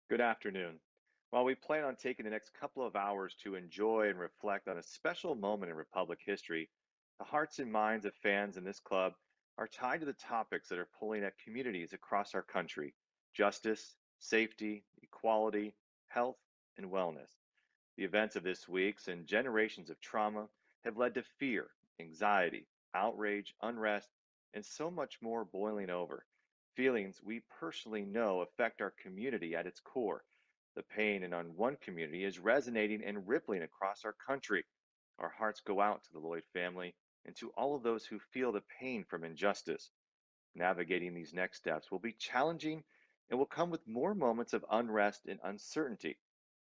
Good afternoon. While we plan on taking the next couple of hours to enjoy and reflect on a special moment in Republic history, the hearts and minds of fans in this club are tied to the topics that are pulling at communities across our country: justice, safety, equality, health, and wellness. The events of this week's and generations of trauma have led to fear, anxiety, outrage, unrest, and so much more boiling over. Feelings we personally know affect our community at its core. The pain in on one community is resonating and rippling across our country. Our hearts go out to the Lloyd family and to all of those who feel the pain from injustice. Navigating these next steps will be challenging and will come with more moments of unrest and uncertainty.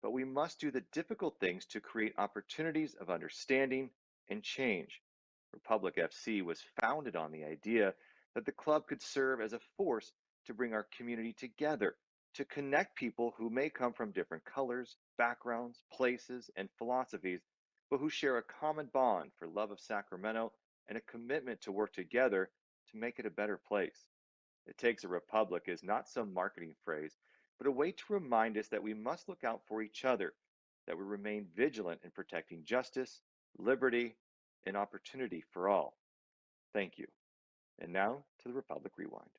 But we must do the difficult things to create opportunities of understanding and change. Republic FC was founded on the idea that the club could serve as a force to bring our community together, to connect people who may come from different colors, backgrounds, places, and philosophies, but who share a common bond for love of Sacramento and a commitment to work together to make it a better place. It takes a republic is not some marketing phrase, but a way to remind us that we must look out for each other, that we remain vigilant in protecting justice, liberty, and opportunity for all. Thank you. And now to the Republic Rewind.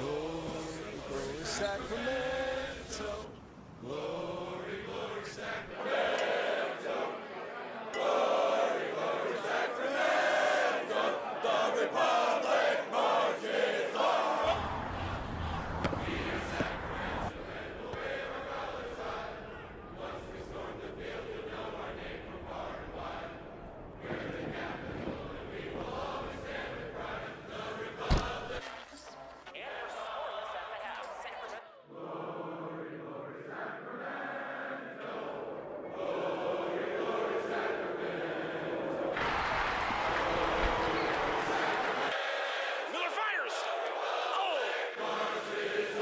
Glory, Sacramento. Glory, glory, Sacramento. Glory, glory, Sacramento. The Republic marches on. We are Sacramento and we'll wave our colors high. Once we storm the field, you'll know our name from far and wide. We're the capital and we will always stand with pride. The Republic. And we're scoreless at the half. Sacramento. Glory, glory, Sacramento. Glory, glory, Sacramento. Miller fires. Oh! Marches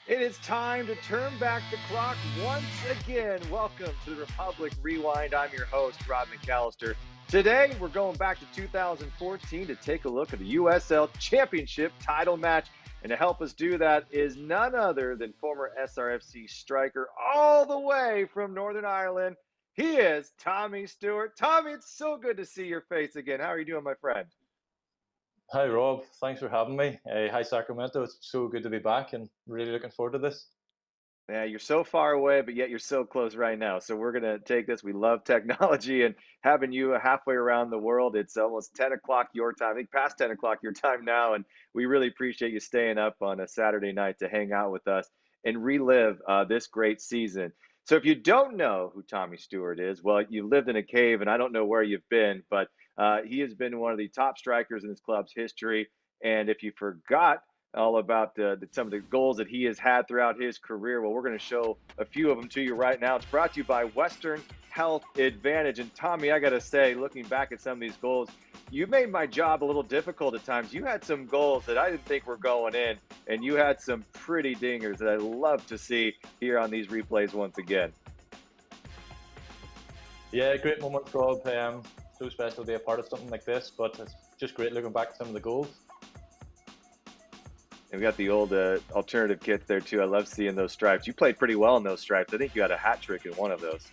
It is time to turn back the clock once again. Welcome to the Republic Rewind. I'm your host, Rob McAllister. Today, we're going back to 2014 to take a look at the USL Championship title match. And to help us do that is none other than former SRFC striker all the way from Northern Ireland. He is Tommy Stewart. Tommy, it's so good to see your face again. How are you doing, my friend? Hi, Rob. Thanks for having me. Hi, Sacramento. It's so good to be back and really looking forward to this. Yeah, you're so far away, but yet you're so close right now. So we're gonna take this. We love technology and having you halfway around the world. It's almost 10 o'clock your time. I think past 10 o'clock your time now, and we really appreciate you staying up on a Saturday night to hang out with us and relive this great season. So if you don't know who Tommy Stewart is, well, you lived in a cave, and I don't know where you've been, but he has been one of the top strikers in this club's history. And if you forgot all about some of the goals that he has had throughout his career. Well, we're going to show a few of them to you right now. It's brought to you by Western Health Advantage. And Tommy, I got to say, looking back at some of these goals, you made my job a little difficult at times. You had some goals that I didn't think were going in, and you had some pretty dingers that I love to see here on these replays once again. Yeah, great moment, Rob. So special to be a part of something like this, but it's just great looking back at some of the goals. And we got the old alternative kits there too. I love seeing those stripes. You played pretty well in those stripes. I think you had a hat trick in one of those.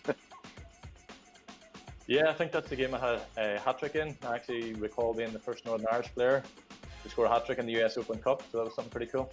Yeah, I think that's the game I had a hat trick in. I actually recall being the first Northern Irish player to score a hat trick in the US Open Cup, so that was something pretty cool.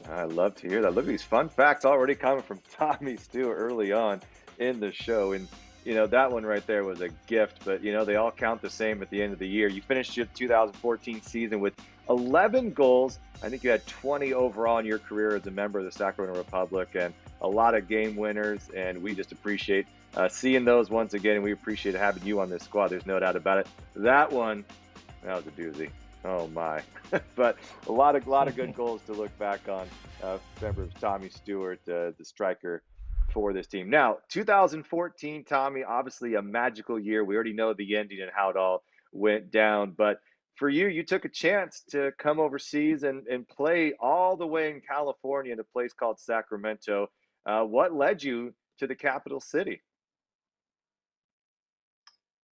I love to hear that. Look at these fun facts already coming from Tommy Stewart early on in the show. And, that one right there was a gift, but, they all count the same at the end of the year. You finished your 2014 season with 11 goals. I think you had 20 overall in your career as a member of the Sacramento Republic, and a lot of game winners. And we just appreciate seeing those once again. And we appreciate having you on this squad. There's no doubt about it. That was a doozy. Oh my! But a lot of good goals to look back on. Remember Tommy Stewart, the striker for this team. Now, 2014, Tommy, obviously a magical year. We already know the ending and how it all went down. But for you, you took a chance to come overseas and play all the way in California in a place called Sacramento. What led you to the capital city?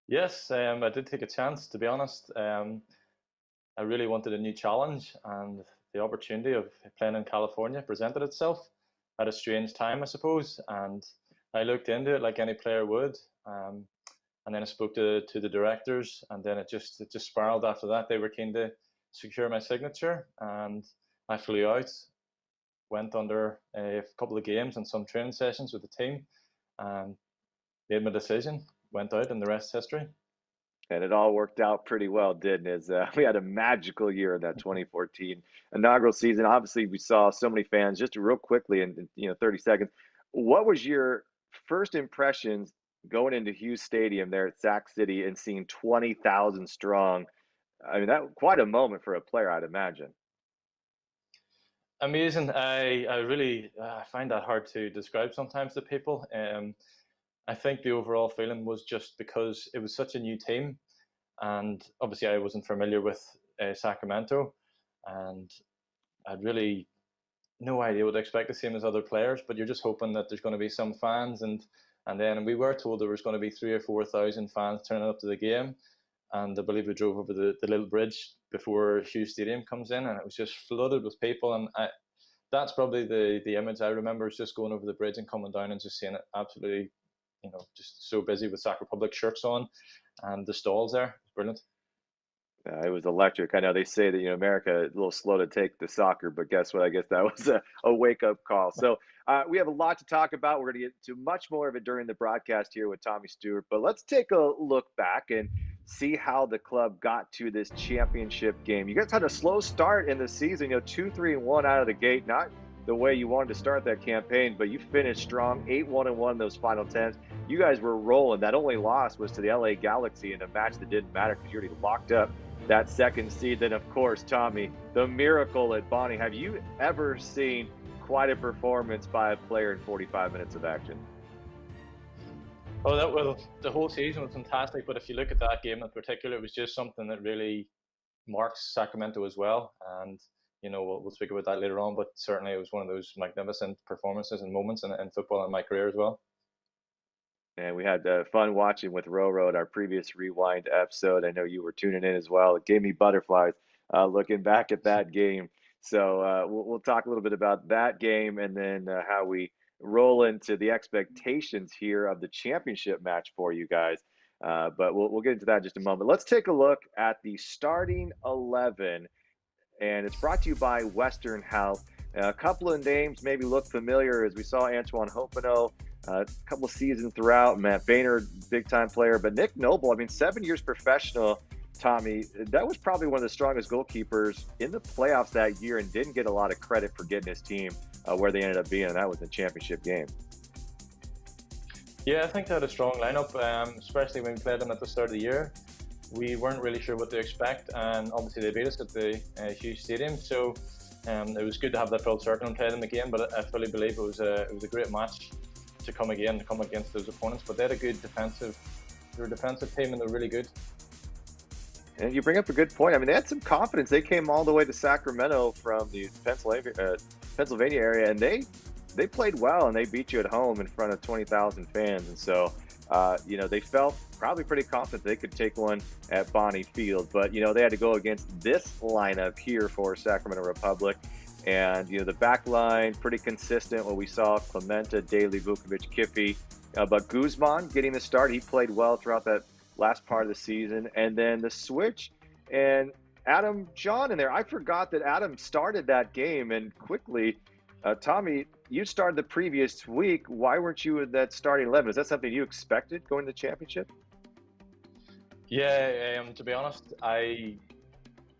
Yes, I did take a chance, to be honest. I really wanted a new challenge, and the opportunity of playing in California presented itself at a strange time, I suppose. And I looked into it like any player would. And then I spoke to the directors, and then it just spiraled after that. They were keen to secure my signature, and I flew out, went under a couple of games and some training sessions with the team, and made my decision, went out, and the rest is history. And it all worked out pretty well, didn't it? We had a magical year in that 2014 inaugural season. Obviously, we saw so many fans. Just real quickly, in 30 seconds, what was your first impressions going into Hughes Stadium there at Sac City and seeing 20,000 strong? I mean, that quite a moment for a player, I'd imagine. Amazing. I really find that hard to describe sometimes to people. I think the overall feeling was just because it was such a new team, and obviously I wasn't familiar with Sacramento, and I'd really no idea what to expect the same as other players. But you're just hoping that there's going to be some fans, and then we were told there was going to be 3,000 or 4,000 fans turning up to the game, and I believe we drove over the little bridge before Hughes Stadium comes in, and it was just flooded with people. And that's probably the image I remember, is just going over the bridge and coming down and just seeing it absolutely, just so busy with Sac Republic shirts on, and the stalls there. It's brilliant. It was electric. I know they say that America a little slow to take the soccer, but guess what? I guess that was a wake up call. So we have a lot to talk about. We're going to get to much more of it during the broadcast here with Tommy Stewart. But let's take a look back and see how the club got to this championship game. You guys had a slow start in the season. 2-3-1 out of the gate. Not the way you wanted to start that campaign, but you finished strong, 8-1-1 those final 10s. You guys were rolling. That only loss was to the LA Galaxy in a match that didn't matter because you already locked up that second seed. Then, of course, Tommy, the miracle at Bonnie. Have you ever seen quite a performance by a player in 45 minutes of action? Oh, the whole season was fantastic, but if you look at that game in particular, it was just something that really marks Sacramento as well. And we'll speak about that later on, but certainly it was one of those magnificent performances and moments in football in my career as well. And we had fun watching with Roro at our previous Rewind episode. I know you were tuning in as well. It gave me butterflies looking back at that game. So we'll talk a little bit about that game, and then how we roll into the expectations here of the championship match for you guys. But we'll get into that in just a moment. Let's take a look at the starting 11, and it's brought to you by Western Health. A couple of names maybe look familiar, as we saw Antoine Hopino a couple of seasons throughout. Matt Boehner, big-time player. But Nick Noble, 7 years professional, Tommy, that was probably one of the strongest goalkeepers in the playoffs that year, and didn't get a lot of credit for getting his team where they ended up being, and that was the championship game. Yeah, I think they had a strong lineup, especially when we played them at the start of the year. We weren't really sure what to expect, and obviously they beat us at the Hughes Stadium. So it was good to have that full circle and play them again. But I fully believe it was a great match to come against those opponents. But they had a good defensive team, and they're really good. And you bring up a good point. They had some confidence. They came all the way to Sacramento from the Pennsylvania area, and they they played well and they beat you at home in front of 20,000 fans. And so, they felt probably pretty confident they could take one at Bonnie Field. But, they had to go against this lineup here for Sacramento Republic. And, the back line, pretty consistent. What we saw, Clementa, Daly, Vukovic, Kiffy. But Guzman getting the start. He played well throughout that last part of the season. And then the switch and Adam John in there. I forgot that Adam started that game and quickly. Tommy, you started the previous week. Why weren't you in that starting 11? Is that something you expected going to the championship? Yeah, to be honest, I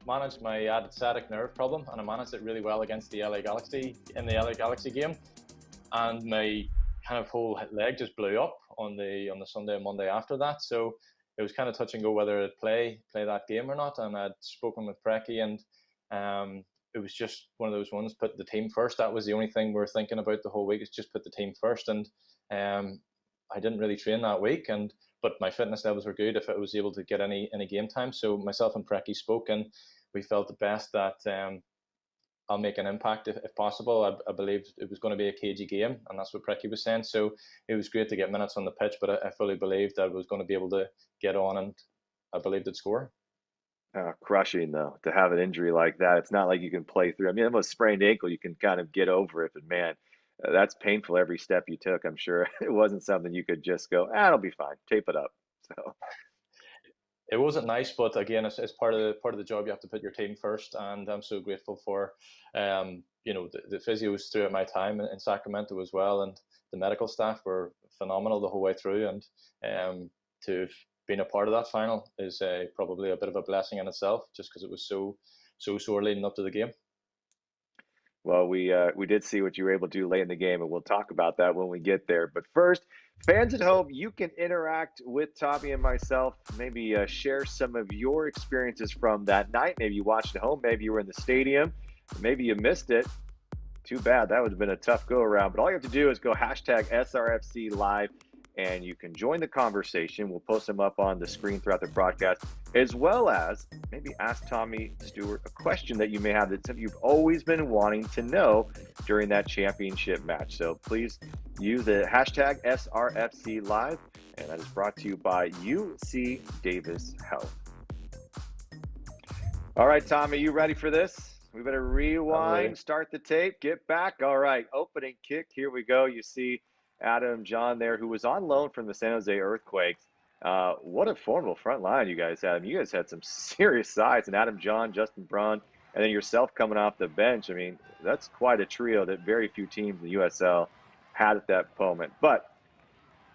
managed my added sciatic nerve problem, and I managed it really well against the LA Galaxy in the LA Galaxy game. And my kind of whole leg just blew up on the Sunday and Monday after that. So it was kind of touch and go whether I'd play that game or not. And I'd spoken with Preki, and it was just one of those ones, put the team first. That was the only thing we were thinking about the whole week, is just put the team first. And I didn't really train that week, but my fitness levels were good if I was able to get any game time. So myself and Preki spoke, and we felt the best that I'll make an impact if possible. I believed it was going to be a cagey game, and that's what Preki was saying. So it was great to get minutes on the pitch, but I fully believed I was going to be able to get on, and I believed I'd score. Crushing, though, to have an injury like that. It's not like you can play through. I mean, almost sprained ankle, you can kind of get over it, but man, that's painful every step you took. I'm sure it wasn't something you could just go, it'll be fine, tape it up. So It wasn't nice, but again, it's part of the job. You have to put your team first, and I'm so grateful for the physios throughout my time in Sacramento as well, and the medical staff were phenomenal the whole way through. And to have been a part of that final is probably a bit of a blessing in itself, just because it was so sore leading up to the game. Well, we did see what you were able to do late in the game, and we'll talk about that when we get there. But first, fans at home, you can interact with Tommy and myself. Maybe share some of your experiences from that night. Maybe you watched at home. Maybe you were in the stadium. Maybe you missed it. Too bad. That would have been a tough go around. But all you have to do is go hashtag SRFC Live, and you can join the conversation. We'll post them up on the screen throughout the broadcast, as well as maybe ask Tommy Stewart a question that you may have that you've always been wanting to know during that championship match. So please use the hashtag SRFC Live, and that is brought to you by UC Davis Health. All right, Tommy, you ready for this? We better rewind, start the tape, get back. All right, opening kick. Here we go. You see Adam John there, who was on loan from the San Jose Earthquakes. What a formidable front line you guys had. I mean, you guys had some serious sides, and Adam John, Justin Braun, and then yourself coming off the bench. I mean, that's quite a trio that very few teams in the USL had at that moment. But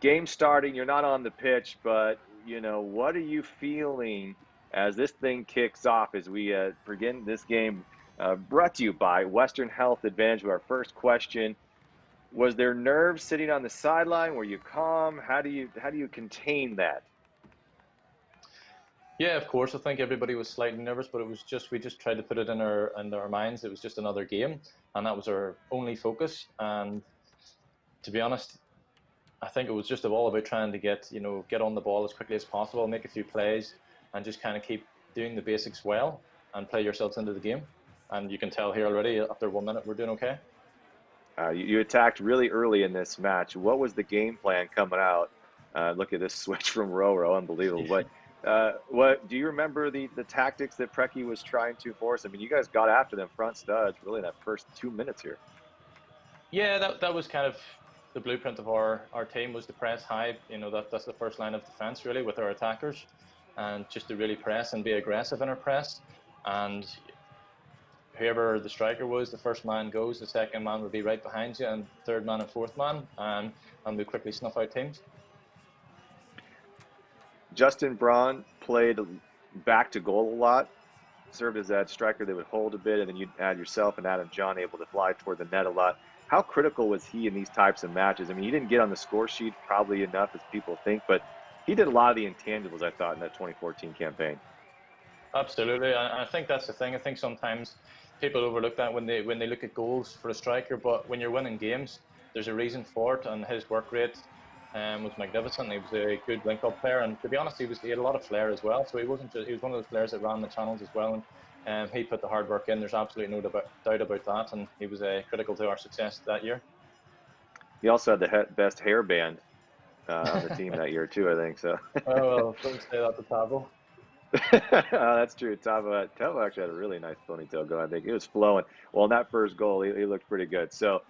game starting, you're not on the pitch, but, what are you feeling as this thing kicks off, as we begin this game brought to you by Western Health Advantage? Our first question: was there nerves sitting on the sideline? Were you calm? How do you contain that? Yeah, of course. I think everybody was slightly nervous, but we just tried to put it in our minds. It was just another game, and that was our only focus. And to be honest, I think it was just all about trying to get on the ball as quickly as possible, make a few plays, and just kind of keep doing the basics well and play yourselves into the game. And you can tell here already, after 1 minute, we're doing okay. You attacked really early in this match. What was the game plan coming out? Look at this switch from Roro, unbelievable. What do you remember the tactics that Preki was trying to force? I mean, you guys got after them front studs really in that first 2 minutes here. Yeah, that was kind of the blueprint of our team, was to press high. That's the first line of defense really with our attackers, and just to really press and be aggressive in our press. And whoever the striker was, the first man goes, the second man would be right behind you, and third man and fourth man, and we quickly snuff out teams. Justin Braun played back to goal a lot, served as that striker that would hold a bit, and then you'd add yourself and Adam John able to fly toward the net a lot. How critical was he in these types of matches? I mean, he didn't get on the score sheet probably enough as people think, but he did a lot of the intangibles, I thought, in that 2014 campaign. Absolutely, I think that's the thing. I think sometimes people overlook that when they look at goals for a striker, but when you're winning games, there's a reason for it, and his work rate was magnificent. He was a good link-up player, and to be honest, he had a lot of flair as well. So he was one of those players that ran the channels as well, and he put the hard work in. There's absolutely no doubt about that, and he was critical to our success that year. He also had the best hair band on the team that year too, I think. So Oh, well, don't say that to Tabo. that's true. Tavo actually had a really nice ponytail going. I think it was flowing. Well, in that first goal, he looked pretty good. So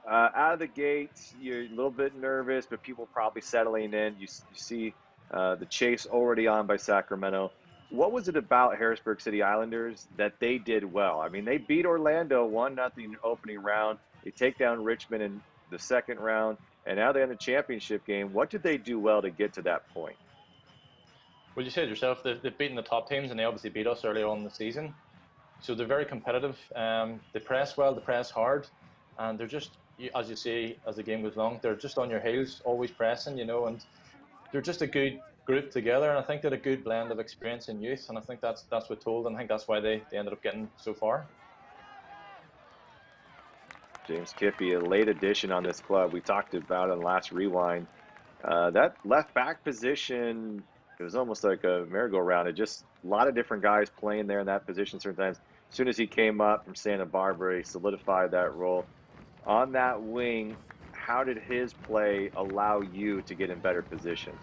out of the gates, you're a little bit nervous, but people probably settling in. You see the chase already on by Sacramento. What was it about Harrisburg City Islanders that they did well? I mean, they beat Orlando 1-0 opening round. They take down Richmond in the second round, and now they're in the championship game. What did they do well to get to that point? Well, you said yourself, they've beaten the top teams, and they obviously beat us early on in the season. So they're very competitive. They press well, they press hard, and they're just, as you see, as the game goes along, they're just on your heels, always pressing, and they're just a good group together. And I think they're a good blend of experience and youth, and I think that's what told, and I think that's why they ended up getting so far. James Kippy, a late addition on this club. We talked about in the last rewind. That left back position, it was almost like a merry-go-round. It just a lot of different guys playing there in that position certain times. As soon as he came up from Santa Barbara, he solidified that role. On that wing, how did his play allow you to get in better positions?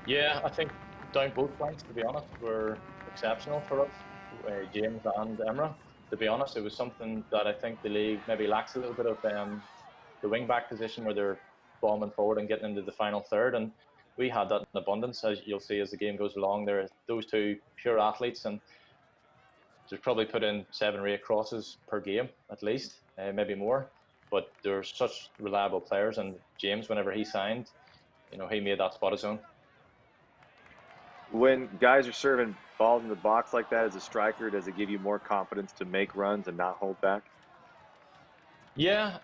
Yeah, I think down both flanks, to be honest, were exceptional for us, James and Emra. To be honest, it was something that I think the league maybe lacks a little bit of the wing back position where they're bombing forward and getting into the final third. And we had that in abundance, as you'll see as the game goes along. There are those two pure athletes, and there's probably put in 7 or 8 crosses per game at least, maybe more. But they're such reliable players, and James, whenever he signed, he made that spot his own. When guys are serving balls in the box like that as a striker, does it give you more confidence to make runs and not hold back? Yeah,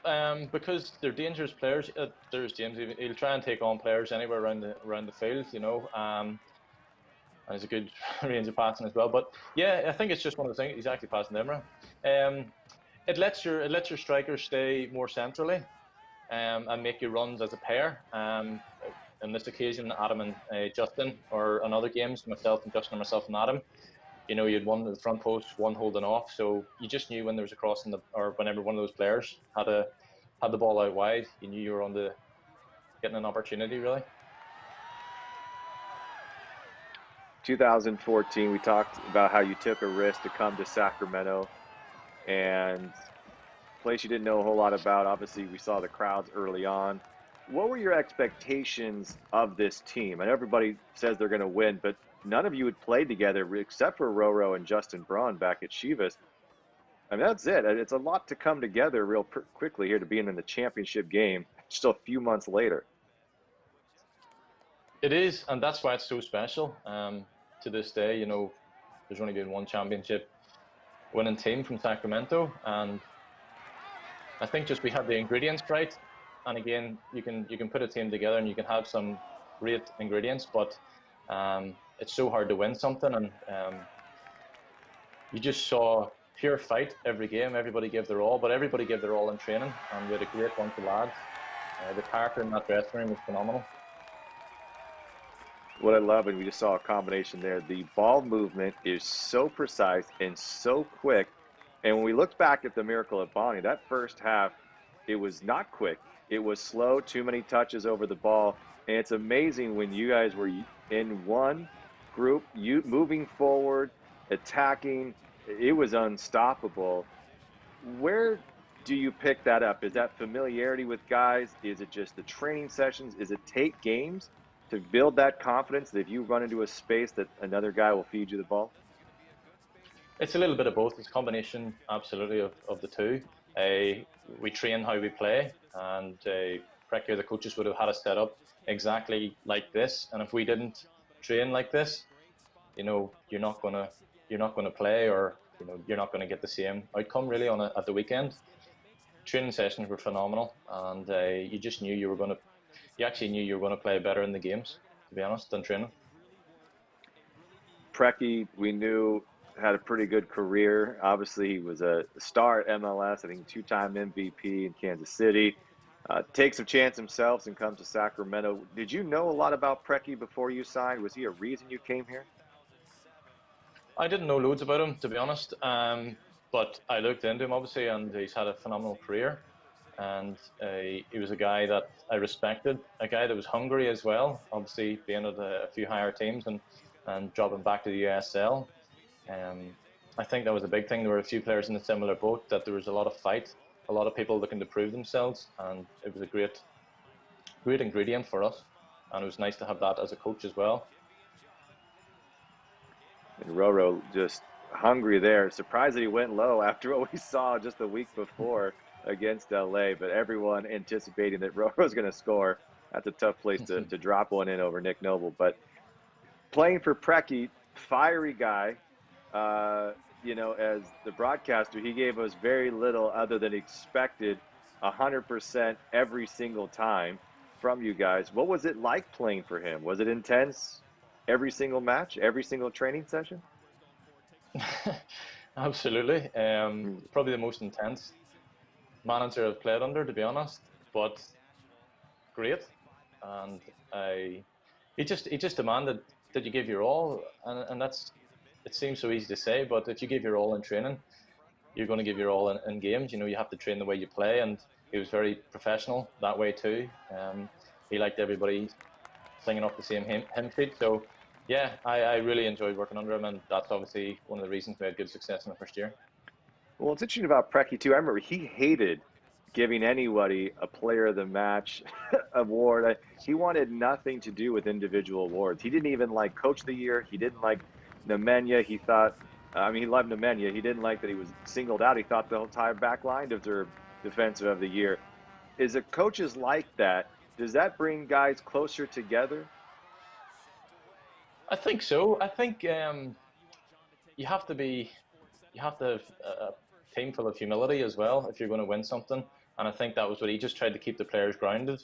because they're dangerous players. There's James. He'll try and take on players anywhere around the field, and he's a good range of passing as well. But yeah, I think it's just one of the things. He's actually passing Emra. It lets your strikers stay more centrally, and make your runs as a pair. In this occasion, Adam and Justin, or in other games, myself and Justin, or myself and Adam. You had one at the front post, one holding off, so you just knew when there was a cross or whenever one of those players had the ball out wide, you knew you were on getting an opportunity, really. 2014, we talked about how you took a risk to come to Sacramento, and a place you didn't know a whole lot about. Obviously, we saw the crowds early on. What were your expectations of this team? I know everybody says they're going to win, but none of you had played together except for Roro and Justin Braun back at Chivas. I mean, that's it. It's a lot to come together real quickly here to being in the championship game just a few months later. It is, and that's why it's so special. To this day, there's only been one championship winning team from Sacramento, and I think just we had the ingredients right. And again, you can put a team together and you can have some great ingredients, but it's so hard to win something. And you just saw pure fight every game. Everybody gave their all, but everybody gave their all in training, and we had a great bunch of lads. The character in that dressing room was phenomenal. What I love, and we just saw a combination there, the ball movement is so precise and so quick. And when we looked back at the miracle at Bonnie, that first half, it was not quick. It was slow, too many touches over the ball. And it's amazing when you guys were in one group, you moving forward, attacking, it was unstoppable. Where do you pick that up? Is that familiarity with guys? Is it just the training sessions? Is it take games to build that confidence that if you run into a space that another guy will feed you the ball? It's a little bit of both. It's a combination, absolutely, of the two. We train how we play, and Precky, the coaches would have had us set up exactly like this. And if we didn't train like this, you're not gonna play, or you're not gonna get the same outcome really at the weekend. Training sessions were phenomenal, and you just knew you actually knew you were going to play better in the games, to be honest, than training. Precky, we knew, had a pretty good career. Obviously, he was a star at MLS, I think 2-time MVP in Kansas City. Takes a chance himself and comes to Sacramento. Did you know a lot about Precky before you signed? Was he a reason you came here? I didn't know loads about him, to be honest, but I looked into him, obviously, and he's had a phenomenal career. and he was a guy that I respected, a guy that was hungry as well. Obviously, being at a few higher teams and dropping back to the USL. I think that was a big thing. There were a few players in a similar boat, that there was a lot of fight, a lot of people looking to prove themselves, and it was a great ingredient for us. And it was nice to have that as a coach as well. And Roro just hungry there. Surprised that he went low after what we saw just the week before against LA, but everyone anticipating that Roro's going to score. That's a tough place to drop one in over Nick Noble. But playing for Preki, fiery guy, as the broadcaster, he gave us very little other than expected 100% every single time from you guys. What was it like playing for him? Was it intense every single match, every single training session? Absolutely. Probably the most intense manager I've played under, to be honest, but great. And he just demanded that you give your all, and it seems so easy to say, but if you give your all in training, you're going to give your all in games. You have to train the way you play, and he was very professional that way too. He liked everybody singing off the same hymn sheet. So yeah, I really enjoyed working under him, and that's obviously one of the reasons we had good success in the first year. Well, it's interesting about Preki too. I remember he hated giving anybody a player of the match award. He wanted nothing to do with individual awards. He didn't even like coach of the year. He didn't like Nemanja. He thought, he loved Nemanja. He didn't like that he was singled out. He thought the entire back line deserved defensive of the year. Is it coaches like that? Does that bring guys closer together? I think so. I think you have to have a team full of humility as well if you're going to win something. And I think that was what he just tried to keep the players grounded.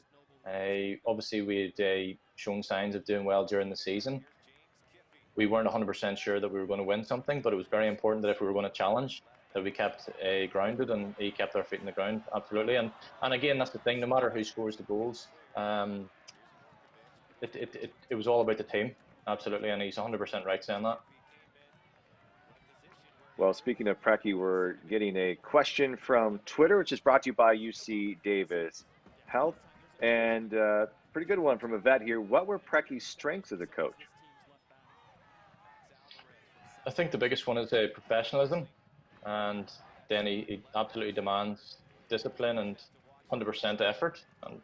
Obviously, we had shown signs of doing well during the season. We weren't 100% sure that we were going to win something, but it was very important that if we were going to challenge, that we kept grounded, and he kept our feet in the ground, absolutely. And again, that's the thing, no matter who scores the goals, it was all about the team, absolutely, and he's 100% right saying that. Well, speaking of Preki, we're getting a question from Twitter, which is brought to you by UC Davis Health, and pretty good one from a vet here. What were Preki's strengths as a coach? I think the biggest one is professionalism, and then he absolutely demands discipline and 100% effort. And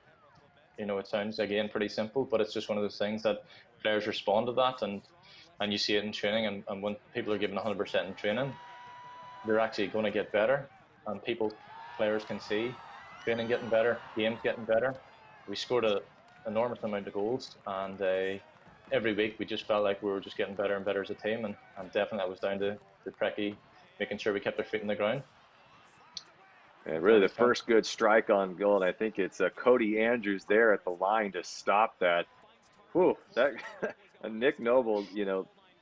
it sounds again pretty simple, but it's just one of those things that players respond to that, and you see it in training. And when people are given 100% in training, they're actually going to get better, and players can see training getting better, games getting better. We scored an enormous amount of goals, and every week we just felt like we were just getting better and better as a team, and definitely that was down to Preki making sure we kept our feet in the ground. And really the first good strike on goal, and I think it's Cody Andrews there at the line to stop that. Whew, that Nick Noble,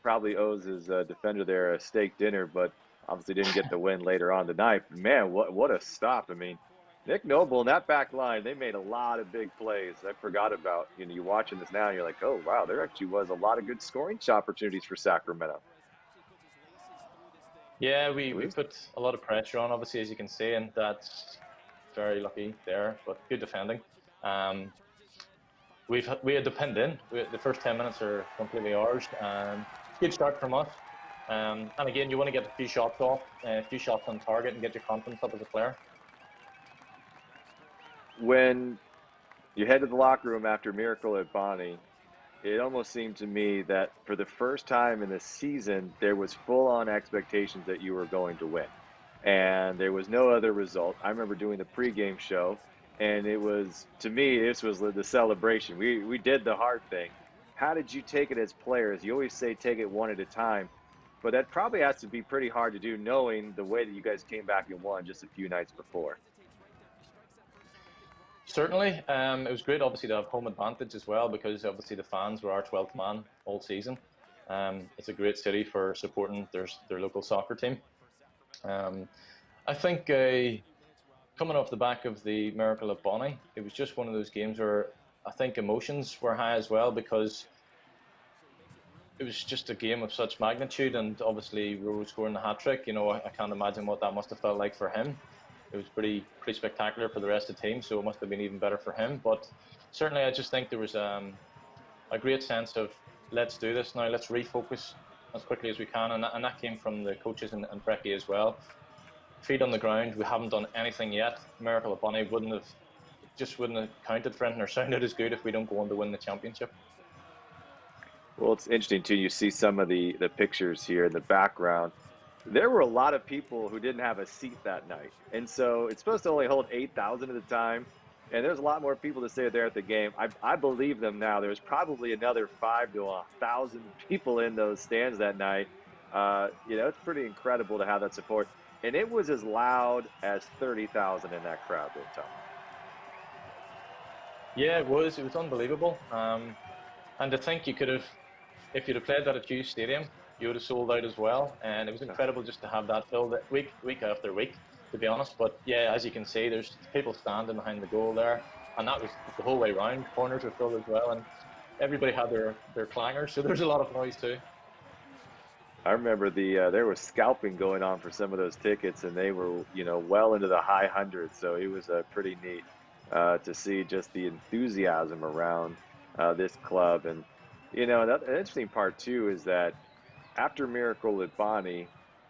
probably owes his defender there a steak dinner, but obviously didn't get the win later on tonight. But man, what a stop. I mean, Nick Noble and that back line, they made a lot of big plays. I forgot about, you're watching this now and you're like, oh, wow, there actually was a lot of good scoring opportunities for Sacramento. Yeah, we put a lot of pressure on, obviously, as you can see, and that's very lucky there, but good defending. We had to pin in. The first 10 minutes are completely ours. Good start from us. And again, you want to get a few shots off, a few shots on target, and get your confidence up as a player. When you head to the locker room after Miracle at Bonnie, it almost seemed to me that for the first time in the season, there was full-on expectations that you were going to win. And there was no other result. I remember doing the pregame show, and it was, to me, this was the celebration. We did the hard thing. How did you take it as players? You always say take it one at a time, but that probably has to be pretty hard to do knowing the way that you guys came back and won just a few nights before. Certainly. It was great, obviously, to have home advantage as well, because obviously the fans were our 12th man all season. It's a great city for supporting their local soccer team. I think coming off the back of the Miracle at Bonnie, it was just one of those games where I think emotions were high as well, because it was just a game of such magnitude, and obviously Rose scoring the hat-trick, I can't imagine what that must have felt like for him. it was pretty spectacular for the rest of the team. So it must have been even better for him. But certainly, I just think there was a great sense of let's do this now, let's refocus as quickly as we can, and that came from the coaches and Brecky as well. Feet on the ground, we haven't done anything yet. Miracle of Bunny wouldn't have counted for anything or sounded as good if we don't go on to win the championship. Well, it's interesting too. You see some of the pictures here in the background. There were a lot of people who didn't have a seat that night, and so it's supposed to only hold 8,000 at a time. And there's a lot more people to say there at the game. I believe them now. There's probably another 5 to 1,000 people in those stands that night. It's pretty incredible to have that support. And it was as loud as 30,000 in that crowd this time. Yeah, it was. It was unbelievable. And to think you could have, if you'd have played that at Hughes Stadium, you would have sold out as well. And it was incredible just to have that filled week after week, to be honest. But yeah, as you can see, there's people standing behind the goal there, and that was the whole way around. Corners were filled as well, and everybody had their clangers, so there's a lot of noise too. I remember there was scalping going on for some of those tickets, and they were well into the high hundreds. So it was pretty neat to see just the enthusiasm around this club. And an interesting part too is that after Miracle at Bonnie,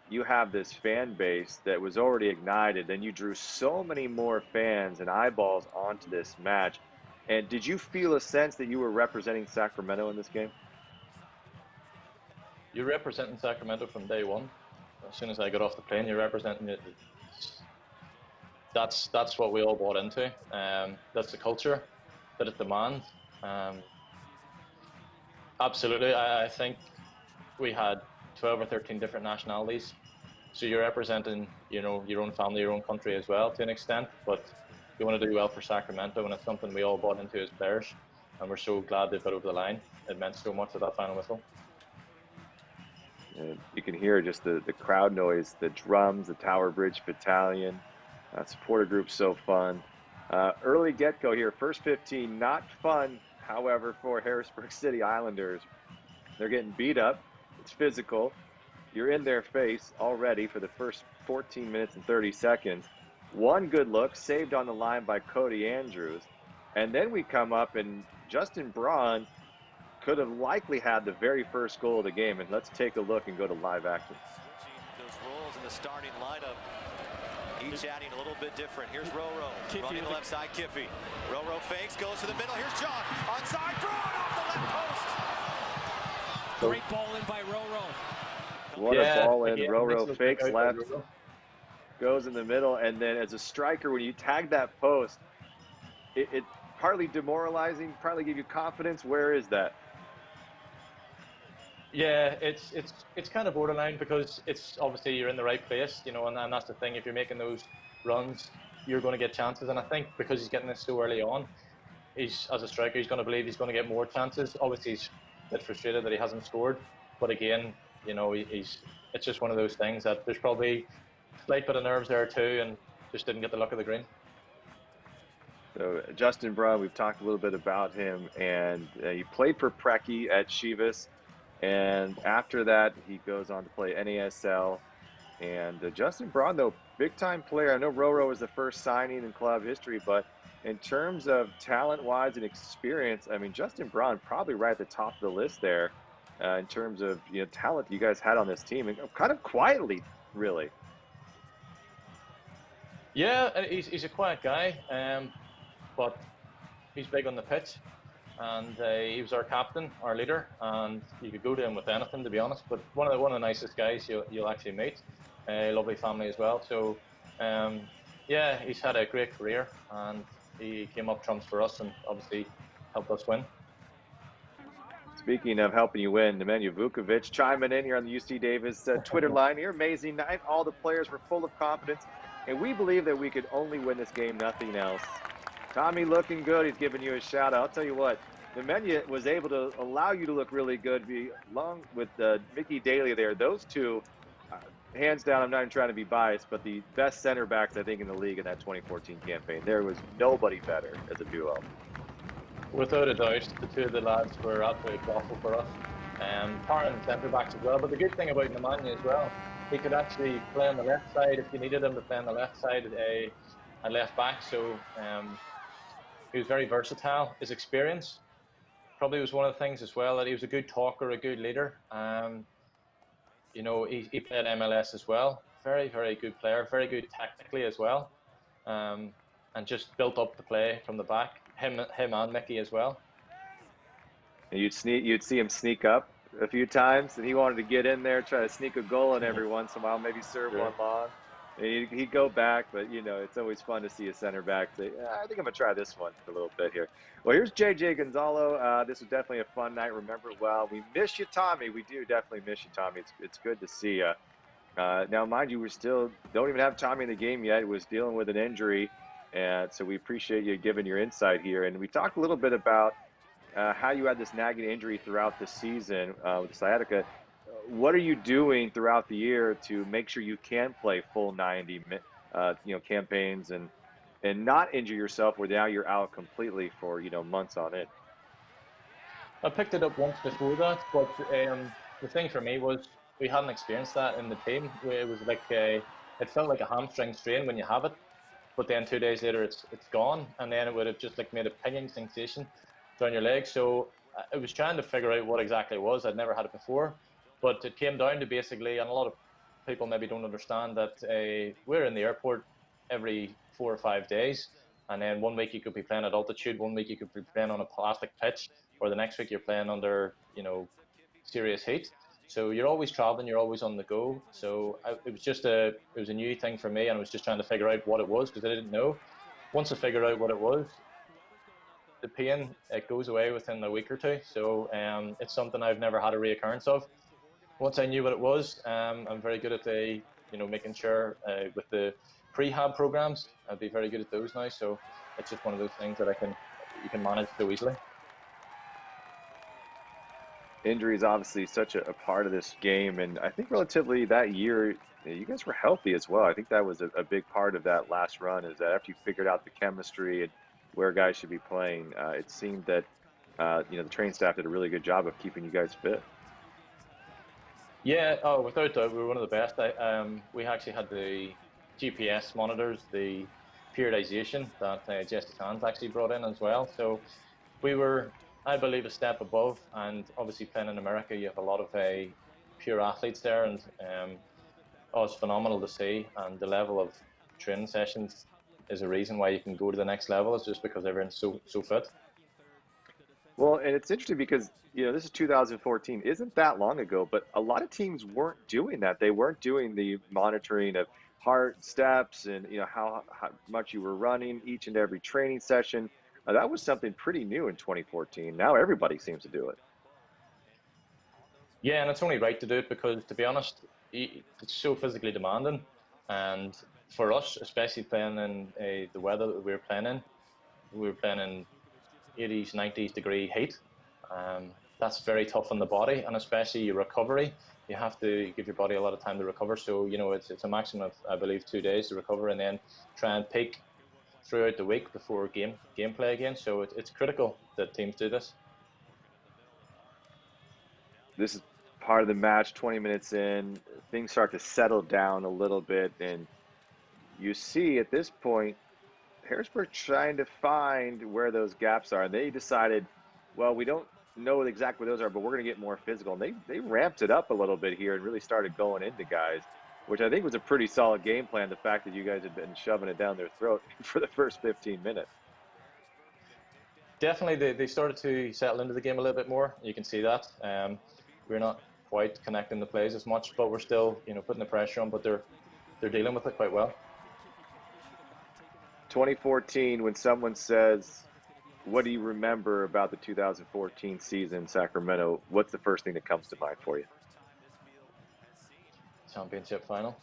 you have this fan base that was already ignited, and you drew so many more fans and eyeballs onto this match. And did you feel a sense that you were representing Sacramento in this game? You're representing Sacramento from day one. As soon as I got off the plane, you're representing it. That's what we all bought into. That's the culture that it demands. Absolutely, I think we had 12 or 13 different nationalities. So you're representing, your own family, your own country as well to an extent. But you want to do well for Sacramento, and it's something we all bought into as players. And we're so glad they've got over the line. It meant so much at that final whistle. You can hear just the crowd noise, the drums, the Tower Bridge Battalion, supporter group, so fun. Early get-go here, first 15, not fun, however, for Harrisburg City Islanders. They're getting beat up. It's physical. You're in their face already for the first 14 minutes and 30 seconds. One good look, saved on the line by Cody Andrews. And then we come up, and Justin Braun could have likely had the very first goal of the game. And let's take a look and go to live action. Switching those roles in the starting lineup, each adding a little bit different. Here's Roro, running the left side, Kiffy. Roro fakes, goes to the middle. Here's John, onside, Braun off the left post. Great ball in by Roro. What a ball in. Roro fakes left, goes in the middle, and then as a striker, when you tag that post, it partly demoralizing, partly give you confidence. Where is that? Yeah, it's kind of borderline, because it's obviously you're in the right place, and that's the thing. If you're making those runs, you're going to get chances. And I think because he's getting this so early on, as a striker, he's going to believe he's going to get more chances. Obviously, he's a bit frustrated that he hasn't scored, but again, it's just one of those things that there's probably a slight bit of nerves there too, and just didn't get the luck of the green. So Justin Braun, we've talked a little bit about him, and he played for Brecky at Chivas, and after that he goes on to play NASL. And Justin Braun, though, big-time player. I know Roro was the first signing in club history, but in terms of talent-wise and experience, I mean, Justin Braun probably right at the top of the list there in terms of talent you guys had on this team, and kind of quietly, really. Yeah, he's a quiet guy, but he's big on the pitch, and he was our captain, our leader, and you could go to him with anything, to be honest. But one of the nicest guys you'll actually meet. Lovely family as well. So yeah, he's had a great career, and he came up trumps for us, and obviously helped us win. Speaking of helping you win, Nemanja Vukovic chiming in here on the UC Davis Twitter line here. Amazing night. All the players were full of confidence, and we believe that we could only win this game, nothing else. Tommy looking good. He's giving you a shout out. I'll tell you what, Nemanja was able to allow you to look really good, along with Mickey Daly there. Those two, hands down, I'm not even trying to be biased, but the best center backs, I think, in the league in that 2014 campaign. There was nobody better as a duo. Without a doubt, the two of the lads were absolutely awful for us. Current centre backs as well. But the good thing about Nemanja as well, He could actually play on the left side if you needed him to play on the left side at left back. So he was very versatile. His experience probably was one of the things as well, that he was a good talker, a good leader. He played MLS as well. Very, very good player. Very good technically as well. And just built up the play from the back. Him and Mickey as well. And you'd see him sneak up a few times, and he wanted to get in there, try to sneak a goal in every once in a while, maybe serve Sure. one long. And he'd go back, but it's always fun to see a center back say, I think I'm gonna try this one for a little bit here. Well, here's JJ Gonzalo. This was definitely a fun night. Remember it well. We miss you, Tommy. We do definitely miss you, Tommy. It's good to see you. Now, mind you, we still don't even have Tommy in the game yet. He was dealing with an injury, and so we appreciate you giving your insight here. And we talked a little bit about how you had this nagging injury throughout the season with the sciatica. What are you doing throughout the year to make sure you can play full 90 campaigns and not injure yourself where now you're out completely for months on end? I picked it up once before that, but the thing for me was we hadn't experienced that in the team. It was like it felt like a hamstring strain when you have it, but then 2 days later it's gone, and then it would have just like made a pinging sensation down your leg. So I was trying to figure out what exactly it was. I'd never had it before, but it came down to basically, and a lot of people maybe don't understand that we're in the airport every 4 or 5 days, and then one week you could be playing at altitude, one week you could be playing on a plastic pitch, or the next week you're playing under serious heat. So you're always traveling, you're always on the go. So it was a new thing for me, and I was just trying to figure out what it was because I didn't know. Once I figured out what it was, the pain, it goes away within a week or two. So it's something I've never had a reoccurrence of. Once I knew what it was, I'm very good at making sure with the prehab programs, I'd be very good at those now. So it's just one of those things that you can manage so easily. Injury is obviously such a part of this game, and I think relatively that year you guys were healthy as well. I think that was a big part of that last run, is that after you figured out the chemistry and where guys should be playing, it seemed that the training staff did a really good job of keeping you guys fit. Yeah, oh, without doubt, we were one of the best. We actually had the GPS monitors, the periodization that Jesse Sands actually brought in as well. So we were, I believe, a step above. And obviously, playing in America, you have a lot of pure athletes there, and it's phenomenal to see. And the level of training sessions is a reason why you can go to the next level. It's just because everyone's so fit. Well, and it's interesting because this is 2014, isn't that long ago, but a lot of teams weren't doing that. They weren't doing the monitoring of heart steps and how much you were running each and every training session. That was something pretty new in 2014. Now everybody seems to do it. Yeah, and it's only right to do it because, to be honest, it's so physically demanding. And for us, especially playing in the weather that we were playing in 80s, 90s degree heat. That's very tough on the body, and especially your recovery. You have to give your body a lot of time to recover. So it's a maximum of, I believe, 2 days to recover, and then try and peak throughout the week before gameplay again. So it's critical that teams do this. This is part of the match. 20 minutes in, things start to settle down a little bit, and you see at this point Harrisburg trying to find where those gaps are. They decided, well, we don't know exactly where those are, but we're going to get more physical. And they ramped it up a little bit here and really started going into guys, which I think was a pretty solid game plan. The fact that you guys had been shoving it down their throat for the first 15 minutes. Definitely, they started to settle into the game a little bit more. You can see that. We're not quite connecting the plays as much, but we're still, putting the pressure on. But they're dealing with it quite well. 2014, when someone says, what do you remember about the 2014 season in Sacramento, what's the first thing that comes to mind for you? Championship final.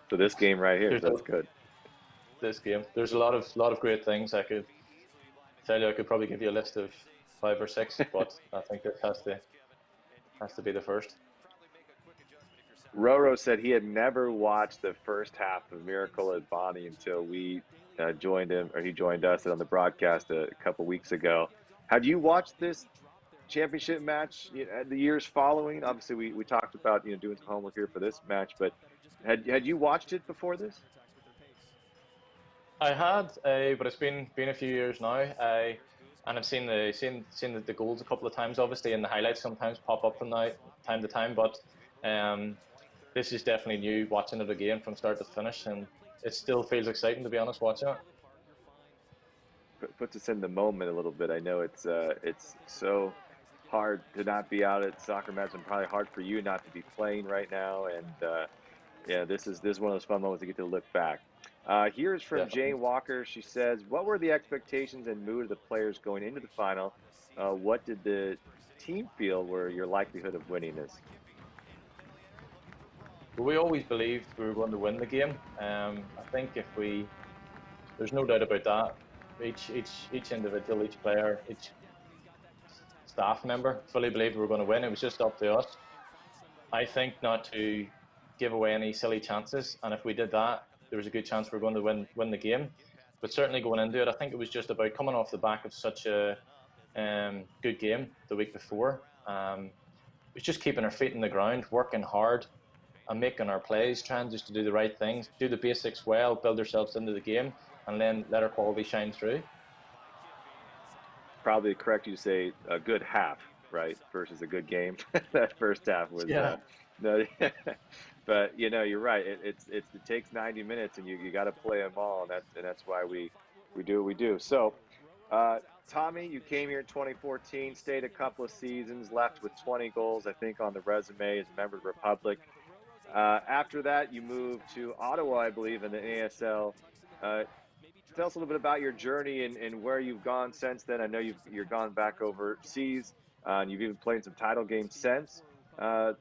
So this game right here, that's good. This game, there's a lot of great things. I could tell you, I could probably give you a list of 5 or 6, but I think this has to be the first. Roro said he had never watched the first half of Miracle at Bonnie until we joined him, or he joined us on the broadcast a couple weeks ago. Have you watched this championship match, the years following? Obviously, we talked about doing some homework here for this match, but had you watched it before this? I had, but it's been a few years now. And I've seen the goals a couple of times, obviously, and the highlights sometimes pop up from now time to time. But um, this is definitely new. Watching it again from start to finish, and it still feels exciting, to be honest, watching it. Puts us in the moment a little bit. I know it's so hard to not be out at soccer match, and probably hard for you not to be playing right now. And yeah, this is one of those fun moments to get to look back. Here's from Definitely. Jane Walker. She says, "What were the expectations and mood of the players going into the final? What did the team feel were your likelihood of winning this?" But we always believed we were going to win the game. I think there's no doubt about that. Each individual, each player, each staff member fully believed we were going to win. It was just up to us, I think, not to give away any silly chances. And if we did that, there was a good chance we were going to win the game. But certainly going into it, I think it was just about coming off the back of such a good game the week before. It was just keeping our feet in the ground, working hard, and making our plays, trying just to do the right things, do the basics well, build ourselves into the game, and then let our quality shine through. Probably correct you to say a good half, right, versus a good game. That first half was Yeah. no, but you're right. It takes 90 minutes, and you got to play them all, and that's why we do what we do. So, uh, Tommy, you came here in 2014, stayed a couple of seasons, left with 20 goals, I think, on the resume as a member of the Republic. After that, you moved to Ottawa, I believe, in the ASL. Uh, Tell us a little bit about your journey and where you've gone since then. I know you're gone back overseas, and you've even played some title games since. Uh,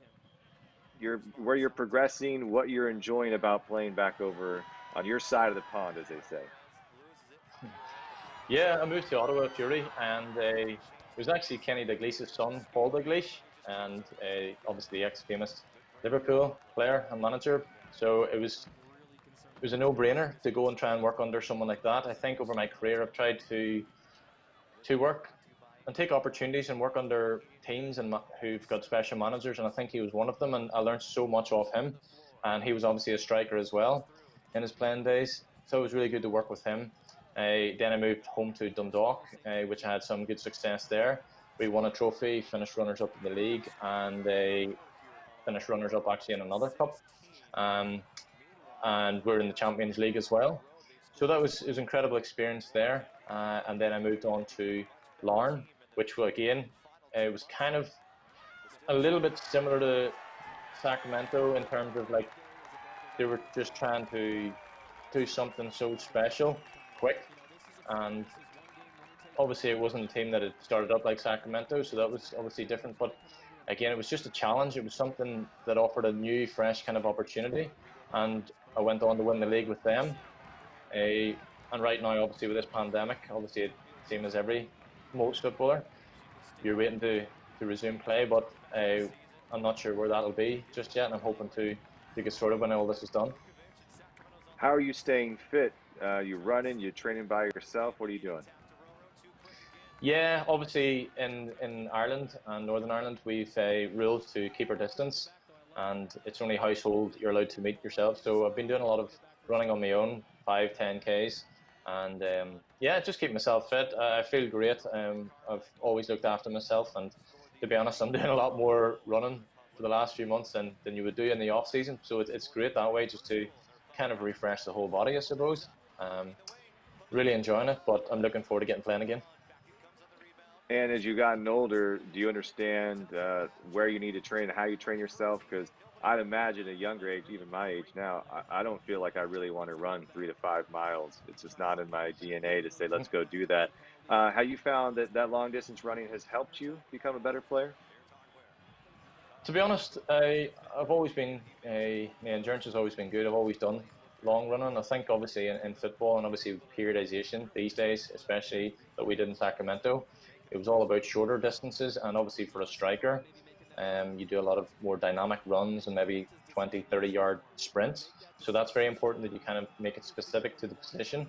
where you're progressing, what you're enjoying about playing back over on your side of the pond, as they say. Yeah, I moved to Ottawa Fury, and it was actually Kenny Dalglish's son, Paul Dalglish, and obviously the ex-famous Liverpool player and manager. So it was a no-brainer to go and try and work under someone like that. I think over my career, I've tried to work and take opportunities and work under teams and who've got special managers, and I think he was one of them. And I learned so much off him, and he was obviously a striker as well in his playing days. So it was really good to work with him. Then I moved home to Dundalk, which I had some good success there. We won a trophy, finished runners up in the league, and finished runners up actually in another cup. Um, and we're in the Champions League as well. So it was an incredible experience there. And then I moved on to Larne, which again, it was kind of a little bit similar to Sacramento in terms of like they were just trying to do something so special, quick, and obviously it wasn't a team that had started up like Sacramento, so that was obviously different. But again, it was just a challenge. It was something that offered a new, fresh kind of opportunity, and I went on to win the league with them. And right now, obviously with this pandemic, obviously it same as every most footballer, you're waiting to resume play, but I'm not sure where that'll be just yet, and I'm hoping to get sorted when all this is done. How are you staying fit? You running? You training by yourself? What are you doing? Yeah, obviously in Ireland and Northern Ireland, we've rules to keep our distance, and it's only household you're allowed to meet yourself. So I've been doing a lot of running on my own, 5, 10Ks, and yeah, just keep myself fit. I feel great. I've always looked after myself, and to be honest, I'm doing a lot more running for the last few months than you would do in the off season. So it's great that way, just to kind of refresh the whole body, I suppose. Um, Really enjoying it, but I'm looking forward to getting playing again. And as you've gotten older, do you understand where you need to train, how you train yourself? Because I'd imagine at a younger age, even my age now, I don't feel like I really want to run 3 to 5 miles. It's just not in my DNA to say, let's go do that. Have you found that long distance running has helped you become a better player? To be honest, I've always been my endurance has always been good. I've always done long running. I think obviously in football and obviously periodization these days, especially that we did in Sacramento, it was all about shorter distances. And obviously for a striker, you do a lot of more dynamic runs and maybe 20, 30-yard sprints. So that's very important that you kind of make it specific to the position.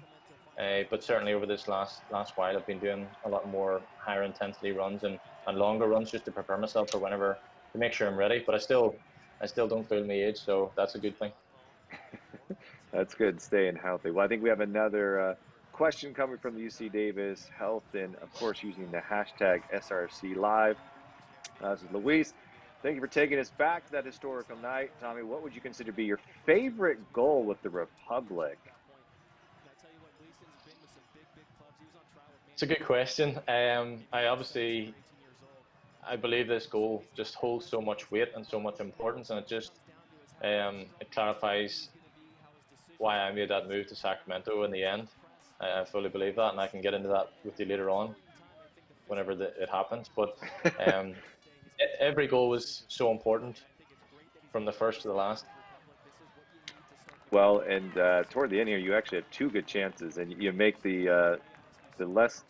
But certainly over this last while, I've been doing a lot more higher intensity runs and and longer runs just to prepare myself for whenever, to make sure I'm ready. But I still don't feel my age, so that's a good thing. That's good, staying healthy. Well, I think we have another question coming from the UC Davis Health, and of course, using the hashtag SRC Live. This is Luis. Thank you for taking us back to that historical night. Tommy, what would you consider to be your favorite goal with the Republic? It's a good question. I believe this goal just holds so much weight and so much importance, and it clarifies why I made that move to Sacramento in the end. I fully believe that, and I can get into that with you later on, whenever it happens. But every goal was so important, from the first to the last. Well, and toward the end here, you actually have two good chances, and you make the less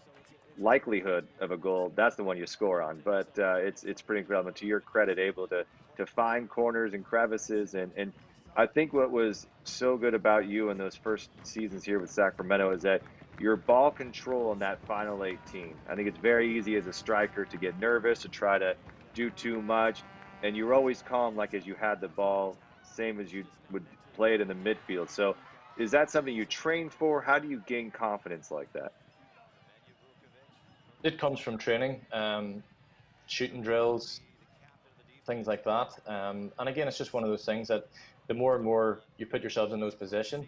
likelihood of a goal, that's the one you score on. But it's pretty incredible. To your credit, able to find corners and crevices, and I think what was so good about you in those first seasons here with Sacramento is that your ball control in that final 18. I think it's very easy as a striker to get nervous, to try to do too much, and you were always calm, like as you had the ball, same as you would play it in the midfield. So is that something you train for? How do you gain confidence like that? It comes from training, shooting drills, things like that. And again, it's just one of those things that the more and more you put yourselves in those positions,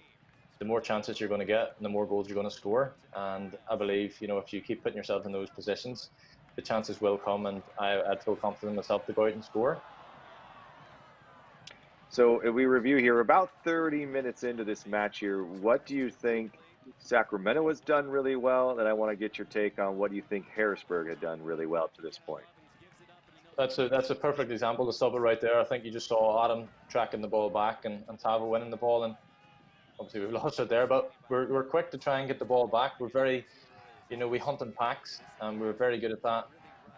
the more chances you're going to get and the more goals you're going to score. And I believe, if you keep putting yourself in those positions, the chances will come, and I'd feel confident myself to go out and score. So if we review here, about 30 minutes into this match here, what do you think Sacramento has done really well? And I want to get your take on what you think Harrisburg had done really well to this point. That's a perfect example, the sub right there. I think you just saw Adam tracking the ball back and Tava winning the ball, and obviously we've lost it there, but we're quick to try and get the ball back. We're very, we hunt in packs, and we're very good at that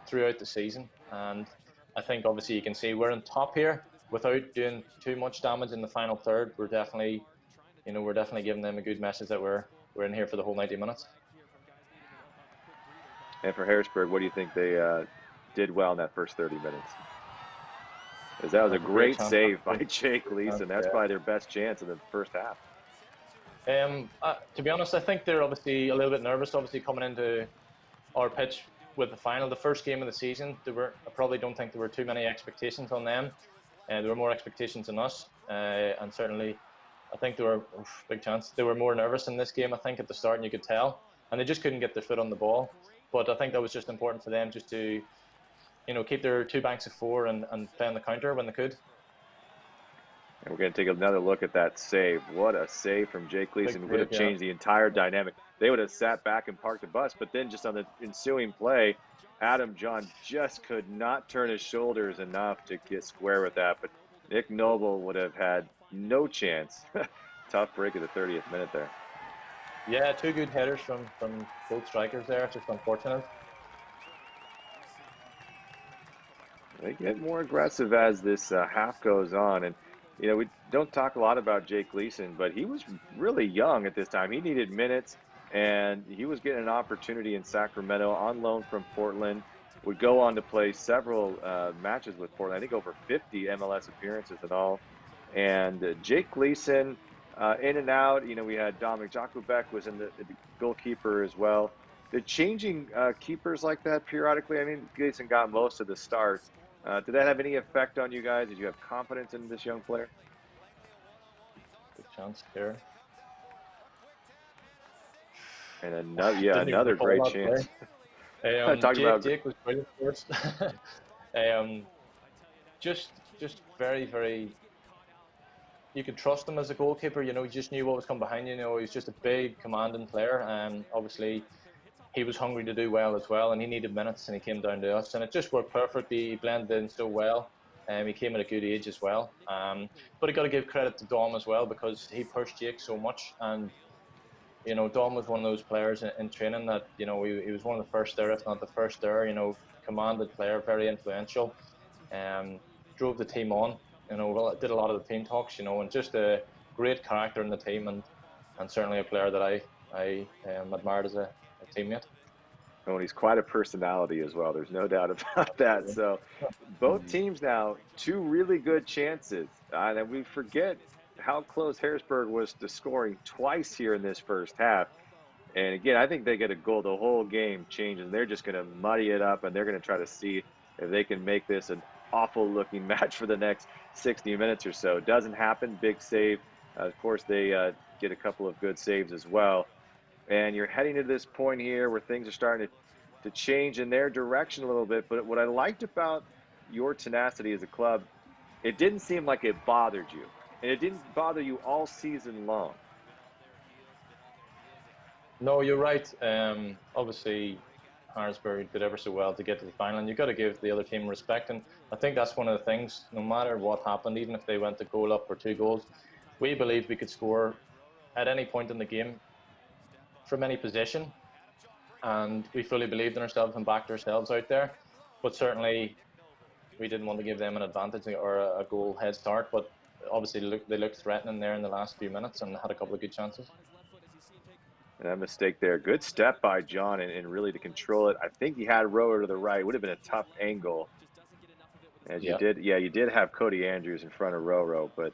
throughout the season. And I think obviously you can see we're on top here without doing too much damage in the final third. We're definitely giving them a good message that we're in here for the whole 90 minutes. And for Harrisburg, what do you think they did well in that first 30 minutes? Because that was a great save by Jake Gleason. That's probably their best chance in the first half. To be honest, I think they're obviously a little bit nervous, obviously coming into our pitch with the final, the first game of the season. I probably don't think there were too many expectations on them. There were more expectations on us, and certainly I think they were, big chance, they were more nervous in this game, I think, at the start, and you could tell. And they just couldn't get their foot on the ball. But I think that was just important for them just to, keep their two banks of four and play on the counter when they could. And we're going to take another look at that save. What a save from Jake Gleason. Would have changed the entire dynamic. They would have sat back and parked the bus, but then just on the ensuing play, Adam John just could not turn his shoulders enough to get square with that. But Nick Noble would have had no chance. Tough break at the 30th minute there. Yeah, two good headers from both strikers there. It's just unfortunate. They get more aggressive as this half goes on. And, we don't talk a lot about Jake Gleason, but he was really young at this time. He needed minutes, and he was getting an opportunity in Sacramento on loan from Portland. Would go on to play several matches with Portland, I think over 50 MLS appearances in all. And Jake Gleason, in and out. We had Dominic Jakubek was in the goalkeeper as well. The changing keepers like that periodically, I mean, Gleason got most of the starts. Did that have any effect on you guys? Did you have confidence in this young player? Good chance here. And another great chance. Jake was brilliant for us. Just very, very. You could trust him as a goalkeeper. You just knew what was coming behind you. He's just a big, commanding player, and obviously he was hungry to do well as well, and he needed minutes, and he came down to us, and it just worked perfectly. He blended in so well, and he came at a good age as well. But I got to give credit to Dom as well, because he pushed Jake so much, and Dom was one of those players in training that he was one of the first there, if not the first there. Commanded player, very influential, drove the team on. Did a lot of the team talks, and just a great character in the team, and certainly a player that I admired as a teammate. Oh, and he's quite a personality as well. There's no doubt about that. So both teams now, two really good chances. And we forget how close Harrisburg was to scoring twice here in this first half. And again, I think they get a goal, the whole game changes. They're just going to muddy it up, and they're going to try to see if they can make this an awful looking match for the next 60 minutes or so. Doesn't happen. Big save. Of course, they get a couple of good saves as well. And you're heading to this point here where things are starting to change in their direction a little bit. But what I liked about your tenacity as a club, it didn't seem like it bothered you. And it didn't bother you all season long. No, you're right. Obviously, Harrisburg did ever so well to get to the final, and you've got to give the other team respect. And I think that's one of the things, no matter what happened, even if they went to goal up or 2 goals, we believed we could score at any point in the game from any position. And we fully believed in ourselves and backed ourselves out there. But certainly, we didn't want to give them an advantage or a goal head start. But obviously, they looked threatening there in the last few minutes and had a couple of good chances. And that mistake there. Good step by John and really to control it. I think he had Rower to the right. It would have been a tough angle. As you did, you did have Cody Andrews in front of Roro, but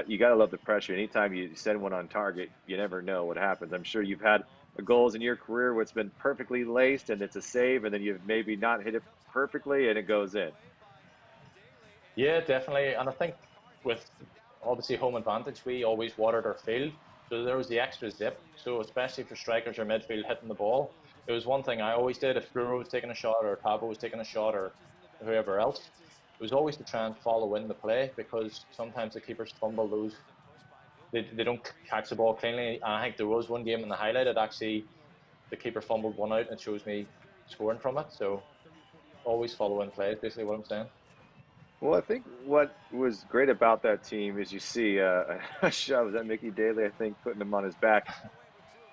you got to love the pressure. Anytime you send one on target, you never know what happens. I'm sure you've had goals in your career where it's been perfectly laced and it's a save, and then you've maybe not hit it perfectly and it goes in. Yeah, definitely. And I think with obviously home advantage, we always watered our field. So there was the extra zip. So especially for strikers or midfield hitting the ball, it was one thing I always did. If Ruro was taking a shot or Tabo was taking a shot or whoever else, it was always to try and follow in the play, because sometimes the keepers fumble those. They don't catch the ball cleanly. And I think there was one game in the highlight that actually the keeper fumbled one out, and it shows me scoring from it. So always follow in play is basically what I'm saying. Well, I think what was great about that team is you see a shove. Was that Mickey Daly, I think, putting him on his back?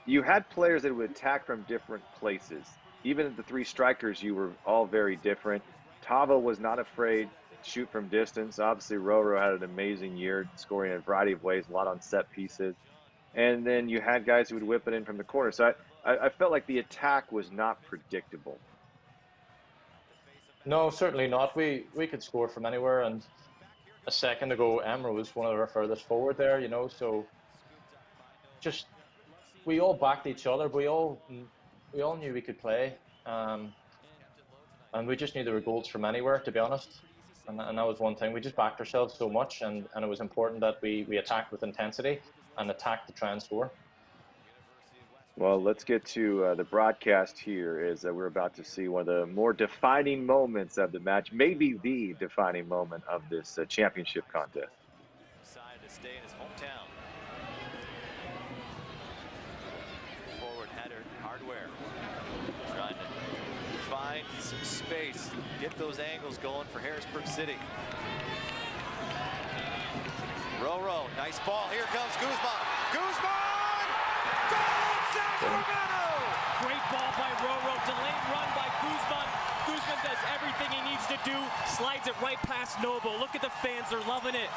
You had players that would attack from different places. Even the 3 strikers, you were all very different. Tava was not afraid to shoot from distance. Obviously, Roro had an amazing year, scoring in a variety of ways, a lot on set pieces. And then you had guys who would whip it in from the corner. So I felt like the attack was not predictable. No, certainly not. We could score from anywhere, and a second ago, Emra was one of our furthest forward there, so just we all backed each other. We all knew we could play, and we just knew there were goals from anywhere, to be honest. And that was one thing. We just backed ourselves so much, and it was important that we attacked with intensity and attacked to try and score. Well, let's get to the broadcast here as we're about to see one of the more defining moments of the match, maybe the defining moment of this championship contest. Decided to stay in his hometown. Forward header, Hardware. Trying to find some space, get those angles going for Harrisburg City. Roro, nice ball. Here comes Guzman. Guzman! Goal, Sacramento! Great ball by Roro. Delayed run by Guzman. Guzman does everything he needs to do. Slides it right past Noble. Look at the fans. They're loving it.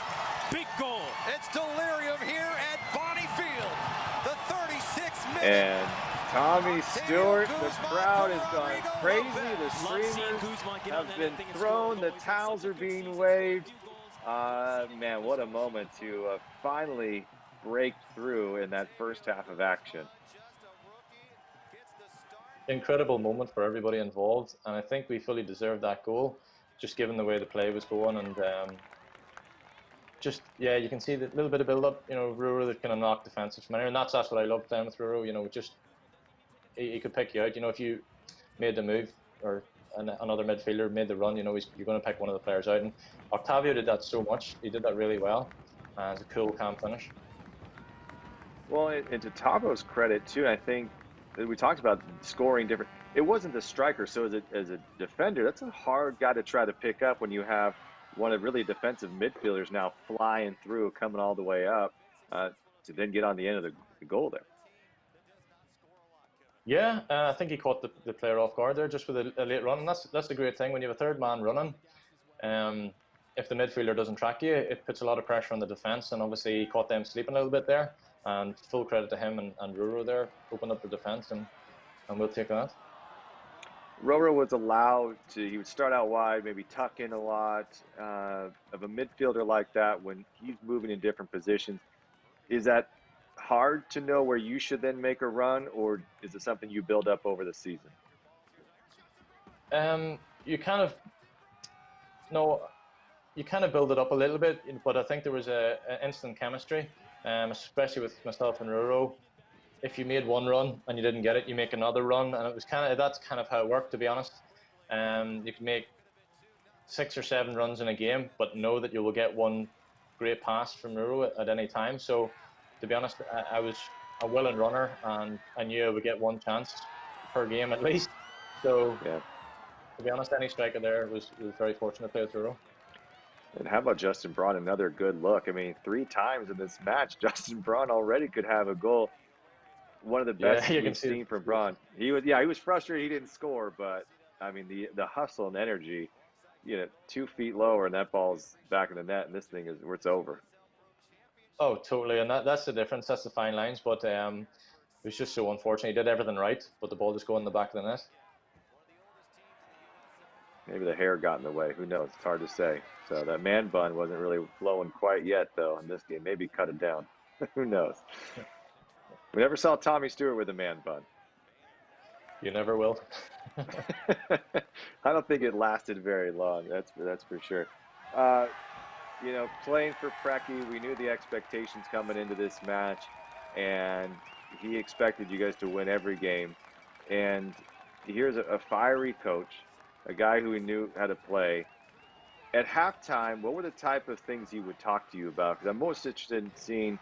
Big goal. It's delirium here at Bonnie Field. The 36th minute. And Tommy Stewart, the crowd has gone crazy. The streamers have been thrown. The towels are being waved. Man, what a moment to finally break through in that first half of action. Incredible moment for everybody involved, and I think we fully deserved that goal, just given the way the play was going. And you can see the little bit of build-up, Ruro that kind of knocked defensive from anywhere, and that's what I love playing with Ruro. Just he could pick you out. If you made the move or another midfielder made the run, you're going to pick one of the players out. And Octavio did that so much. He did that really well. It's a cool, calm finish. Well, and to Tavo's credit too, I think that we talked about scoring different. It wasn't the striker, so as a defender, that's a hard guy to try to pick up when you have one of really defensive midfielders now flying through, coming all the way up to then get on the end of the goal there. Yeah, I think he caught the player off guard there just with a late run. And that's the great thing when you have a third man running. If the midfielder doesn't track you, it puts a lot of pressure on the defence, and obviously he caught them sleeping a little bit there. And full credit to him and Ruro there, opened up the defence, and we'll take that. Roro was allowed to, he would start out wide, maybe tuck in a lot of a midfielder like that when he's moving in different positions. Is that hard to know where you should then make a run, or is it something you build up over the season? You kind of no, you kind of build it up a little bit, but I think there was a instant chemistry, especially with myself and Ruro. If you made one run and you didn't get it, you make another run, and it was that's kind of how it worked, to be honest. You can make 6 or 7 runs in a game, but know that you will get one great pass from Ruro at any time. So, to be honest, I was a willing runner, and I knew I would get one chance per game at least. So, Yeah. to be honest, any striker there was very fortunate to play with Ruro. And how about Justin Braun? Another good look. I mean, 3 times in this match, Justin Braun already could have a goal. One of the best Yeah, you can we've see seen from Braun. He was frustrated he didn't score, but I mean the hustle and energy, 2 feet lower and that ball's back in the net, and this thing is where it's over. Oh, totally, and that's the difference. That's the fine lines. But it was just so unfortunate. He did everything right, but the ball just go in the back of the net. Maybe the hair got in the way. Who knows? It's hard to say. So that man bun wasn't really flowing quite yet, though, in this game. Maybe cut it down. Who knows? We never saw Tommy Stewart with a man bun. You never will. I don't think it lasted very long. That's for sure. Playing for Preki, we knew the expectations coming into this match, and he expected you guys to win every game. And here's a fiery coach, a guy who he knew how to play. At halftime, what were the type of things he would talk to you about? Because I'm most interested in seeing,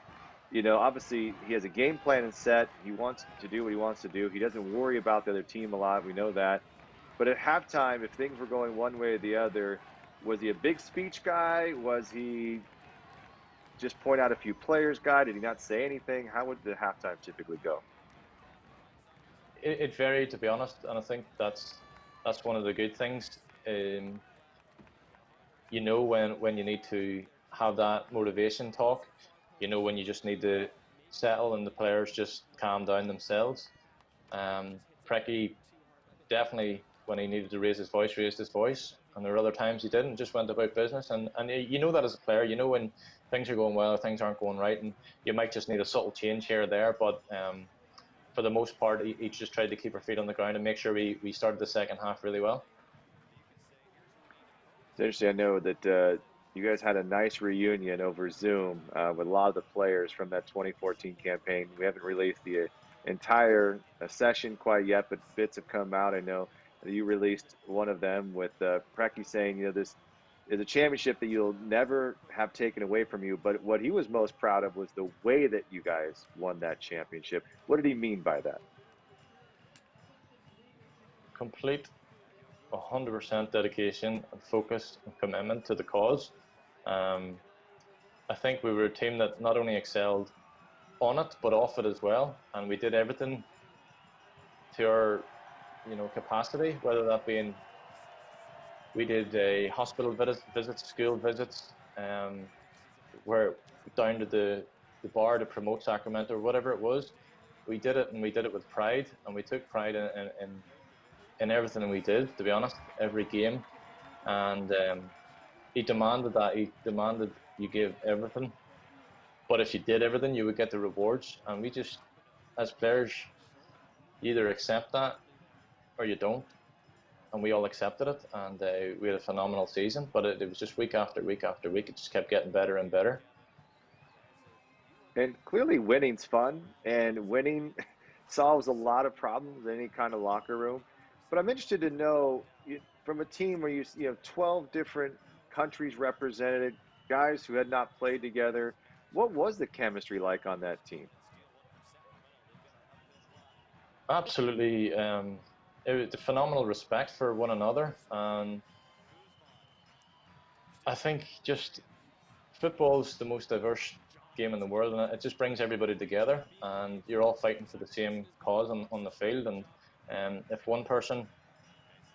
obviously he has a game plan and set. He wants to do what he wants to do. He doesn't worry about the other team a lot. We know that. But at halftime, if things were going one way or the other, was he a big speech guy? Was he just point out a few players guy? Did he not say anything? How would the halftime typically go? It varied, to be honest, and I think that's one of the good things. When you need to have that motivation talk. When you just need to settle and the players just calm down themselves. Preki definitely, when he needed to raised his voice, and there were other times he didn't, just went about business. And that as a player, when things are going well or things aren't going right, and you might just need a subtle change here or there. But for the most part, he just tried to keep our feet on the ground and make sure we started the second half really well. It's interesting. I know that you guys had a nice reunion over Zoom with a lot of the players from that 2014 campaign. We haven't released the entire session quite yet, but bits have come out. I know that you released one of them with Preki saying, this is a championship that you'll never have taken away from you. But what he was most proud of was the way that you guys won that championship. What did he mean by that? Complete 100% dedication and focus and commitment to the cause. I think we were a team that not only excelled on it but off it as well, and we did everything to our capacity, whether that being we did a hospital visits, school visits, where down to the bar to promote Sacramento or whatever it was. We did it, and we did it with pride, and we took pride in everything we did, to be honest, every game. And he demanded that. He demanded you give everything. But if you did everything, you would get the rewards. And we just, as players, you either accept that or you don't. And we all accepted it. And we had a phenomenal season. But it was just week after week after week. It just kept getting better and better. And clearly winning's fun. And winning solves a lot of problems in any kind of locker room. But I'm interested to know, from a team where you have 12 different countries represented, guys who had not played together, what was the chemistry like on that team? Absolutely. It was a phenomenal respect for one another. And I think just football's the most diverse game in the world, and it just brings everybody together, and you're all fighting for the same cause on the field. And if one person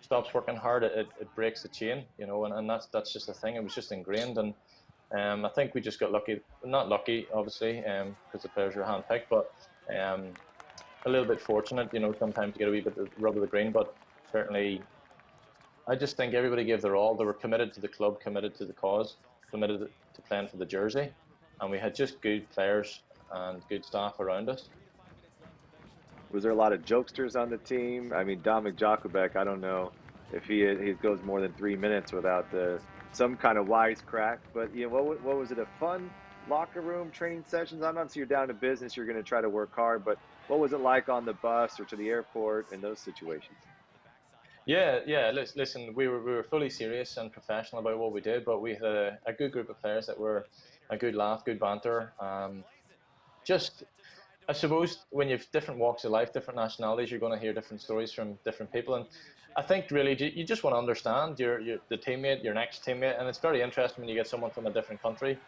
stops working hard, it breaks the chain, and that's just a thing. It was just ingrained, and I think we just got lucky. Not lucky, obviously, because the players were handpicked, but a little bit fortunate, sometimes to get a wee bit of rub of the green. But certainly, I just think everybody gave their all. They were committed to the club, committed to the cause, committed to playing for the jersey, and we had just good players and good staff around us. Was there a lot of jokesters on the team? I mean, Dominic Jakubek, I don't know if he goes more than 3 minutes without some kind of wisecrack. But what was it? A fun locker room training sessions? I'm not so you're down to business. You're going to try to work hard, but what was it like on the bus or to the airport in those situations? Yeah. Listen, we were fully serious and professional about what we did, but we had a good group of players that were a good laugh, good banter. Just I suppose when you've different walks of life, different nationalities, you're going to hear different stories from different people, and I think really you just want to understand the teammate, your next teammate, and it's very interesting when you get someone from a different country,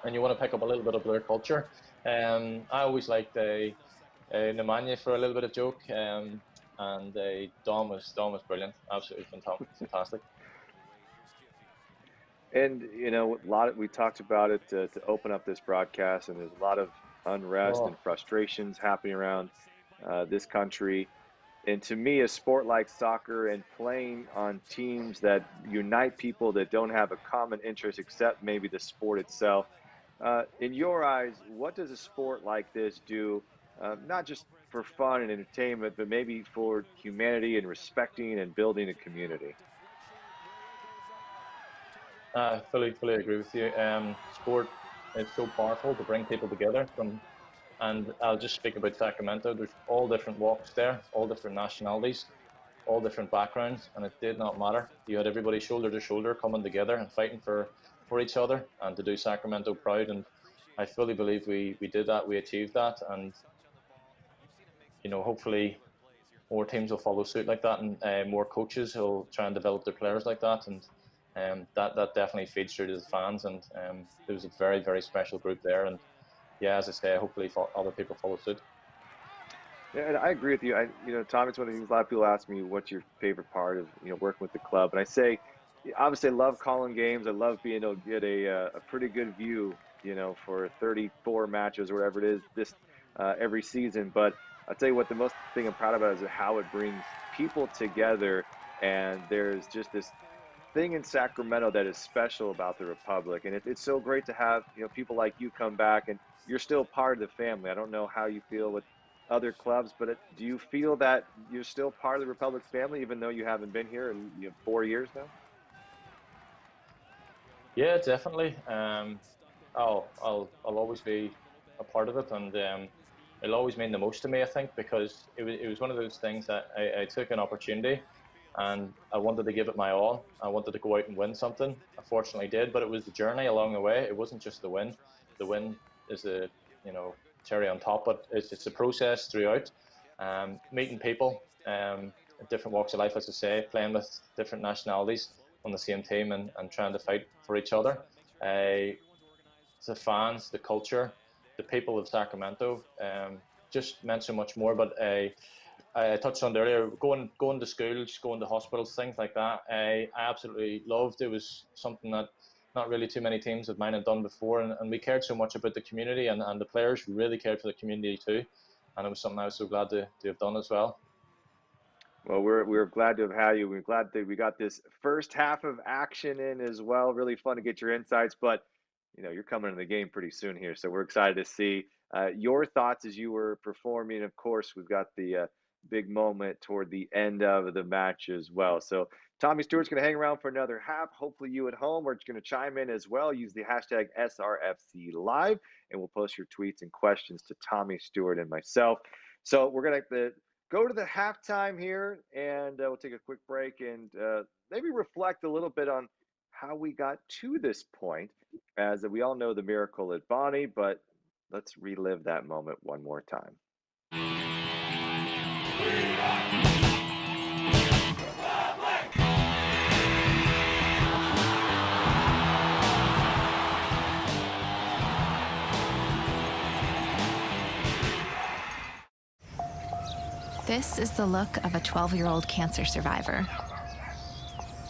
and you want to pick up a little bit of their culture. I always liked Nemanja for a little bit of joke, and Dom was brilliant, absolutely fantastic. And we talked about it to open up this broadcast, and there's a lot of unrest and frustrations happening around this country. And to me, a sport like soccer and playing on teams that unite people that don't have a common interest except maybe the sport itself, in your eyes, what does a sport like this do, not just for fun and entertainment, but maybe for humanity and respecting and building a community? I fully agree with you. Sport is so powerful to bring people together and I'll just speak about Sacramento. There's all different walks there, all different nationalities, all different backgrounds, and it did not matter. You had everybody shoulder to shoulder coming together and fighting for each other and to do Sacramento proud. And I fully believe we did that, we achieved that, and hopefully more teams will follow suit like that, and more coaches will try and develop their players like that, and that definitely feeds through to the fans. And there was a very, very special group there, and yeah, as I say, hopefully other people follow suit. Yeah, and I agree with you. Tom, it's one of the things a lot of people ask me, what's your favorite part of working with the club? And I say, obviously, I love calling games. I love being able to get a pretty good view, for 34 matches or whatever it is every season. But I'll tell you what, the most thing I'm proud about is how it brings people together, and there's just this thing in Sacramento that is special about the Republic, and it's so great to have people like you come back, and you're still part of the family. I don't know how you feel with other clubs, but do you feel that you're still part of the Republic family, even though you haven't been here in 4 years now? Yeah, definitely. I'll always be a part of it, and it'll always mean the most to me, I think, because it was one of those things that I took an opportunity and I wanted to give it my all. I wanted to go out and win something. I fortunately did, but it was the journey along the way. It wasn't just the win. The win is the cherry on top, but it's a process throughout. Meeting people, different walks of life, as I say, playing with different nationalities on the same team, and trying to fight for each other. The fans, the culture, the people of Sacramento, just meant so much more. But I touched on it earlier, going to schools, going to hospitals, things like that. I absolutely loved. It was something that not really too many teams of mine had done before, and we cared so much about the community, and the players really cared for the community too, and it was something I was so glad to have done as well. Well, we're glad to have had you. We're glad that we got this first half of action in as well. Really fun to get your insights, but you're coming in the game pretty soon here, so we're excited to see your thoughts as you were performing. Of course, we've got the big moment toward the end of the match as well. So Tommy Stewart's going to hang around for another half. Hopefully you at home are going to chime in as well. Use the hashtag SRFC Live, and we'll post your tweets and questions to Tommy Stewart and myself. So we're going to go to the halftime here, and we'll take a quick break and maybe reflect a little bit on how we got to this point, as we all know the miracle at Bonnie, but let's relive that moment one more time. This is the look of a 12-year-old cancer survivor.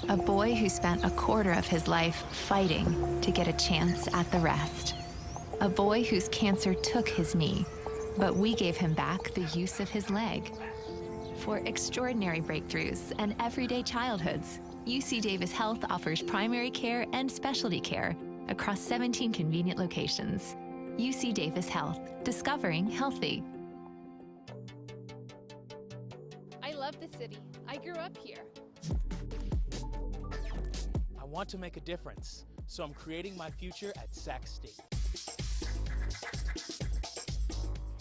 A boy who spent a quarter of his life fighting to get a chance at the rest. A boy whose cancer took his knee, but we gave him back the use of his leg. for extraordinary breakthroughs and everyday childhoods. UC Davis Health offers primary care and specialty care across 17 convenient locations. UC Davis Health, discovering healthy. I love the city. I grew up here. I want to make a difference, so I'm creating my future at Sac State.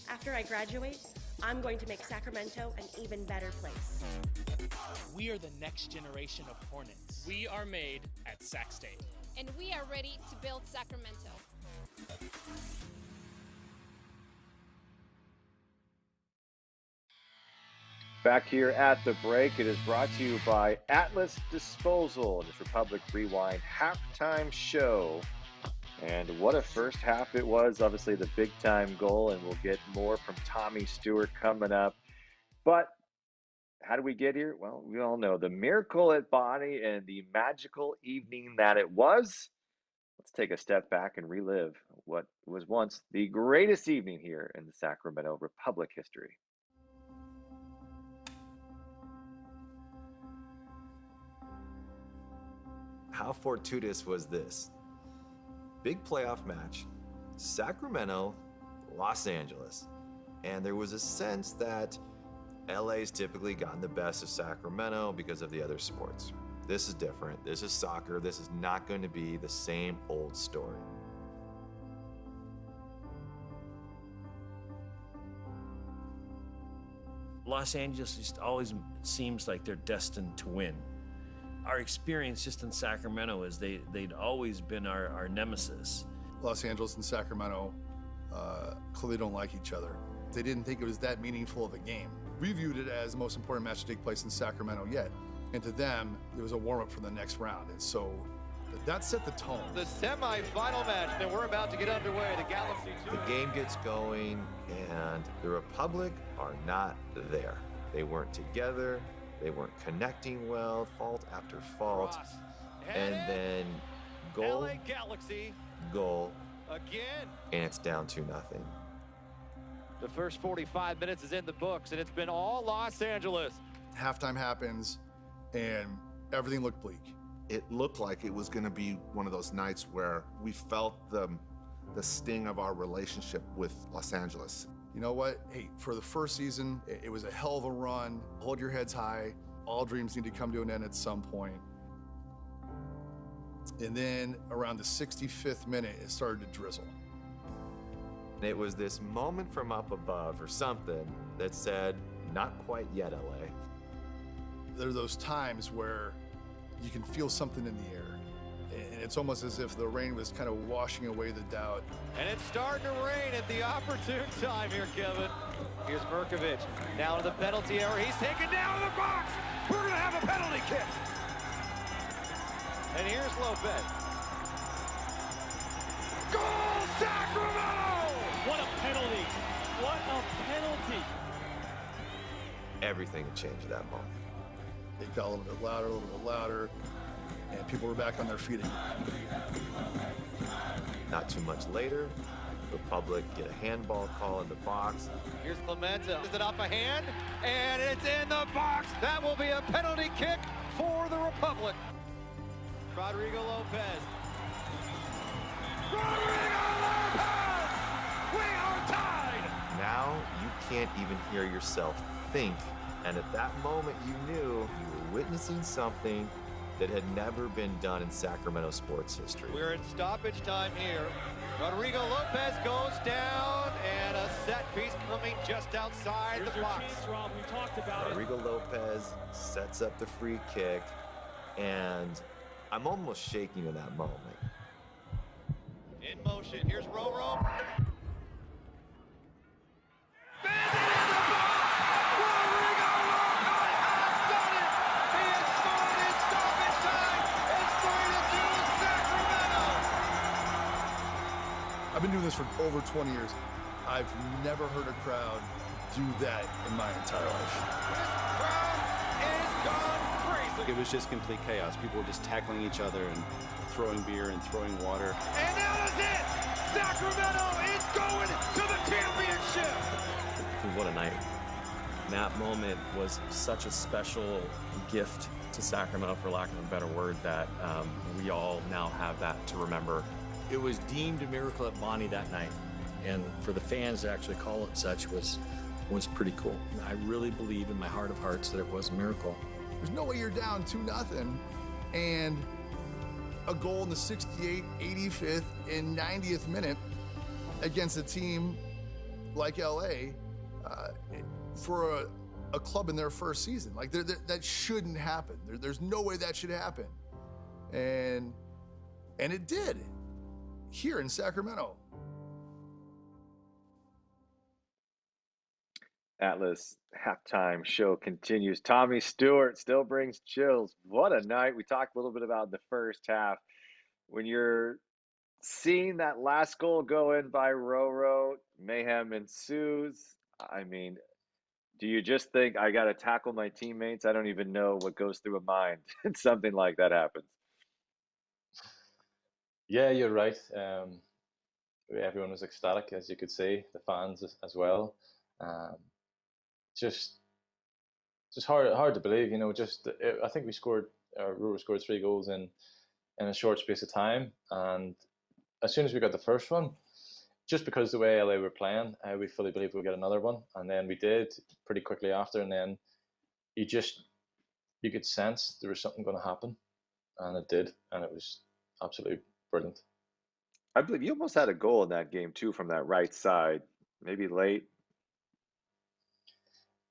After I graduate, I'm going to make Sacramento an even better place. We are the next generation of Hornets. We are made at Sac State. And we are ready to build Sacramento. Back here at the break, it is brought to you by Atlas Disposal in this Republic Rewind halftime show. And what a first half it was. Obviously the big time goal, and we'll get more from Tommy Stewart coming up. But how did we get here? Well, we all know the miracle at Bonnie and the magical evening that it was. Let's take a step back and relive what was once the greatest evening here in the Sacramento Republic history. How fortuitous was this? Big playoff match, Sacramento, Los Angeles. And there was a sense that LA's typically gotten the best of Sacramento because of the other sports. This is different. This is soccer. This is not going to be the same old story. Los Angeles just always seems like they're destined to win. Our experience just in Sacramento is they'd always been our nemesis. Los Angeles and Sacramento clearly don't like each other. They didn't think it was that meaningful of a game. We viewed it as the most important match to take place in Sacramento yet. And to them, it was a warm-up for the next round. And so that set the tone. The semi-final match that we're about to get underway, the Galaxy 2. The game gets going, and the Republic are not there. They weren't together. They weren't connecting well, fault after fault. And then goal, LA Galaxy, goal, again. And it's down 2-0. The first 45 minutes is in the books, and it's been all Los Angeles. Halftime happens, and everything looked bleak. It looked like it was going to be one of those nights where we felt the sting of our relationship with Los Angeles. You know what? Hey, for the first season, it was a hell of a run. Hold your heads high. All dreams need to come to an end at some point. And then around the 65th minute, it started to drizzle. It was this moment from up above or something that said, not quite yet, LA. There are those times where you can feel something in the air. And it's almost as if the rain was kind of washing away the doubt. And it's starting to rain at the opportune time here, Kevin. Here's Merkovich. Now to the penalty area. He's taken down to the box. We're going to have a penalty kick. And here's Lopez. Goal, Sacramento! What a penalty. What a penalty. Everything had changed at that moment. It got a little bit louder, and people were back on their feet again. Not too much later, Republic get a handball call in the box. Here's Clemente. Is it up a hand? And it's in the box. That will be a penalty kick for the Republic. Rodrigo Lopez. Rodrigo Lopez! We are tied! Now you can't even hear yourself think. And at that moment, you knew you were witnessing something that had never been done in Sacramento sports history. We're in stoppage time here. Rodrigo Lopez goes down, and a set piece coming just outside the box. Chance, Rob. We talked about Rodrigo Lopez sets up the free kick, and I'm almost shaking in that moment. In motion, here's Roro. I've been doing this for over 20 years. I've never heard a crowd do that in my entire life. This crowd is gone crazy. It was just complete chaos. People were just tackling each other and throwing beer and throwing water. And that is it! Sacramento is going to the championship! What a night. And that moment was such a special gift to Sacramento, for lack of a better word, that we all now have that to remember. It was deemed a miracle at Bonnie that night, and for the fans to actually call it such was pretty cool. I really believe in my heart of hearts that it was a miracle. There's no way you're down 2-0 and a goal in the 68th, 85th, and 90th minute against a team like LA for a club in their first season. Like that shouldn't happen. There's no way that should happen. And it did here in Sacramento. Atlas halftime show continues. Tommy Stewart still brings chills. What a night. We talked a little bit about the first half. When you're seeing that last goal go in by Roro, mayhem ensues. I mean, do you just think, I got to tackle my teammates? I don't even know what goes through a mind. Something like that happens. Yeah, you're right. Everyone was ecstatic, as you could see, the fans as well. Just hard to believe, you know. I think Roro scored 3 goals in a short space of time, and as soon as we got the first one, just because the way LA were playing, we fully believed we'd get another one, and then we did pretty quickly after, and then you could sense there was something going to happen, and it did, and it was absolutely brilliant. I believe you almost had a goal in that game too from that right side, maybe late.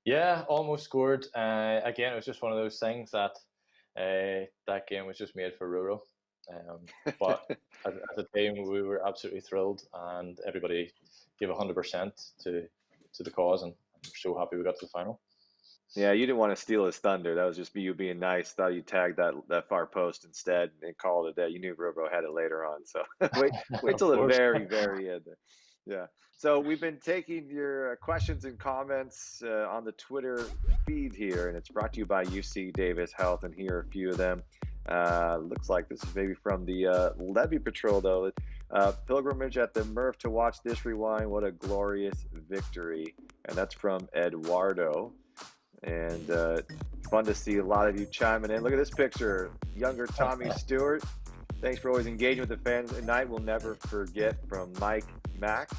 Yeah, almost scored. Again, it was just one of those things that that game was just made for Roro. But as a team, we were absolutely thrilled, and everybody gave 100% to the cause, and I'm so happy we got to the final. Yeah, you didn't want to steal his thunder. That was just you being nice. Thought you tagged that far post instead and called it a day. You knew Roro had it later on, so wait till the very, very end. Yeah. So we've been taking your questions and comments on the Twitter feed here, and it's brought to you by UC Davis Health, and here are a few of them. Looks like this is maybe from the Levy Patrol, though. Pilgrimage at the Murph to watch this rewind. What a glorious victory. And that's from Eduardo. And fun to see a lot of you chiming in. Look at this picture. Younger Tommy Stewart. Thanks for always engaging with the fans. A night we'll never forget, from Mike Mack.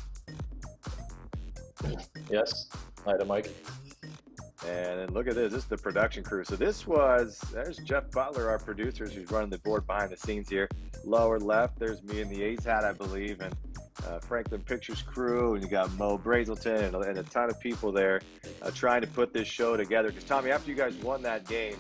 Yes, hi to Mike. And then look at this. This is the production crew. So there's Jeff Butler, our producer, who's running the board behind the scenes here. Lower left, there's me in the A's hat, I believe, and Franklin Pictures crew, and you got Mo Brazelton and a ton of people there trying to put this show together. Because, Tommy, after you guys won that game,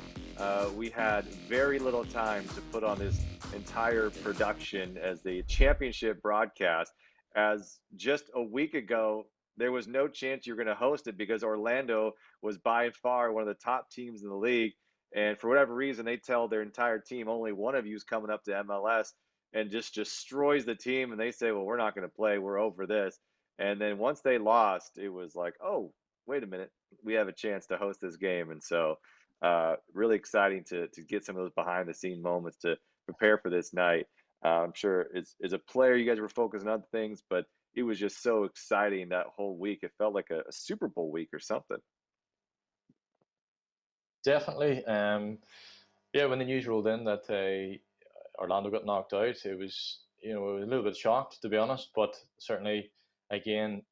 we had very little time to put on this entire production as the championship broadcast, as just a week ago, there was no chance you were going to host it because Orlando was by far one of the top teams in the league. And for whatever reason, they tell their entire team, only one of you is coming up to MLS, and just destroys the team. And they say, well, we're not going to play. We're over this. And then once they lost, it was like, oh, wait a minute. We have a chance to host this game. And so really exciting to get some of those behind the scene moments to prepare for this night. I'm sure as a player, you guys were focusing on things, but it was just so exciting that whole week. It felt like a Super Bowl week or something. Definitely. Yeah, when the news rolled in that Orlando got knocked out, it was, a little bit shocked, to be honest. But certainly, again,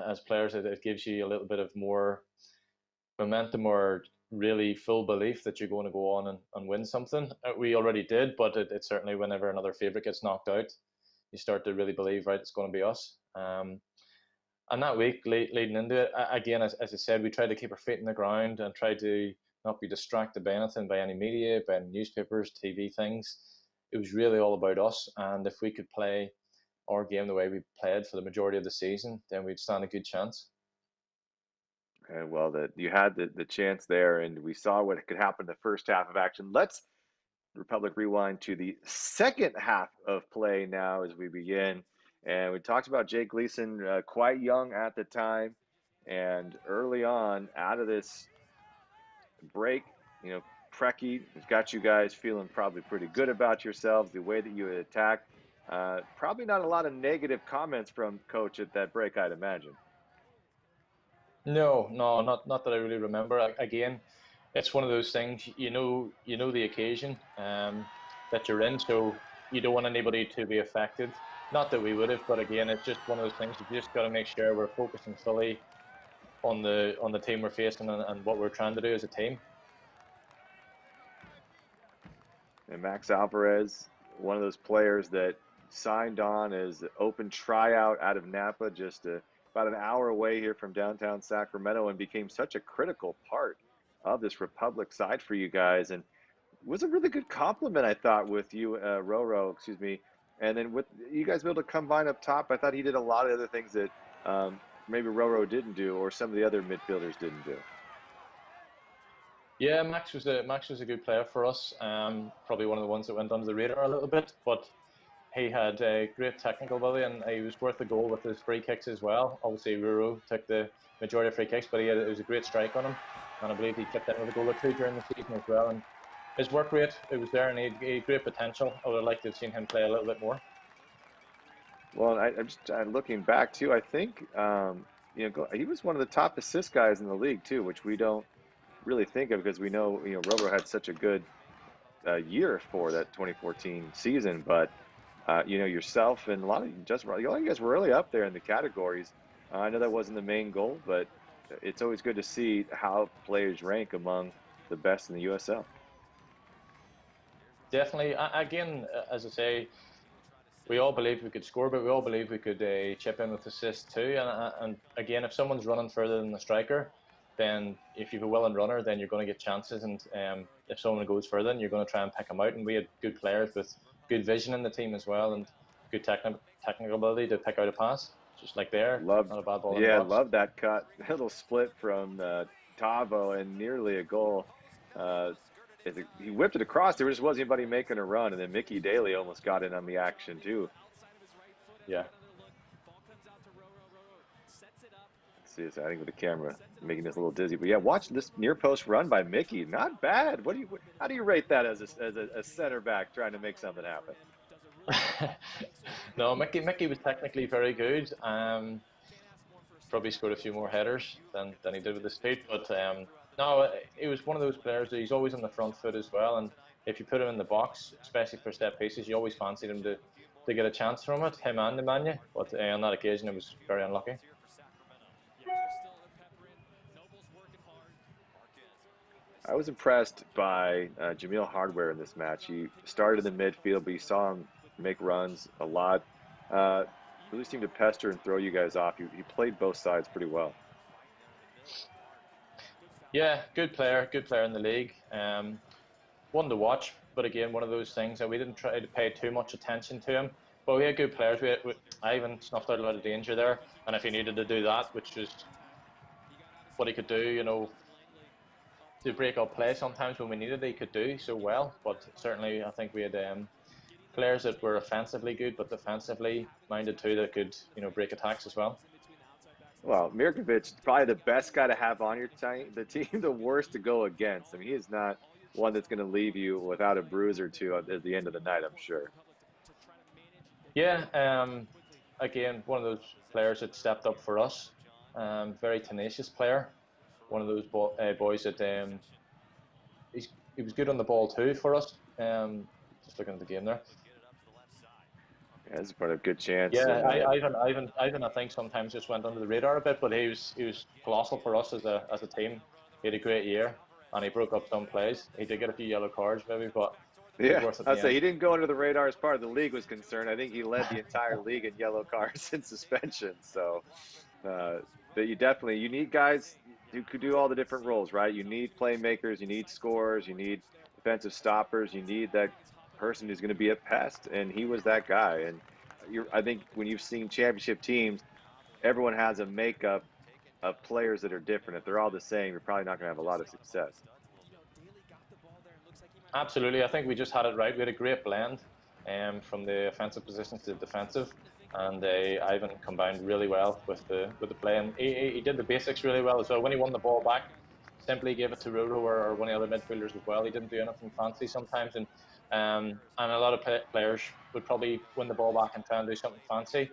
as players, it gives you a little bit of more momentum, or really full belief that you're going to go on and win something. We already did, but it certainly, whenever another favorite gets knocked out, you start to really believe, right, it's going to be us. And that week leading into it, again, as I said, we tried to keep our feet in the ground and try to not be distracted by anything, by any media, by any newspapers, TV things. It was really all about us. And if we could play our game the way we played for the majority of the season, then we'd stand a good chance. Okay, well, you had the chance there, and we saw what could happen in the first half of action. Let's Republic rewind to the second half of play now as we begin. And we talked about Jake Gleason, quite young at the time, and early on out of this break, Preki has got you guys feeling probably pretty good about yourselves, the way that you had attacked. Probably not a lot of negative comments from Coach at that break, I'd imagine. No, no, not that I really remember. Again, it's one of those things. You know the occasion that you're in, so you don't want anybody to be affected. Not that we would have, but again, it's just one of those things. You just got to make sure we're focusing fully on the team we're facing and what we're trying to do as a team. And Max Alvarez, one of those players that signed on as an open tryout out of Napa, just about an hour away here from downtown Sacramento, and became such a critical part of this Republic side for you guys. And was a really good compliment, I thought, with you, Roro, excuse me. And then with you guys be able to combine up top, I thought he did a lot of other things that maybe Roro didn't do, or some of the other midfielders didn't do. Yeah, Max was a good player for us. Probably one of the ones that went under the radar a little bit, but he had a great technical ability, and he was worth the goal with his free kicks as well. Obviously, Ruru took the majority of free kicks, but it was a great strike on him, and I believe he chipped in with a goal or two during the season as well. And his work rate, it was there, and he had great potential. I would have liked to have seen him play a little bit more. Well, I'm just looking back too. I think he was one of the top assist guys in the league too, which we don't really think of because we know Robo had such a good year for that 2014 season. But yourself and a lot of you guys were really up there in the categories. I know that wasn't the main goal, but it's always good to see how players rank among the best in the USL. Definitely. Again, as I say, we all believe we could score, but we all believe we could chip in with assists too. And again, if someone's running further than the striker, then if you have a willing runner, then you're going to get chances. And if someone goes further, then you're going to try and pick them out. And we had good players with good vision in the team as well, and good technical ability to pick out a pass, just like there. Not a bad ball in the box. Love that cut. Little split from Tavo, and nearly a goal. He whipped it across. There just wasn't anybody making a run, and then Mickey Daly almost got in on the action too. Yeah. See, I think with the camera making this a little dizzy, but yeah, watch this near post run by Mickey. Not bad. How do you rate that as a center back trying to make something happen? No, Mickey was technically very good. Probably scored a few more headers than he did with his feet, but no, it was one of those players that he's always on the front foot as well, and if you put him in the box, especially for set pieces, you always fancied him to get a chance from it, him and Nemanja, but on that occasion it was very unlucky. I was impressed by Jamil Hardware in this match. He started in the midfield, but you saw him make runs a lot. Really seemed to pester and throw you guys off. He played both sides pretty well. Yeah, good player in the league. One to watch, but again, one of those things that we didn't try to pay too much attention to him. But we had good players. I even snuffed out a lot of danger there, and if he needed to do that, which was what he could do, to break up play sometimes when we needed it, he could do so well. But certainly, I think we had players that were offensively good, but defensively minded too, that could break attacks as well. Well, Mirkovic, probably the best guy to have on your team, the worst to go against. I mean, he is not one that's going to leave you without a bruise or two at the end of the night, I'm sure. Yeah, again, one of those players that stepped up for us. Very tenacious player. One of those boys that he was good on the ball too for us. Just looking at the game there. Yeah, this is part of a good chance. Yeah, Ivan, I think sometimes just went under the radar a bit, but he was colossal for us as a team. He had a great year, and he broke up some plays. He did get a few yellow cards, maybe, but yeah, I'd say he didn't go under the radar as far as the league was concerned. I think he led the entire league in yellow cards and suspensions. So, but you need guys who could do all the different roles, right? You need playmakers, you need scorers, you need defensive stoppers, you need that person who's going to be a pest, and he was that guy. And I think when you've seen championship teams, everyone has a makeup of players that are different. If they're all the same, you're probably not going to have a lot of success. Absolutely, I think we just had it right. We had a great blend from the offensive positions to the defensive, and Ivan combined really well with the play, and he did the basics really well as well. When he won the ball back, simply gave it to Roro or one of the other midfielders as well. He didn't do anything fancy sometimes, and a lot of players would probably win the ball back and try and do something fancy,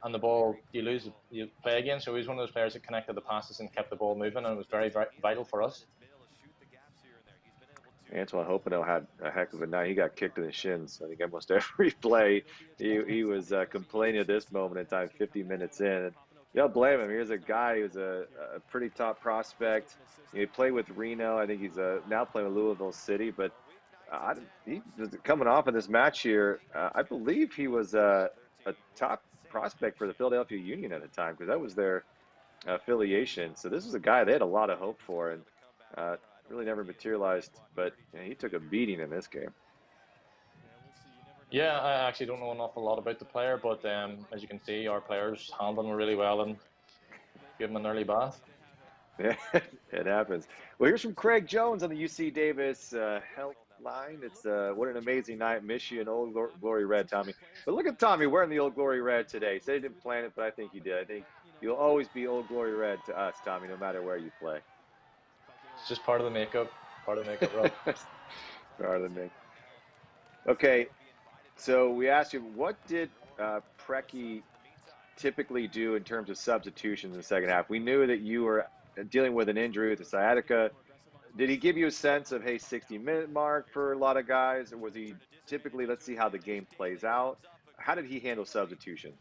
and the ball you lose, you play again. So he was one of those players that connected the passes and kept the ball moving, and it was very, very vital for us. Antoine Hopino had a heck of a night. He got kicked in the shins, I think, almost every play. He was complaining at this moment in time, 50 minutes in. And you don't blame him. Here's a guy who's a pretty top prospect. He played with Reno. I think he's now playing with Louisville City. But he was coming off in this match here. I believe he was a top prospect for the Philadelphia Union at the time, because that was their affiliation. So this was a guy they had a lot of hope for, and really never materialized. But he took a beating in this game. Yeah, I actually don't know an awful lot about the player, but as you can see, our players handled him really well and give him an early bath. Yeah, it happens. Well, here's from Craig Jones on the UC Davis help line. It's what an amazing night. Miss you in Old Glory Red, Tommy. But look at Tommy wearing the Old Glory Red today. He said he didn't plan it, but I think he did. I think you'll always be Old Glory Red to us, Tommy, no matter where you play. It's just part of the makeup. Part of the makeup, Rob. Part of the makeup. Okay, so we asked you, what did Preki typically do in terms of substitutions in the second half? We knew that you were dealing with an injury with the sciatica. Did he give you a sense of, hey, 60-minute mark for a lot of guys? Or was he typically, let's see how the game plays out? How did he handle substitutions?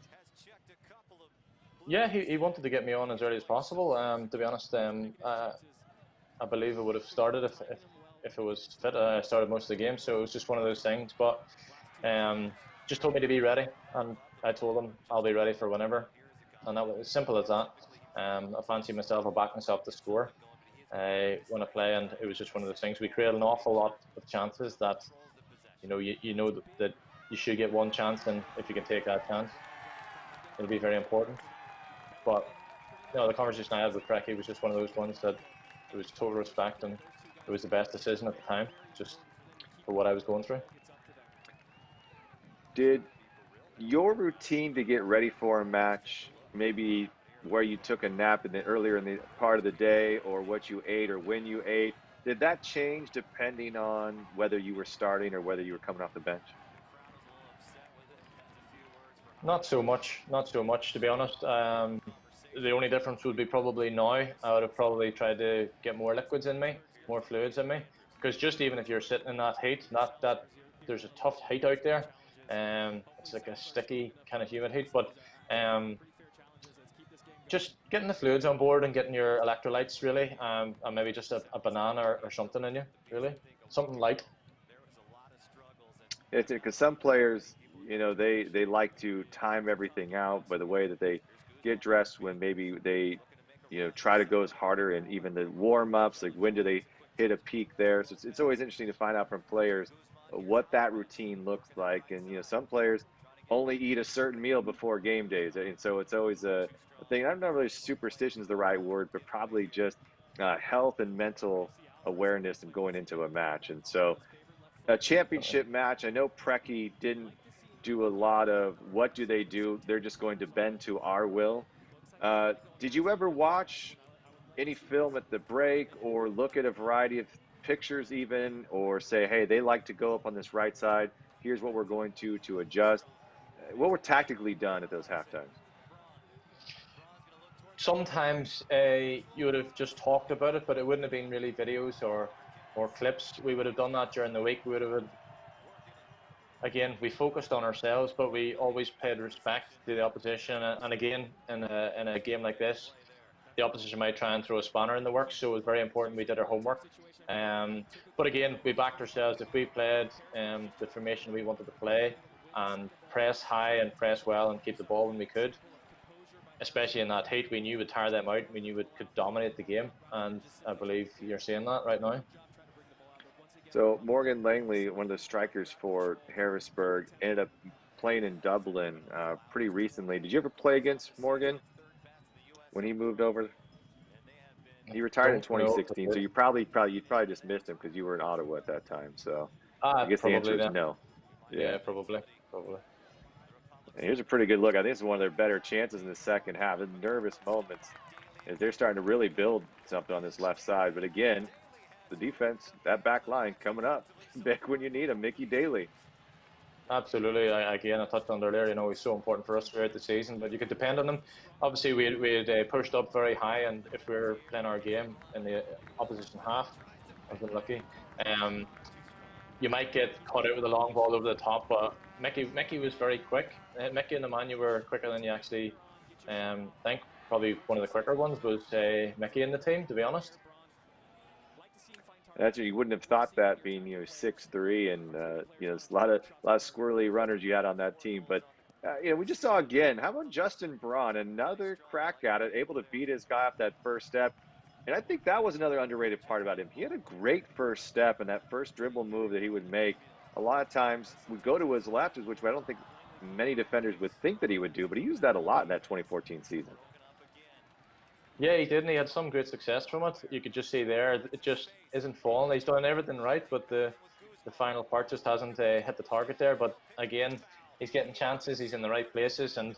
Yeah, he wanted to get me on as early as possible. To be honest, I believe it would have started if it was fit. I started most of the game, so it was just one of those things. But just told me to be ready, and I told him I'll be ready for whenever. And that was as simple as that. I fancied myself, I backed myself to score when I play, and it was just one of those things. We created an awful lot of chances that, you know that you should get one chance, and if you can take that chance, it'll be very important. But the conversation I had with Preki was just one of those ones that it was total respect, and it was the best decision at the time, just for what I was going through. Did your routine to get ready for a match, maybe where you took a nap earlier in the part of the day, or what you ate or when you ate, did that change depending on whether you were starting or whether you were coming off the bench? Not so much, to be honest. The only difference would be probably now I would have probably tried to get more liquids in me, more fluids in me, because just even if you're sitting in that heat, that there's a tough heat out there. It's like a sticky kind of humid heat, but just getting the fluids on board and getting your electrolytes really, and maybe just a banana or something in you, really, something light. It's because some players, they like to time everything out by the way that they get dressed, when maybe they, try to go harder, and even the warm-ups, like when do they hit a peak there. So it's always interesting to find out from players what that routine looks like. And, some players only eat a certain meal before game days. And so it's always a thing. I'm not really superstition is the right word, but probably just health and mental awareness and going into a match. And so a championship match, I know Preki didn't do a lot of what do they do. They're just going to bend to our will. Did you ever watch any film at the break, or look at a variety of pictures even, or say, hey, they like to go up on this right side, here's what we're going to adjust? What were tactically done at those halftimes? Sometimes you would have just talked about it, but it wouldn't have been really videos or clips. We would have done that during the week. We would have, again, we focused on ourselves, but we always paid respect to the opposition. And again, in a game like this, the opposition might try and throw a spanner in the works, so it was very important we did our homework. But again, we backed ourselves. If we played the formation we wanted to play, and press high and press well and keep the ball when we could, especially in that heat, we knew we'd tire them out. We knew we could dominate the game, and I believe you're seeing that right now. So Morgan Langley, one of the strikers for Harrisburg, ended up playing in Dublin pretty recently. Did you ever play against Morgan when he moved over? He retired in 2016, so you probably just missed him because you were in Ottawa at that time. So I guess the answer is no. Yeah, probably. And here's a pretty good look. I think it's one of their better chances in the second half. The nervous moments as they're starting to really build something on this left side. But again, the defense, that back line coming up back when you need them. Mickey Daly. Absolutely. Again, I touched on it earlier. You know, he's so important for us throughout the season, but you could depend on him. Obviously, we had pushed up very high, and if we're playing our game in the opposition half, I've been lucky. Um, you might get caught out with a long ball over the top, but Mickey was very quick. Mickey and Emmanuel were quicker than you actually think. Probably one of the quicker ones was Mickey in the team, to be honest. Actually, you wouldn't have thought that being 6'3" and there's a lot of squirrely runners you had on that team. But we just saw again. How about Justin Braun? Another crack at it, able to beat his guy off that first step. And I think that was another underrated part about him. He had a great first step, and that first dribble move that he would make, a lot of times would go to his left, which I don't think many defenders would think that he would do, but he used that a lot in that 2014 season. Yeah, he did, and he had some great success from it. You could just see there, it just isn't falling. He's done everything right, but the final part just hasn't hit the target there. But again, he's getting chances, he's in the right places, and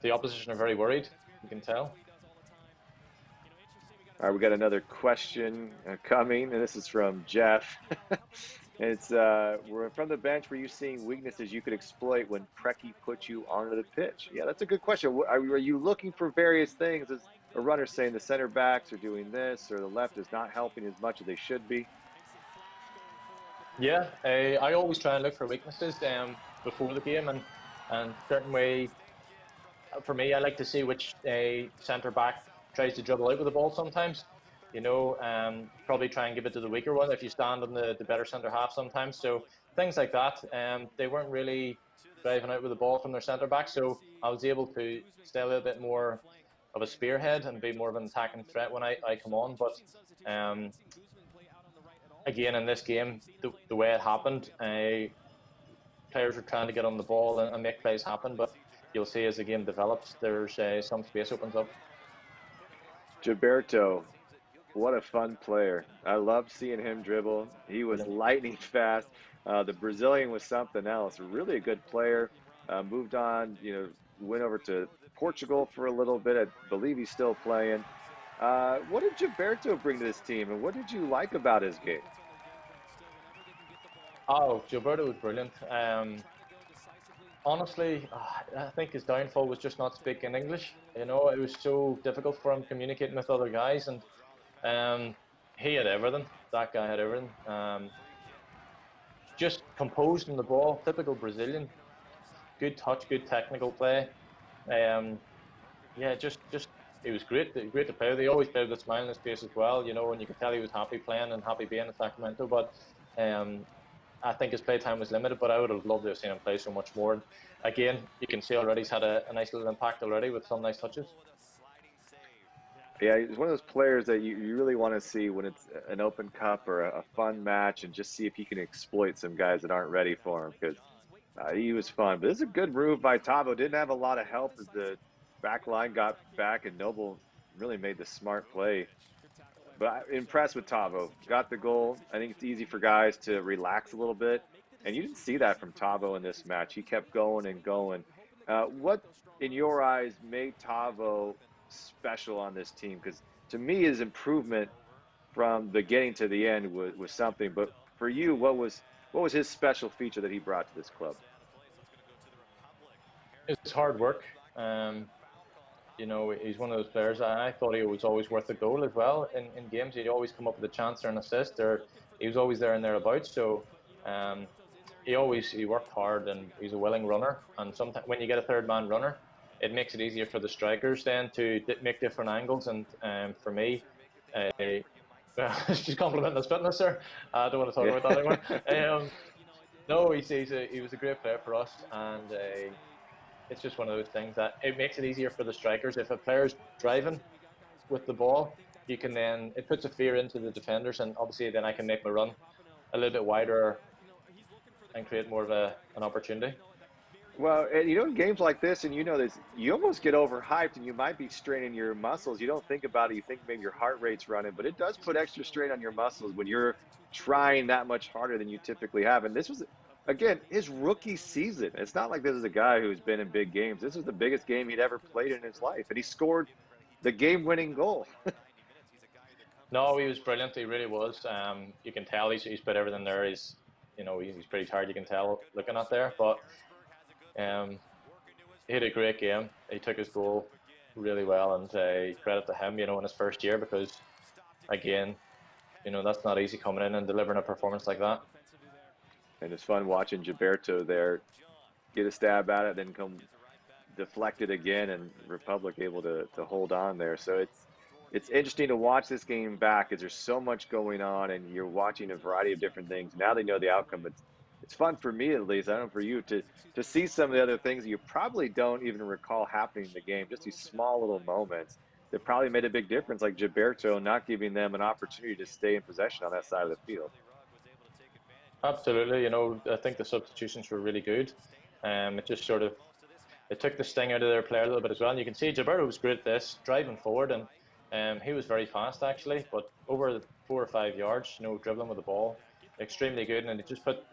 the opposition are very worried, you can tell. All right, we got another question coming, and this is from Jeff. It's we're from the bench. Were you seeing weaknesses you could exploit when Preki put you onto the pitch? Yeah, that's a good question. Are you looking for various things? As a runner saying the center backs are doing this, or the left is not helping as much as they should be? Yeah, I always try and look for weaknesses before the game, and certain way, for me, I like to see which centre back tries to dribble out with the ball sometimes. Probably try and give it to the weaker one if you stand on the better centre half sometimes. So things like that. They weren't really driving out with the ball from their centre back, so I was able to stay a little bit more of a spearhead and be more of an attacking threat when I come on. But again, in this game, the way it happened, players were trying to get on the ball and make plays happen, but you'll see as the game develops, there's some space opens up. Gilberto, what a fun player. I loved seeing him dribble. He was lightning fast. The Brazilian was something else. Really a good player. Moved on, went over to Portugal for a little bit. I believe he's still playing. What did Gilberto bring to this team, and what did you like about his game? Oh, Gilberto was brilliant. Honestly, I think his downfall was just not speaking English. It was so difficult for him communicating with other guys, and he had everything. That guy had everything. Just composed in the ball, typical Brazilian. Good touch, good technical play. Just it was great to play. They always played with a smile on his face as well, and you could tell he was happy playing and happy being in Sacramento. But I think his play time was limited, but I would have loved to have seen him play so much more. And again, you can see already he's had a nice little impact already with some nice touches. Yeah, he's one of those players that you really want to see when it's an open cup or a fun match, and just see if he can exploit some guys that aren't ready for him, because he was fun. But this is a good move by Tavo. Didn't have a lot of help as the back line got back, and Noble really made the smart play. But I'm impressed with Tavo. Got the goal. I think it's easy for guys to relax a little bit. And you didn't see that from Tavo in this match. He kept going and going. What, in your eyes, made Tavo special on this team? Because to me, his improvement from beginning to the end was something. But for you, what was his special feature that he brought to this club? It's hard work. He's one of those players. I thought he was always worth a goal as well. In games, he'd always come up with a chance or an assist, or he was always there and thereabouts. So he worked hard, and he's a willing runner. And sometimes when you get a third man runner, it makes it easier for the strikers then to make different angles. And for me, just complimenting his fitness, sir. I don't want to talk about that anymore. No, he was a great player for us, and it's just one of those things that it makes it easier for the strikers. If a player's driving with the ball, it puts a fear into the defenders, and obviously then I can make my run a little bit wider and create more of an opportunity. Well, and in games like this, and this, you almost get overhyped, and you might be straining your muscles. You don't think about it. You think maybe your heart rate's running, but it does put extra strain on your muscles when you're trying that much harder than you typically have. And this was, again, his rookie season. It's not like this is a guy who's been in big games. This was the biggest game he'd ever played in his life, and he scored the game-winning goal. No, he was brilliant. He really was. You can tell he's put everything there. He's you know, he's pretty tired, you can tell looking at there. But he had a great game. He took his goal really well, and credit to him, you know, in his first year, because again, you know, that's not easy coming in and delivering a performance like that. And it's fun watching Gilberto there get a stab at it, then come deflected again, and Republic able to hold on there. So it's interesting to watch this game back, because there's so much going on, and you're watching a variety of different things. Now they know the outcome. It's fun for me, at least, I don't know for you, to see some of the other things that you probably don't even recall happening in the game. Just these small little moments that probably made a big difference, like Gilberto not giving them an opportunity to stay in possession on that side of the field. Absolutely, you know, I think the substitutions were really good. It just sort of, it took the sting out of their player a little bit as well. And you can see Gilberto was great at this, driving forward, and he was very fast actually, but over 4 or 5 yards, you know, dribbling with the ball, extremely good. And it just put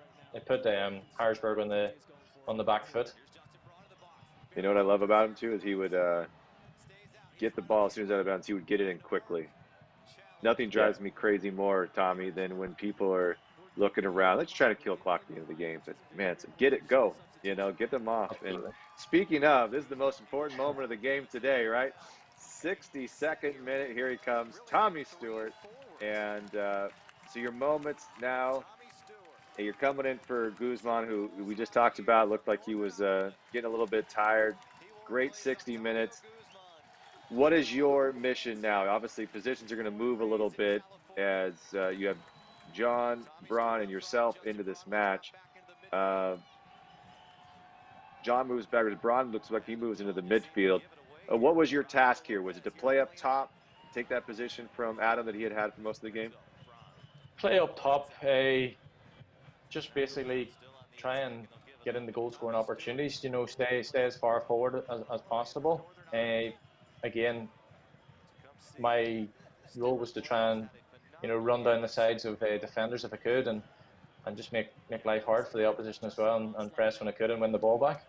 Harrisburg on the back foot. You know what I love about him too is he would get the ball as soon as out of bounds. He would get it in quickly. Nothing drives me crazy more, Tommy, than when people are looking around. Let's try to kill clock at the end of the game. But man, it's get it, go. You know, get them off. Absolutely. And speaking of, this is the most important moment of the game today, right? 62nd minute. Here he comes, Tommy Stewart. And so your moments now. And you're coming in for Guzman, who we just talked about. Looked like he was getting a little bit tired. Great 60 minutes. What is your mission now? Obviously, positions are going to move a little bit as you have John, Braun, and yourself into this match. John moves backwards. Braun looks like he moves into the midfield. What was your task here? Was it to play up top, take that position from Adam that he had for most of the game? Play up top, just basically try and get in the goal scoring opportunities, you know, stay as far forward as possible. Again, my role was to try and, you know, run down the sides of defenders if I could, and just make life hard for the opposition as well, and press when I could and win the ball back.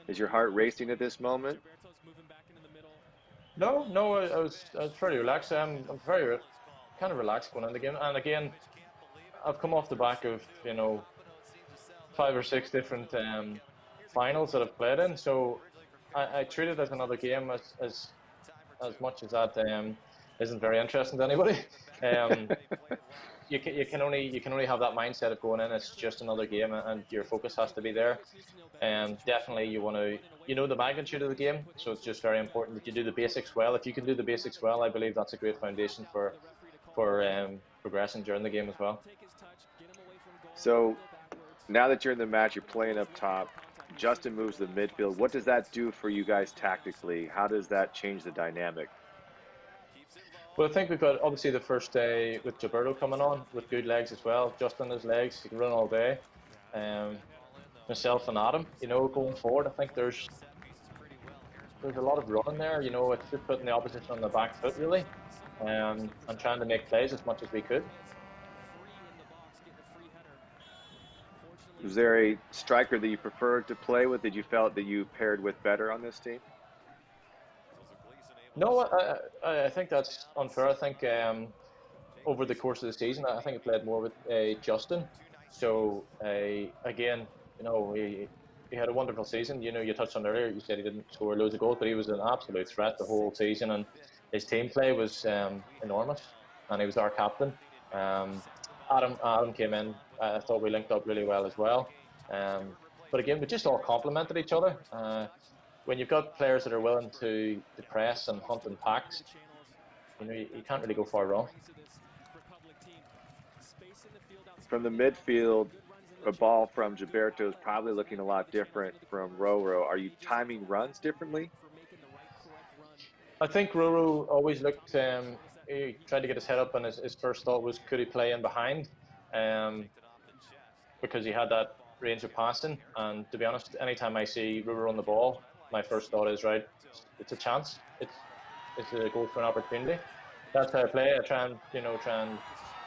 Is your heart racing at this moment? No, I was fairly relaxed. I'm very kind of relaxed going into the game, and again, I've come off the back of, you know, 5 or 6 different finals that I've played in, so I treat it as another game, as much as that isn't very interesting to anybody. You can only have that mindset of going in. It's just another game, and your focus has to be there. Definitely, you want to, you know, the magnitude of the game, so it's just very important that you do the basics well. If you can do the basics well, I believe that's a great foundation for progressing during the game as well. So now that you're in the match, you're playing up top. Justin moves to the midfield. What does that do for you guys tactically? How does that change the dynamic? Well, I think we've got obviously the first day with Gilberto coming on with good legs as well. Justin has legs; he can run all day. Myself and Adam, you know, going forward, I think there's a lot of running there. You know, it's just putting the opposition on the back foot really, and trying to make plays as much as we could. Was there a striker that you preferred to play with, that you felt that you paired with better on this team? No, I think that's unfair. I think over the course of the season, I think I played more with Justin. So again, you know, he had a wonderful season. You know, you touched on earlier, you said he didn't score loads of goals, but he was an absolute threat the whole season, and his team play was enormous, and he was our captain. Adam came in. I thought we linked up really well as well. But again, we just all complemented each other. When you've got players that are willing to press and hunt in packs, you know, you can't really go far wrong. From the midfield, a ball from Gilberto is probably looking a lot different from Roro. Are you timing runs differently? I think Roro always looked, he tried to get his head up, and his first thought was, could he play in behind? Because he had that range of passing. And to be honest, anytime I see Roro on the ball, my first thought is, right, it's a chance. It's a goal for an opportunity. That's how I play. I try and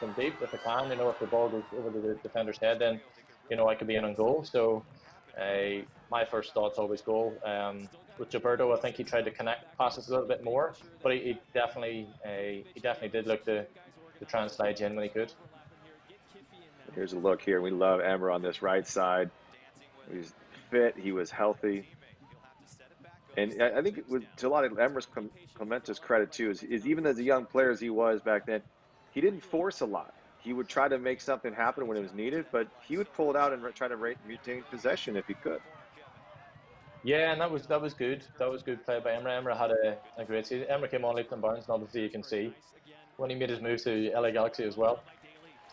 come deep if I can. You know, if the ball goes over the defender's head, then, you know, I could be in on goal. So my first thought's always goal. With Gilberto, I think he tried to connect passes a little bit more, but he definitely did look to try and slide you in when he could. Here's a look here. We love Emmer on this right side. He's fit. He was healthy. And I think to a lot of Emmer's Clementa's credit too is even as a young player as he was back then, he didn't force a lot. He would try to make something happen when it was needed, but he would pull it out and try to retain possession if he could. Yeah, and that was good. That was good play by Emmer. Emmer had a great season. Emmer came on leaps and bounds, and obviously you can see when he made his move to LA Galaxy as well.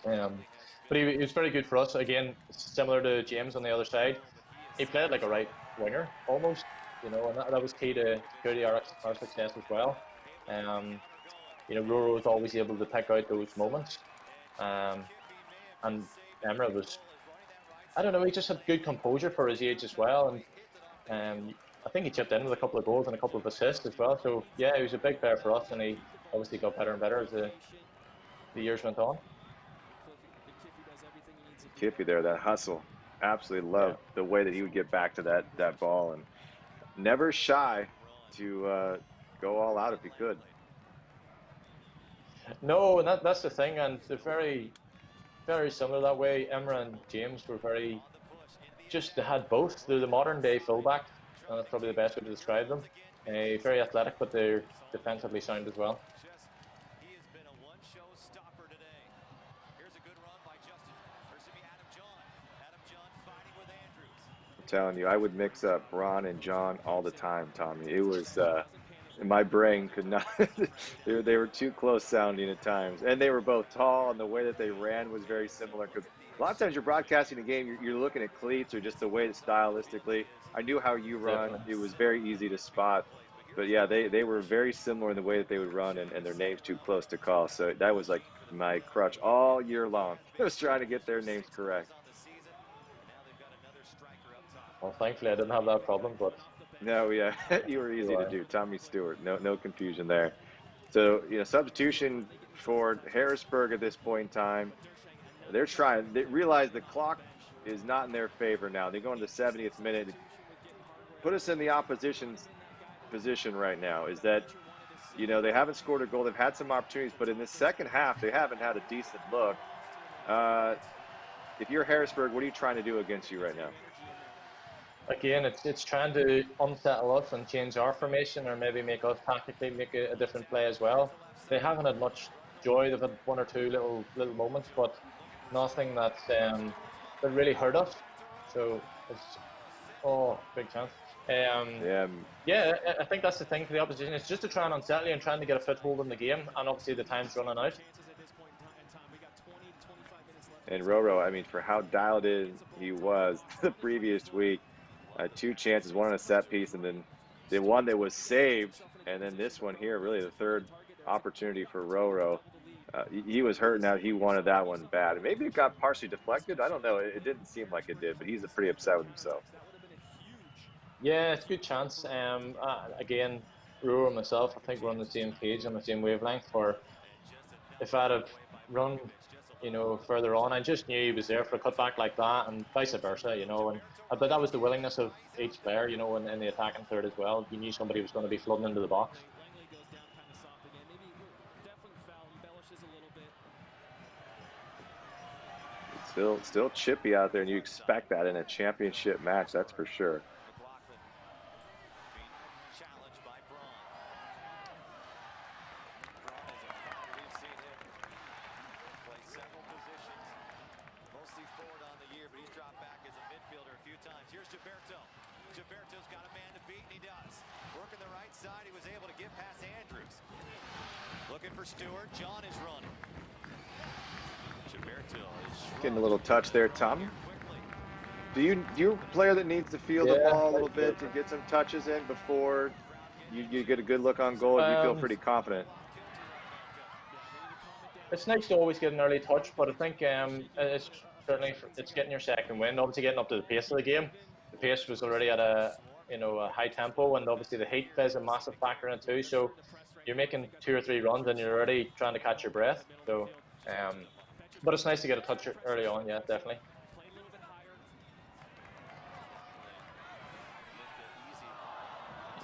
But he was very good for us. Again, similar to James on the other side, he played like a right winger almost, and that was key to our success as well. Roro was always able to pick out those moments, and Emmer was, I don't know, he just had good composure for his age as well, and I think he chipped in with a couple of goals and a couple of assists as well. So yeah, he was a big player for us, and he obviously got better and better as the years went on. Kiffy there, that hustle. Absolutely loved the way that he would get back to that ball, and never shy to go all out if he could. No, and that's the thing, and they're very, very similar that way. Emmer and James were they had both. They're the modern day fullback, and that's probably the best way to describe them. Very athletic, but they're defensively sound as well. Telling you, I would mix up Ron and John all the time, Tommy. It was my brain could not. they were too close sounding at times, and they were both tall, and the way that they ran was very similar. Because a lot of times you're broadcasting a game, you're looking at cleats or just the way that stylistically. I knew how you run. Definitely. It was very easy to spot. But yeah, they were very similar in the way that they would run, and their names too close to call. So that was like my crutch all year long. I was trying to get their names correct. Well, thankfully I didn't have that problem, but no, yeah, you were easy to do. Tommy Stewart, no confusion there. So substitution for Harrisburg at this point in time. They're trying. They realize the clock is not in their favor now. They go into the 70th minute. Put us in the opposition's position right now. Is that they haven't scored a goal. They've had some opportunities, but in the second half they haven't had a decent look. If you're Harrisburg, what are you trying to do against you right now? Again, it's trying to unsettle us and change our formation, or maybe make us tactically make a different play as well. They haven't had much joy. They've had one or two little moments, but nothing that really hurt us. So it's big chance. Yeah, I think that's the thing for the opposition. It's just to try and unsettle you and trying to get a foothold in the game, and obviously the time's running out. And Roro, I mean, for how dialed in he was the previous week, 2 chances, one on a set piece, and then the one that was saved, and then this one here, really the third opportunity for Roro. He was hurting out. He wanted that one bad. Maybe it got partially deflected. I don't know. It didn't seem like it did, but he's pretty upset with himself. Yeah, it's a good chance. Again, Roro and myself, I think we're on the same page, on the same wavelength. For if I'd have run, further on, I just knew he was there for a cutback like that, and vice versa, but that was the willingness of each player, in the attacking third as well. You knew somebody was going to be flooding into the box. It's still chippy out there, and you expect that in a championship match, that's for sure. Gilberto's got a man to beat, and he does. Working the right side, he was able to get past Andrews. Looking for Stewart. John is running. Gilberto is getting a little touch there, Tom. Do you a player that needs to feel the ball a little bit to get some touches in before you get a good look on goal? You feel pretty confident? It's nice to always get an early touch, but I think it's certainly getting your second wind. Obviously, getting up to the pace of the game. The pace was already at a high tempo, and obviously the heat plays a massive factor in it too. So you're making 2 or 3 runs and you're already trying to catch your breath. So, but it's nice to get a touch early on. Yeah, definitely.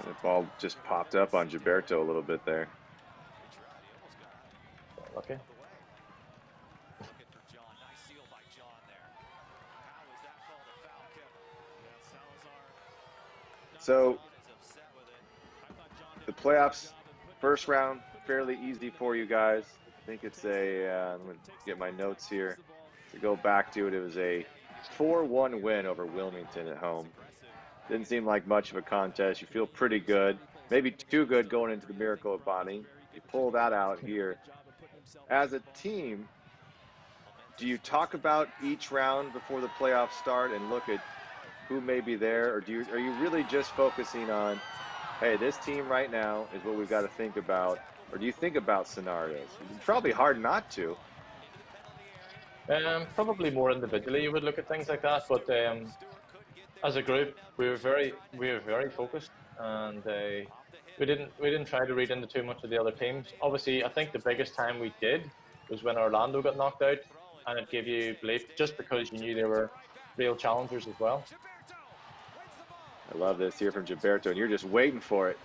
The ball just popped up on Gilberto a little bit there. Okay. So the playoffs, first round, fairly easy for you guys. I think it's I'm going to get my notes here to go back to it. It was a 4-1 win over Wilmington at home. Didn't seem like much of a contest. You feel pretty good, maybe too good going into the Miracle of Bonnie. You pull that out here. As a team, do you talk about each round before the playoffs start and look at who may be there, or are you really just focusing on, hey, this team right now is what we've got to think about, or do you think about scenarios? It's probably hard not to. Probably more individually you would look at things like that, but as a group we were very focused, and we didn't try to read into too much of the other teams. Obviously, I think the biggest time we did was when Orlando got knocked out, and it gave you belief just because you knew they were real challengers as well. I love this here from Gilberto, and you're just waiting for it.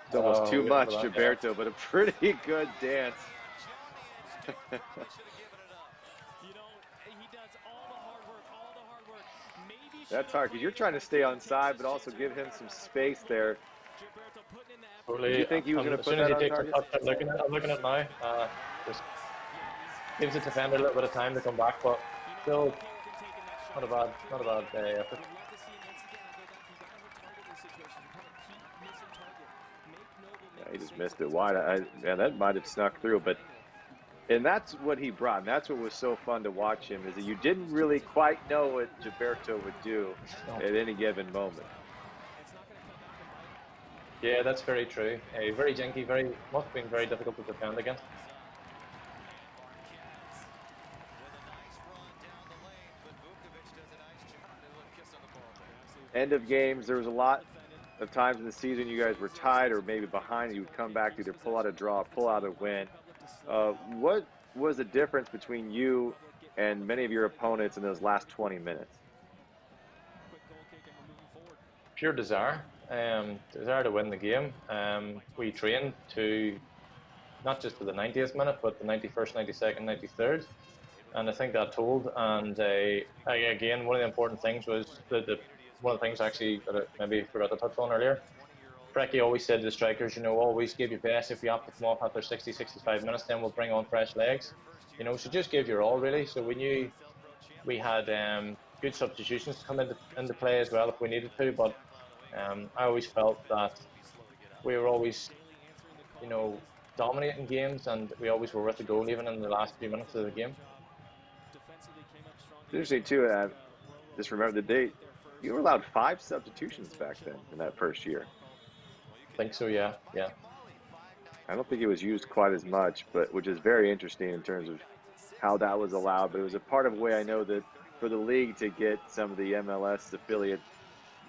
It's almost too much, Gilberto, yeah. But a pretty good dance. That's hard, because you're trying to stay on side, but also give him some space there. Totally. Do you think he was going to put that on target? I'm looking at it now. Just gives the defender a little bit of time to come back, but still not a bad effort. Yeah, he just missed it wide. Yeah, that might have snuck through, and that's what he brought. And that's what was so fun to watch him, is that you didn't really quite know what Gilberto would do at any given moment. Yeah, that's very true. Very janky, must have been very difficult to defend against. End of games, there was a lot of times in the season you guys were tied or maybe behind. You would come back to either pull out a draw, pull out a win. What was the difference between you and many of your opponents in those last 20 minutes? Pure desire. Desire to win the game. We trained to not just to the 90th minute, but the 91st, 92nd, 93rd, and I think that told. And again, one of the important things was one of the things actually that I maybe forgot to touch on earlier. Preki always said to the strikers, always give your best. If we have to come off after 60, 65 minutes, then we'll bring on fresh legs. So just give your all, really. So we knew we had good substitutions to come into play as well if we needed to, but I always felt that we were always, dominating games, and we always were worth a goal even in the last few minutes of the game. Interesting too, just remember the date. You were allowed 5 substitutions back then in that first year. I think so, yeah. I don't think it was used quite as much, but which is very interesting in terms of how that was allowed. But it was a part of the way I know that for the league to get some of the MLS affiliate,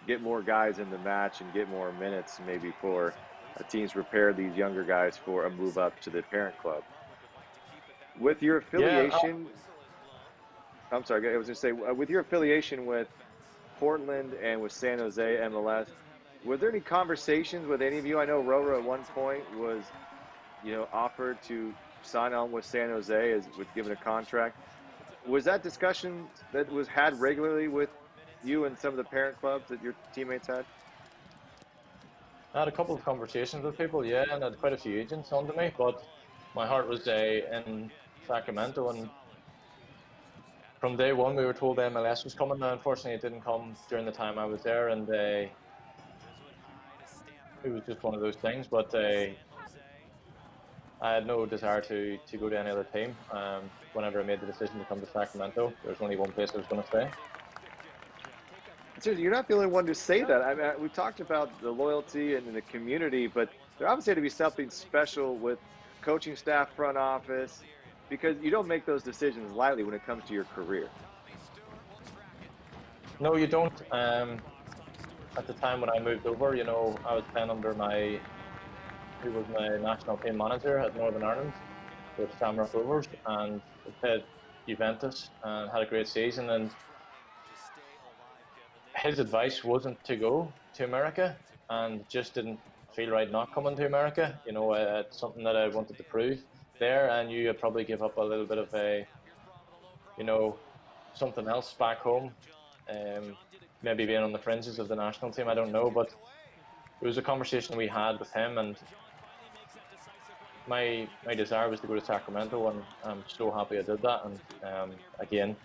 get more guys in the match and get more minutes, maybe for teams prepare these younger guys for a move up to the parent club. With your affiliation, I'm sorry, I was going to say, with your affiliation with Portland and with San Jose MLS, were there any conversations with any of you? I know Roro at one point was, offered to sign on with San Jose as with given a contract. Was that discussion that was had regularly with you and some of the parent clubs that your teammates had? I had a couple of conversations with people, yeah, and I had quite a few agents on to me, but my heart was in Sacramento, and from day one we were told the MLS was coming. Now, unfortunately, it didn't come during the time I was there, and it was just one of those things, but I had no desire to go to any other team. Whenever I made the decision to come to Sacramento, there was only one place I was going to stay. Seriously, you're not the only one to say that. I mean, we talked about the loyalty and the community, but there obviously had to be something special with coaching staff, front office, because you don't make those decisions lightly when it comes to your career. No, you don't. At the time when I moved over, I was playing under who was my national team manager at Northern Ireland with Shamrock Rovers, and I played Juventus and had a great season, and his advice wasn't to go to America, and just didn't feel right not coming to America. It's something that I wanted to prove there, and I'd probably give up a little bit of something else back home, maybe being on the fringes of the national team, I don't know, but it was a conversation we had with him, and my desire was to go to Sacramento, and I'm so happy I did that. And again,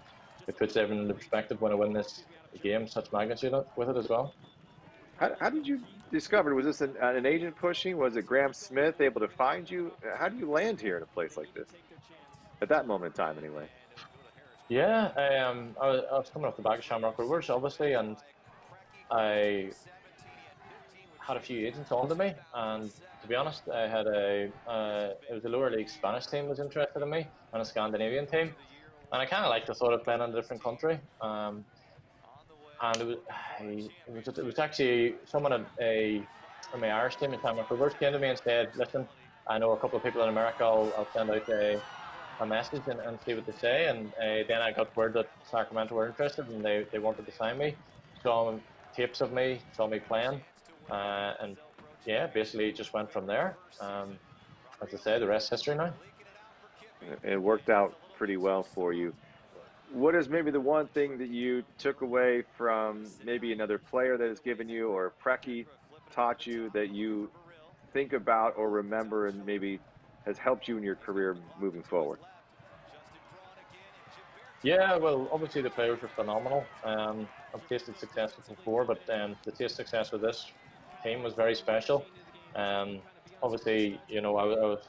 it puts everything into perspective when I win this game, such magnitude with it as well. How did you discover? Was this an agent pushing? Was it Graham Smith able to find you? How do you land here in a place like this? At that moment in time, anyway. Yeah, I was coming off the back of Shamrock Rovers, obviously, and I had a few agents on to me, and to be honest, I had it was a lower league Spanish team was interested in me, and a Scandinavian team, and I kind of liked the thought of playing in a different country. And it was actually someone from my Irish team in Shamrock Rovers came to me and said, "Listen, I know a couple of people in America. I'll send out a message and see what they say." And then I got word that Sacramento were interested and they wanted to sign me. Saw tapes of me, saw me playing, and yeah, basically just went from there. As I say, the rest is history now. It worked out pretty well for you. What is maybe the one thing that you took away from maybe another player that has given you, or Preki taught you, that you think about or remember and maybe has helped you in your career moving forward? Yeah, well, obviously the players were phenomenal. I've tasted success before, but to taste success with this team was very special. Obviously, you know, I was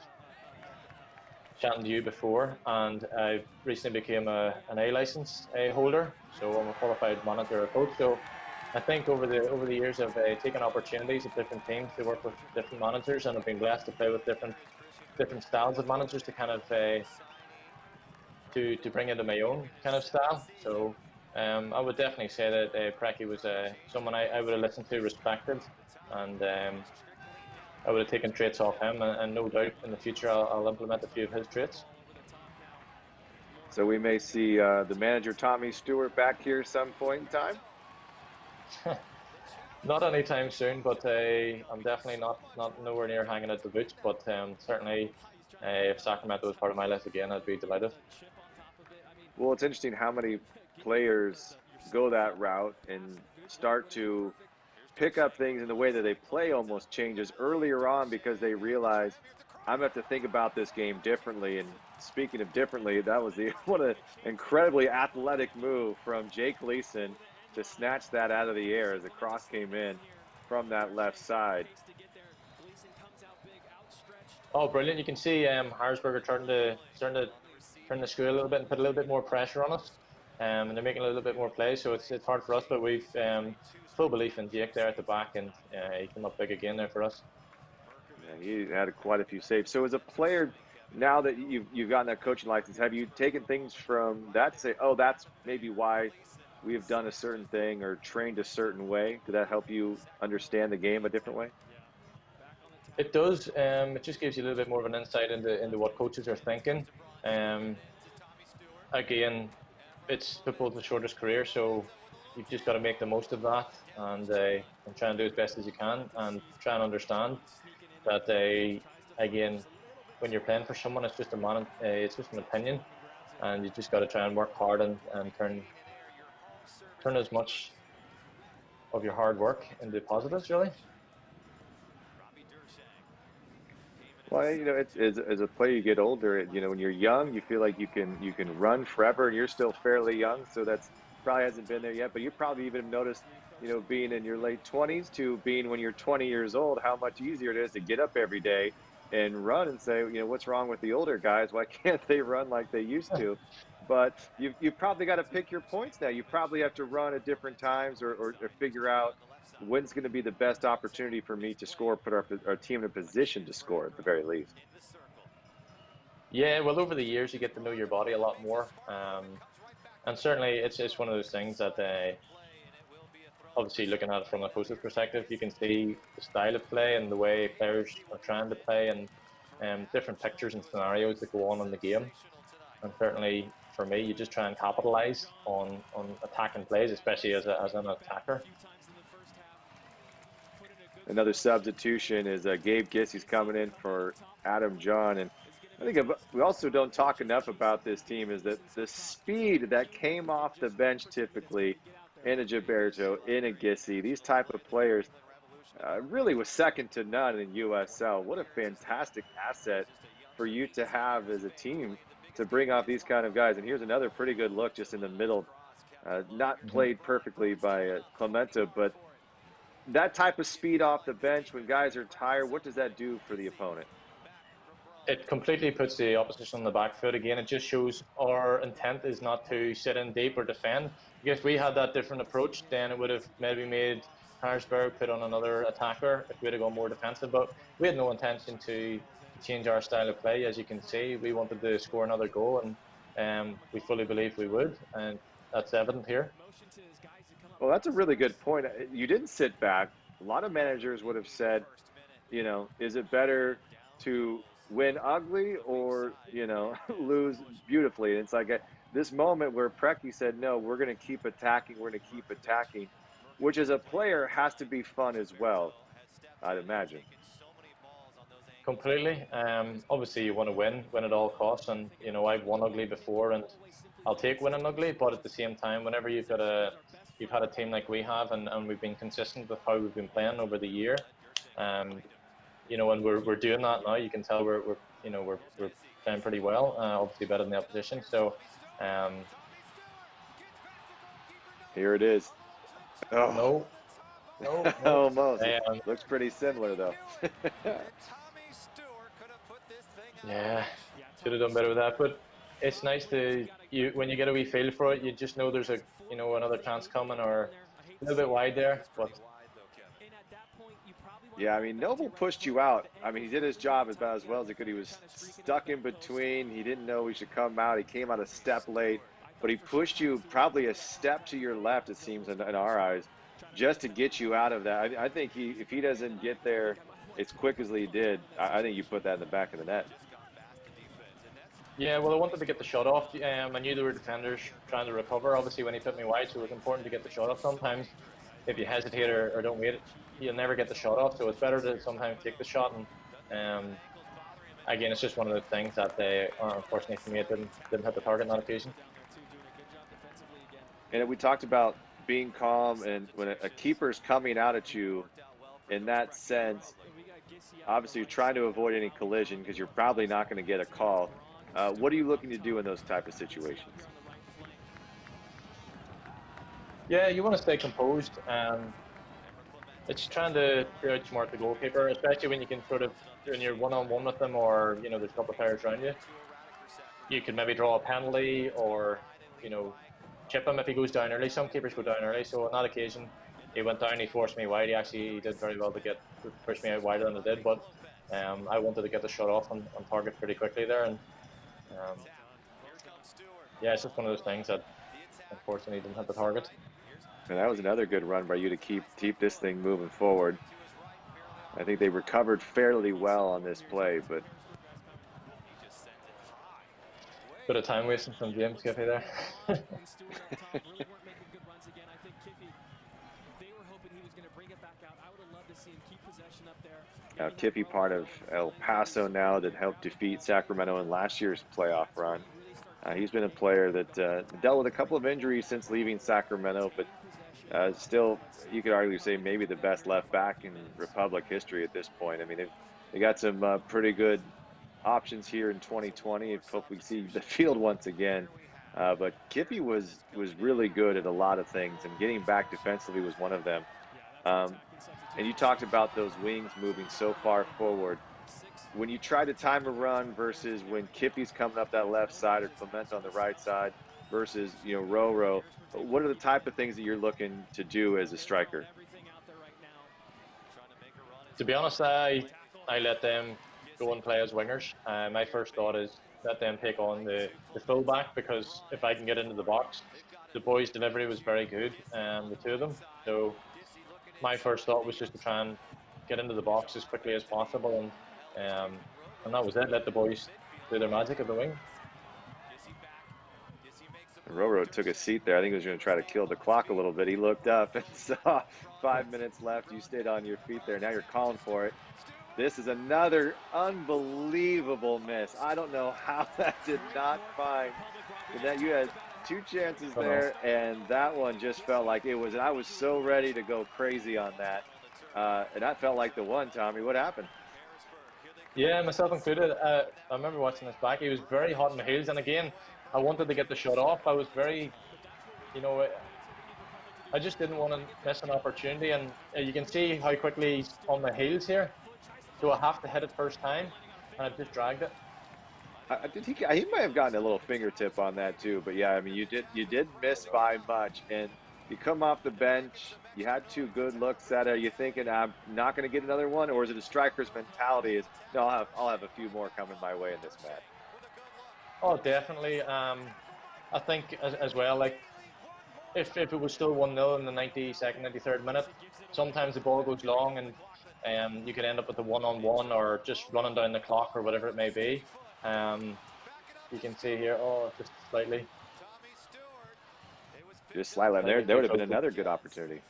chatting to you before, and I recently became an A license holder, so I'm a qualified manager or coach. So I think over the years I've taken opportunities at different teams to work with different managers, and I've been blessed to play with different styles of managers to kind of to bring into my own kind of style. So I would definitely say that Preki was someone I would have listened to, respected, and I would have taken traits off him, and no doubt in the future I'll implement a few of his traits. So we may see the manager Tommy Stewart back here some point in time? Not anytime soon, but I'm definitely not nowhere near hanging at the boots, but certainly if Sacramento was part of my list again, I'd be delighted. Well, it's interesting how many players go that route and start to pick up things in the way that they play almost changes earlier on, because they realize I'm going to have to think about this game differently. And speaking of differently, that was what an incredibly athletic move from Jake Leeson to snatch that out of the air as the cross came in from that left side. Oh, brilliant. You can see Harrisburg are starting to turn the screw a little bit and put a little bit more pressure on us. And they're making a little bit more play, so it's hard for us, but we've full belief in Jake there at the back, and he came up big again there for us. Yeah, he had quite a few saves. So as a player, now that you've gotten that coaching license, have you taken things from that to say, oh, that's maybe why we have done a certain thing or trained a certain way? Did that help you understand the game a different way? It does. It just gives you a little bit more of an insight into what coaches are thinking. Again, it's football's the shortest career, so you've just got to make the most of that and try and do as best as you can, and try and understand that again, when you're playing for someone, it's just it's just an opinion, and you just got to try and work hard and turn as much of your hard work into positives, really. Well, you know, as a player, you get older. You know, when you're young, you feel like you can run forever, and you're still fairly young, so that's probably hasn't been there yet. But you probably even noticed, you know, being in your late 20s to being when you're 20 years old, how much easier it is to get up every day and run and say, you know, what's wrong with the older guys? Why can't they run like they used to? But you've probably got to pick your points now. You probably have to run at different times, or figure out when's going to be the best opportunity for me to score, put our team in a position to score at the very least. Yeah, well, over the years you get to know your body a lot more, and certainly it's one of those things that obviously looking at it from a coach's perspective, you can see the style of play and the way players are trying to play, and different pictures and scenarios that go on in the game. And certainly for me, you just try and capitalize on attacking plays, especially as an attacker. Another substitution is Gabe Gissie's coming in for Adam John. And I think we also don't talk enough about this team is that the speed that came off the bench typically in a Gilberto, in a Gissie, these type of players, really was second to none in USL. What a fantastic asset for you to have as a team to bring off these kind of guys. And here's another pretty good look just in the middle. Not played perfectly by Clemento, but that type of speed off the bench when guys are tired, what does that do for the opponent? It completely puts the opposition on the back foot again. It just shows our intent is not to sit in deep or defend. If we had that different approach, then it would have maybe made Harrisburg put on another attacker if we'd have gone more defensive. But we had no intention to change our style of play. As you can see, we wanted to score another goal, and we fully believe we would, and that's evident here. Well, that's a really good point. You didn't sit back. A lot of managers would have said, you know, is it better to win ugly or, you know, lose beautifully? And it's like this moment where Preki said, no, we're going to keep attacking. We're going to keep attacking, which as a player has to be fun as well, I'd imagine. Completely. Obviously, you want to win at all costs. And, you know, I've won ugly before and I'll take winning ugly. But at the same time, whenever you've had a team like we have and we've been consistent with how we've been playing over the year, you know, and we're doing that now. You can tell we're playing pretty well. Obviously better than the opposition. So here it is. Oh no. Almost. Looks pretty similar though. Yeah, should have done better with that. But it's nice when you get a wee feel for it, you just know there's another chance coming, or a little bit wide there, but. Yeah, I mean, Noble pushed you out. I mean, he did his job about as well as he could. He was stuck in between. He didn't know he should come out. He came out a step late, but he pushed you probably a step to your left, it seems, in our eyes, just to get you out of that. I think if he doesn't get there as quick as he did, I think you put that in the back of the net. Yeah, well, I wanted to get the shot off. I knew there were defenders trying to recover, obviously, when he put me wide, so it was important to get the shot off. Sometimes, if you hesitate or don't wait, you'll never get the shot off, so it's better to sometimes take the shot. And again, it's just one of the things that they, unfortunately for me, it didn't hit the target on that occasion. And we talked about being calm, and when a keeper's coming out at you in that sense, obviously you're trying to avoid any collision because you're probably not going to get a call. What are you looking to do in those type of situations? Yeah, you want to stay composed. It's trying to outsmart the goalkeeper, especially when you can when you're one-on-one with them, or, you know, there's a couple of players around you. You can maybe draw a penalty or, you know, chip him if he goes down early. Some keepers go down early, so on that occasion, he went down, he forced me wide. He did very well to push me out wider than I did, but I wanted to get the shot off on target pretty quickly there, and yeah, it's just one of those things that unfortunately didn't hit the target. And that was another good run by you to keep this thing moving forward. I think they recovered fairly well on this play, but bit of time wasting from James Kiffy there. Now Kiffy, part of El Paso now, that helped defeat Sacramento in last year's playoff run. He's been a player that dealt with a couple of injuries since leaving Sacramento, but still, you could arguably say maybe the best left back in Republic history at this point. I mean, they got some pretty good options here in 2020. Hopefully we see the field once again. But Kiffy was really good at a lot of things, and getting back defensively was one of them. And you talked about those wings moving so far forward. When you try to time a run versus when Kiffy's coming up that left side or Clement on the right side versus, you know, Roro, what are the type of things that you're looking to do as a striker? To be honest, I let them go and play as wingers. My first thought is let them take on the fullback, because if I can get into the box, the boys' delivery was very good, the two of them. So my first thought was just to try and get into the box as quickly as possible, and that was it. Let the boys do their magic at the wing. Roro took a seat there. I think he was going to try to kill the clock a little bit. He looked up and saw 5 minutes left. You stayed on your feet there. Now you're calling for it. This is another unbelievable miss. I don't know how that did not find. That you had two chances there, and that one just felt like it was. I was so ready to go crazy on that. and that felt like the one, Tommy. What happened? Yeah, myself included. I remember watching this back. He was very hot in the heels, and again, I wanted to get the shot off. I was very, you know, I just didn't want to miss an opportunity, and you can see how quickly he's on the heels here. So I have to hit it first time, and I've just dragged it. He might have gotten a little fingertip on that too, but yeah, I mean, you did miss by much, and you come off the bench. You had 2 good looks at it. Are you thinking I'm not going to get another one, or is it a striker's mentality? Is no, I'll have a few more coming my way in this match. Oh, definitely. I think as well, like if it was still 1-0 in the 92nd, 93rd minute, sometimes the ball goes long and you could end up with a one-on-one or just running down the clock or whatever it may be. You can see here, just slightly. Just slightly. There would have been another good opportunity.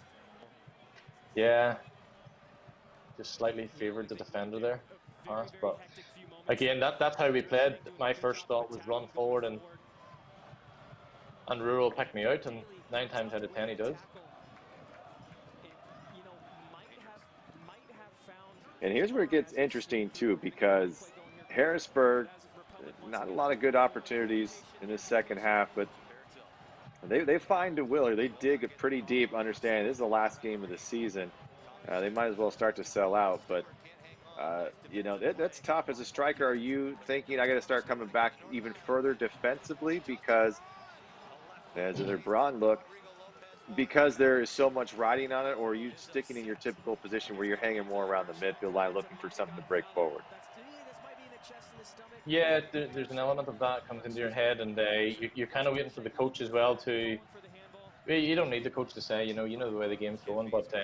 Yeah. Just slightly favoured the defender there. But again, that's how we played. My first thought was run forward and Rural picked me out, and 9 times out of 10 he does. And here's where it gets interesting too, because Harrisburg, not a lot of good opportunities in the second half, but they find a will, or they dig it pretty deep, understanding this is the last game of the season. They might as well start to sell out, but you know, that's tough. As a striker, are you thinking I got to start coming back even further defensively, because as their broad look, because there is so much riding on it, or are you sticking in your typical position where you're hanging more around the midfield line looking for something to break forward? Yeah, there's an element of that comes into your head, and you're kind of waiting for the coach as well to. You don't need the coach to say, you know the way the game's going, but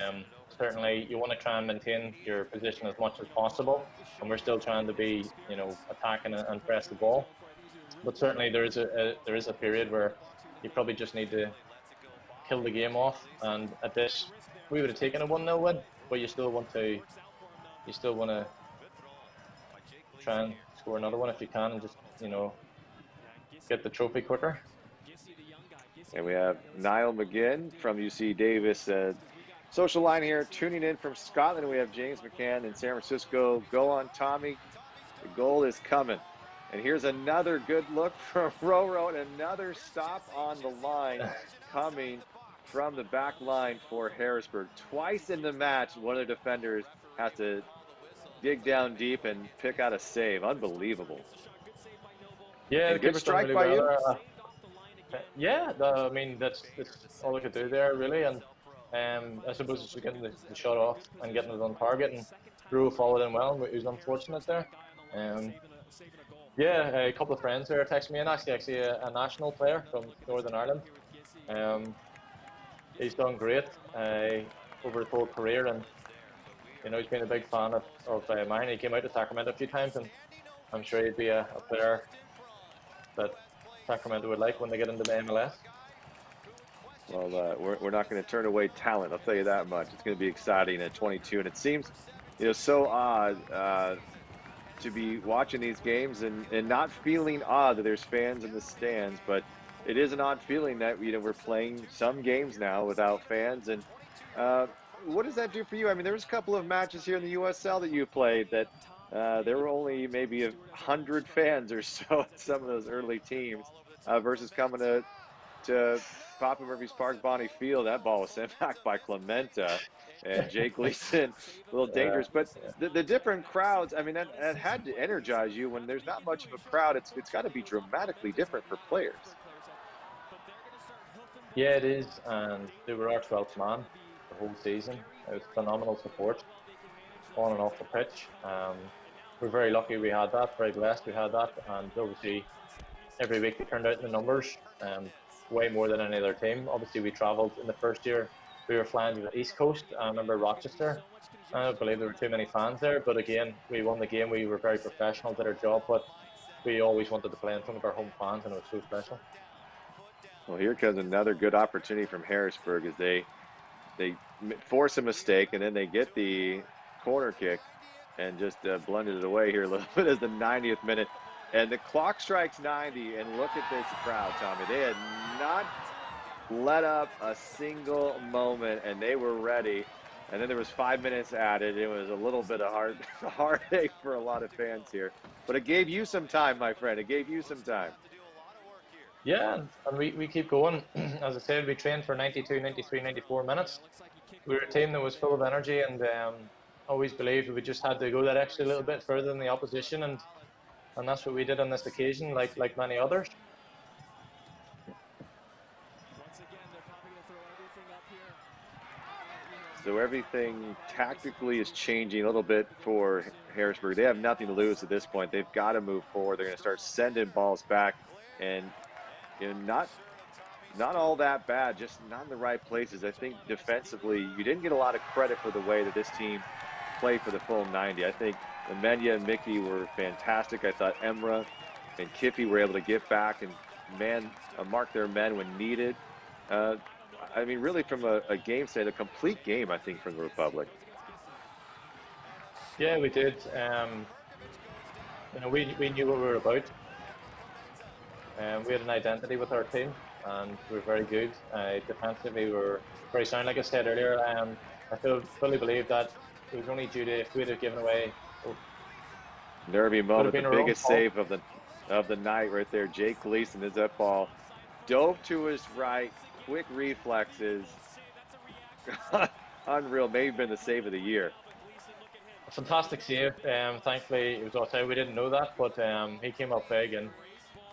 certainly you want to try and maintain your position as much as possible, and we're still trying to be, attacking and press the ball. But certainly there is a period where you probably just need to kill the game off, and at this we would have taken a 1-0 win, but you still want to try and score another one if you can, and just get the trophy quicker. And we have Niall McGinn from UC Davis social line here tuning in from Scotland. We have James McCann in San Francisco. Go on, Tommy. The goal is coming. And here's another good look from Roro, and another stop on the line coming from the back line for Harrisburg. Twice in the match, one of the defenders has to dig down deep and pick out a save. Unbelievable. Yeah, and good strike really by you. Yeah, I mean, that's all I could do there, really. And I suppose it's just getting the shot off and getting it on target. And Drew followed in well. He was unfortunate there. Yeah, a couple of friends there texted me, and actually a national player from Northern Ireland. He's done great over his whole career, and he's been a big fan of mine. He came out to Sacramento a few times, and I'm sure he'd be a player that Sacramento would like when they get into the MLS. Well, we're not going to turn away talent, I'll tell you that much. It's going to be exciting at 22, and it seems so odd to be watching these games and not feeling odd that there's fans in the stands, but it is an odd feeling that we're playing some games now without fans. And what does that do for you? I mean, there was a couple of matches here in the USL that you played that there were only maybe 100 fans or so at some of those early teams versus coming to Papa Murphy's Park, Bonnie Field. That ball was sent back by Clementa and Jake Gleason. A little dangerous, but the different crowds, I mean, that had to energize you. When there's not much of a crowd, it's got to be dramatically different for players. Yeah, it is, and they were our 12th man the whole season. It was phenomenal support on and off the pitch. We're very lucky we had that, very blessed we had that, and obviously every week they turned out in the numbers, way more than any other team. Obviously we travelled in the first year, we were flying to the East Coast. I remember Rochester. I don't believe there were too many fans there, but again, we won the game. We were very professional, did our job, but we always wanted to play in front of our home fans, and it was so special. Well, here comes another good opportunity from Harrisburg as they force a mistake, and then they get the corner kick and just blended it away here a little bit as the 90th minute. And the clock strikes 90, and look at this crowd, Tommy. They had not let up a single moment, and they were ready. And then there was 5 minutes added. It was a little bit of heartache for a lot of fans here. But it gave you some time, my friend. It gave you some time. Yeah, and we keep going. As I said, we trained for 92, 93, 94 minutes. We were a team that was full of energy and always believed we just had to go that extra little bit further than the opposition, and that's what we did on this occasion, like many others. So everything tactically is changing a little bit for Harrisburg. They have nothing to lose at this point. They've got to move forward. They're going to start sending balls back, and not all that bad, just not in the right places. I think defensively, you didn't get a lot of credit for the way that this team played for the full 90. I think Amenya and Mickey were fantastic. I thought Emra and Kiffy were able to get back and mark their men when needed. I mean, really from a game state, a complete game, I think, from the Republic. Yeah, we did. We knew what we were about. We had an identity with our team, and we were very good. Defensively, we were very sound. Like I said earlier, I fully believe that it was only due to if we'd have given away. Nervy moment, the biggest save of the night right there. Jake Gleason is that ball. Dove to his right, quick reflexes. Unreal, maybe been the save of the year. A fantastic save. Thankfully, it was offside. We didn't know that, but he came up big, and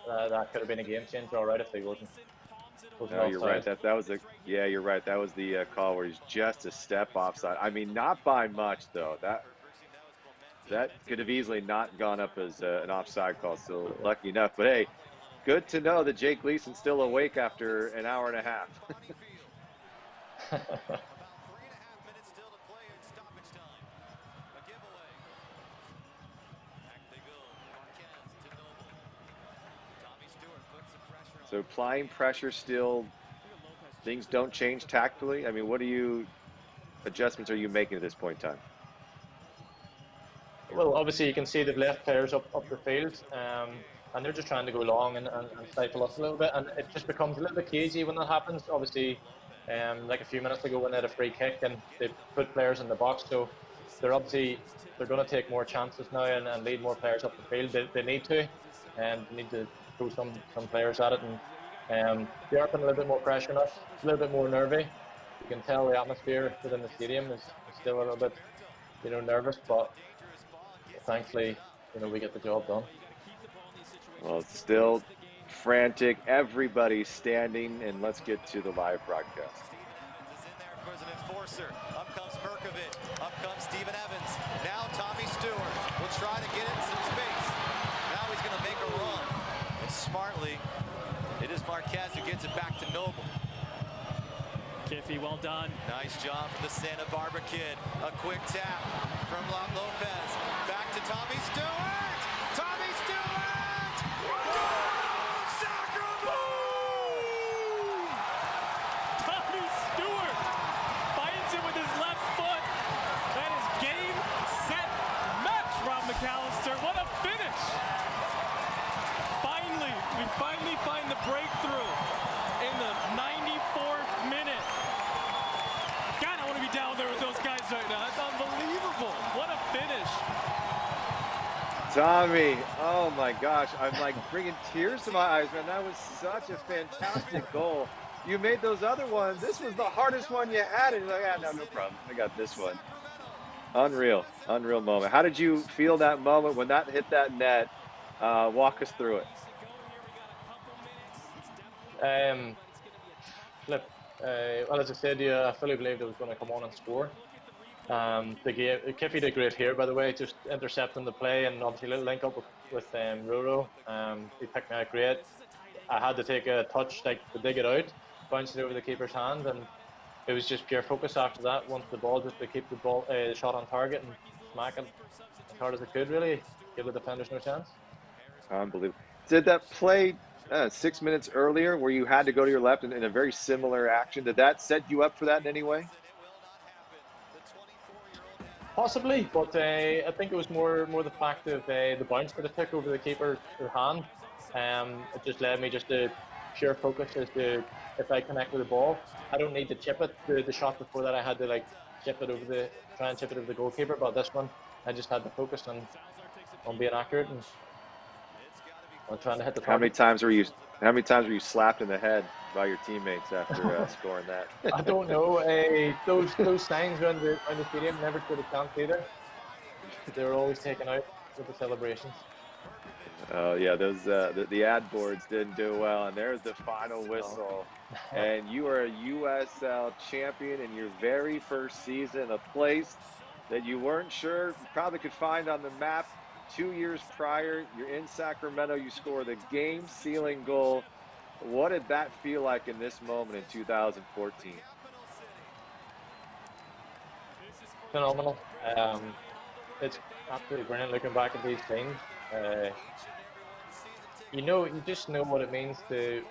that could have been a game changer, all right, if he wasn't. No, you're right. That was you're right. That was the call where he's just a step offside. I mean, not by much though. That could have easily not gone up as an offside call. So lucky enough. But hey, good to know that Jake Gleason's still awake after an hour and a half. So applying pressure still, things don't change tactically. I mean, what adjustments are you making at this point in time? Well, obviously you can see they've left players up the field, and they're just trying to go long and stifle us a little bit, and it just becomes a little bit cagey when that happens. Obviously, like a few minutes ago when they had a free kick and they put players in the box, so they're going to take more chances now and lead more players up the field. They need to, and they need to throw some players at it, and they are putting a little bit more pressure on us. It's a little bit more nervy. You can tell the atmosphere within the stadium is still a little bit, nervous, but thankfully, we get the job done. Well, it's still frantic. Everybody's standing, and let's get to the live broadcast. As an enforcer, up comes Merkovich, up comes Steven Evans. Now Tommy Stewart will try to get in some space. Now he's going to make a run. And smartly, it is Marquez who gets it back to Noble. Kiffy, well done. Nice job from the Santa Barbara kid. A quick tap from Lopez. Back to Tommy Stewart! Tommy Stewart! Sacramento! Tommy Stewart finds it with his left foot. That is game, set, match, Rob McAllister. What a finish! We finally find the breakthrough in the 94th minute. God, I want to be down there with those guys right now. That's unbelievable. What a finish. Tommy, oh my gosh, I'm like bringing tears to my eyes, man. That was such a fantastic goal. You made those other ones. This was the hardest one you had. And you're like, no problem. I got this one. Unreal moment. How did you feel that moment when that hit that net? Walk us through it. Well, as I said, I fully believed it was going to come on and score. Kiffy did great here, by the way, just intercepting the play and obviously a little link up with Roro. He picked me out great. I had to take a touch to dig it out, bounce it over the keeper's hand, and it was just pure focus after that. Once the ball, just to keep the shot on target and smack it as hard as it could, really give the defenders no chance. Unbelievable. Did that play 6 minutes earlier where you had to go to your left in a very similar action, did that set you up for that in any way? Possibly, but I think it was more the fact of the bounce that it took over the keeper's hand. It just led me just to pure focus as to if I connect with the ball, I don't need to chip it. The shot before that, I had to try and chip it over the goalkeeper. But this one, I just had to focus on being accurate and on trying to hit the target. How many times were you slapped in the head by your teammates after scoring that? I don't know. Those signs around the stadium never stood a chance either. They were always taken out with the celebrations. Oh yeah, those the ad boards didn't do well, and there's the final whistle. And you are a USL champion in your very first season, a place that you weren't sure you probably could find on the map. 2 years prior, you're in Sacramento, you score the game-sealing goal. What did that feel like in this moment in 2014? Phenomenal. It's absolutely brilliant looking back at these things. You just know what it means to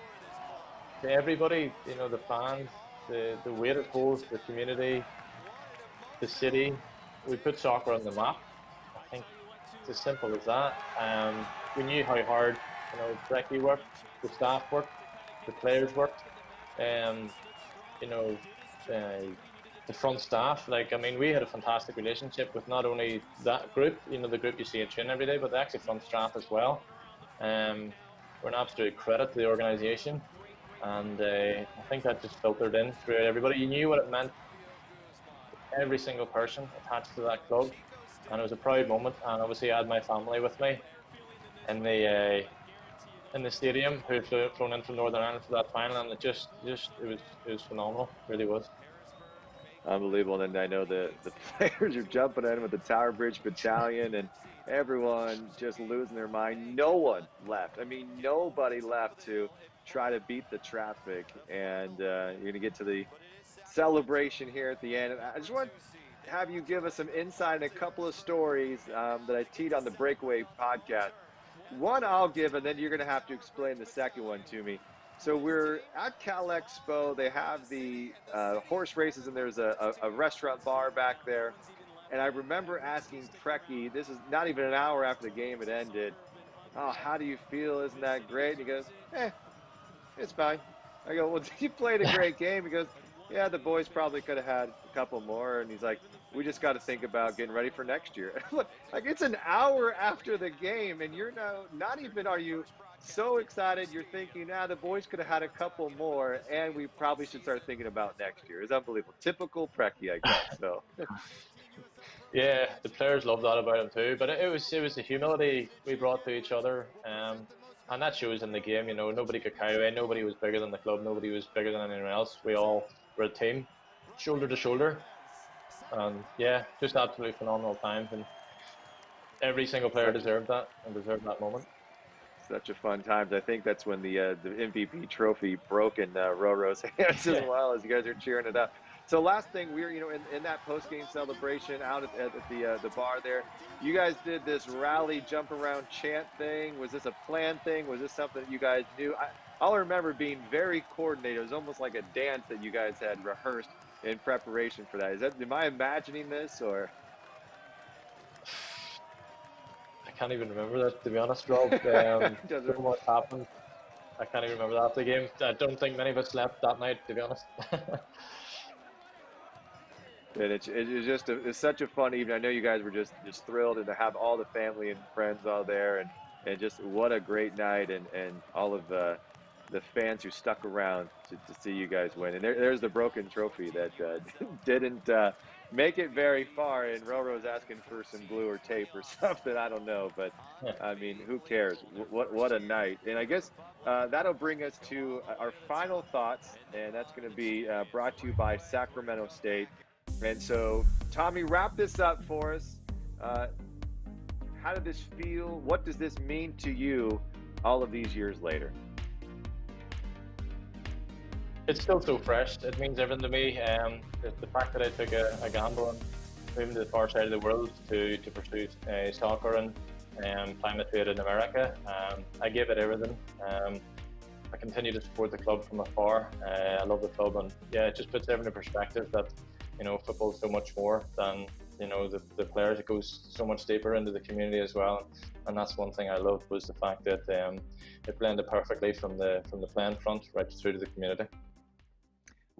everybody, the fans, the weight it holds, the community, the city. We put soccer on the map. I think it's as simple as that. We knew how hard, Brecky worked, the staff worked, the players worked, the front staff. We had a fantastic relationship with not only that group, the group you see at training every day, but the actual front staff as well. We're an absolute credit to the organisation, and I think that just filtered in through everybody. You knew what it meant, every single person attached to that club, and it was a proud moment. And obviously I had my family with me in the stadium, who flown in from Northern Ireland for that final, and it was phenomenal. It really was. Unbelievable. And I know the players are jumping in with the Tower Bridge Battalion, and everyone just losing their mind. No one left. Nobody left to try to beat the traffic. And you're going to get to the celebration here at the end. I just want to have you give us some insight in a couple of stories that I teed on the Breakaway podcast. One I'll give, and then you're going to have to explain the second one to me. So we're at Cal Expo. They have the horse races, and there's a restaurant bar back there. And I remember asking Precky, this is not even an hour after the game had ended, "Oh, how do you feel? Isn't that great?" And he goes, "It's fine." I go, "Well, you played a great game." He goes, "Yeah, the boys probably could have had a couple more." And he's like, "We just got to think about getting ready for next year." It's an hour after the game, and you're not even are you so excited, you're thinking, the boys could have had a couple more, and we probably should start thinking about next year. It's unbelievable. Typical Precky, I guess. So. Yeah, the players loved that about him too. But it was the humility we brought to each other, and that shows in the game. Nobody could carry away. Nobody was bigger than the club. Nobody was bigger than anyone else. We all were a team, shoulder to shoulder. And yeah, just absolutely phenomenal times, and every single player deserved that moment. Such a fun times. I think that's when the MVP trophy broke in Roro's hands as well, as you guys are cheering it up. So last thing, we were in that post-game celebration out at the bar there. You guys did this rally jump around chant thing. Was this a planned thing? Was this something that you guys knew? I'll remember being very coordinated. It was almost like a dance that you guys had rehearsed in preparation for that. Am I imagining this, or? I can't even remember that, to be honest, Rob. So much happened. I can't even remember that after the game. I don't think many of us slept that night, to be honest. And it's such a fun evening. I know you guys were just thrilled, and to have all the family and friends all there, and just what a great night, and all of the fans who stuck around to see you guys win. And there's the broken trophy that didn't make it very far, and Roro's asking for some glue or tape or something. I don't know, but who cares? What a night. And I guess that'll bring us to our final thoughts, and that's going to be brought to you by Sacramento State. And so, Tommy, wrap this up for us. How did this feel? What does this mean to you all of these years later? It's still so fresh. It means everything to me. The fact that I took a gamble and moving to the far side of the world to pursue soccer and playing my trade in America, I gave it everything. I continue to support the club from afar. I love the club, and yeah, it just puts everything in perspective that football is so much more than the players. It goes so much deeper into the community as well, and that's one thing I loved, was the fact that it blended perfectly from the playing front right through to the community.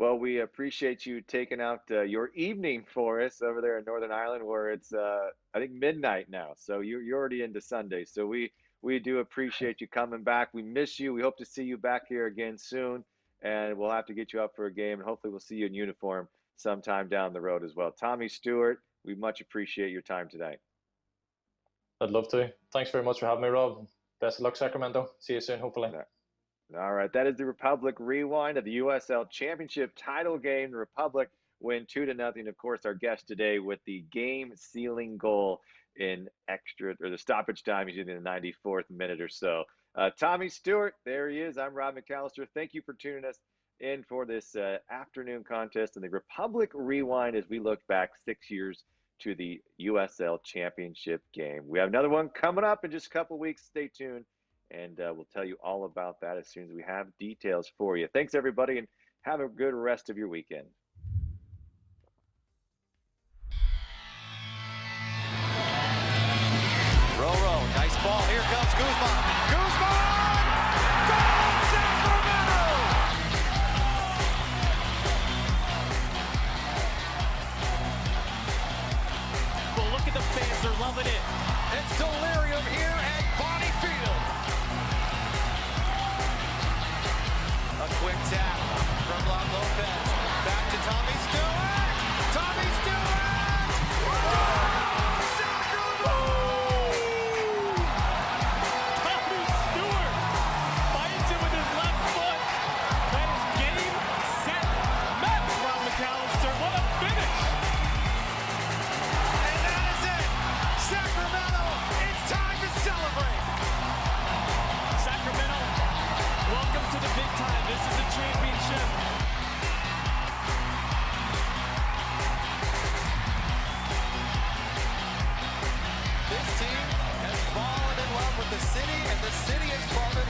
Well, we appreciate you taking out your evening for us over there in Northern Ireland, where it's I think midnight now. So you're already into Sunday. So we do appreciate you coming back. We miss you. We hope to see you back here again soon, and we'll have to get you up for a game, and hopefully we'll see you in uniform sometime down the road as well. Tommy Stewart, we much appreciate your time today. I'd love to. Thanks very much for having me, Rob. Best of luck, Sacramento. See you soon, hopefully. All right, that is the Republic rewind of the USL Championship title game. The Republic win 2-0. Of course, our guest today with the game-sealing goal in the stoppage time. He's in the 94th minute or so. Tommy Stewart, there he is. I'm Rob McAllister. Thank you for tuning us in for this afternoon contest and the Republic rewind as we look back 6 years to the USL Championship game. We have another one coming up in just a couple weeks. Stay tuned. And we'll tell you all about that as soon as we have details for you. Thanks, everybody, and have a good rest of your weekend. Roro, nice ball. Here comes Guzman. Guzman! Goal, Sacramento! Well, look at the fans. They're loving it. It's delirium here at Bonnie Field. A quick tap from Lon Lopez. Back to Tommy Stewart. Tommy Stewart! Sacramento! Tommy Stewart fights it with his left foot. That is game, set, match, Rob McAllister. What a finish! And that is it. Sacramento, it's time to celebrate. Sacramento, welcome to the big time. This is a championship. This team has fallen in love with the city, and the city has fallen in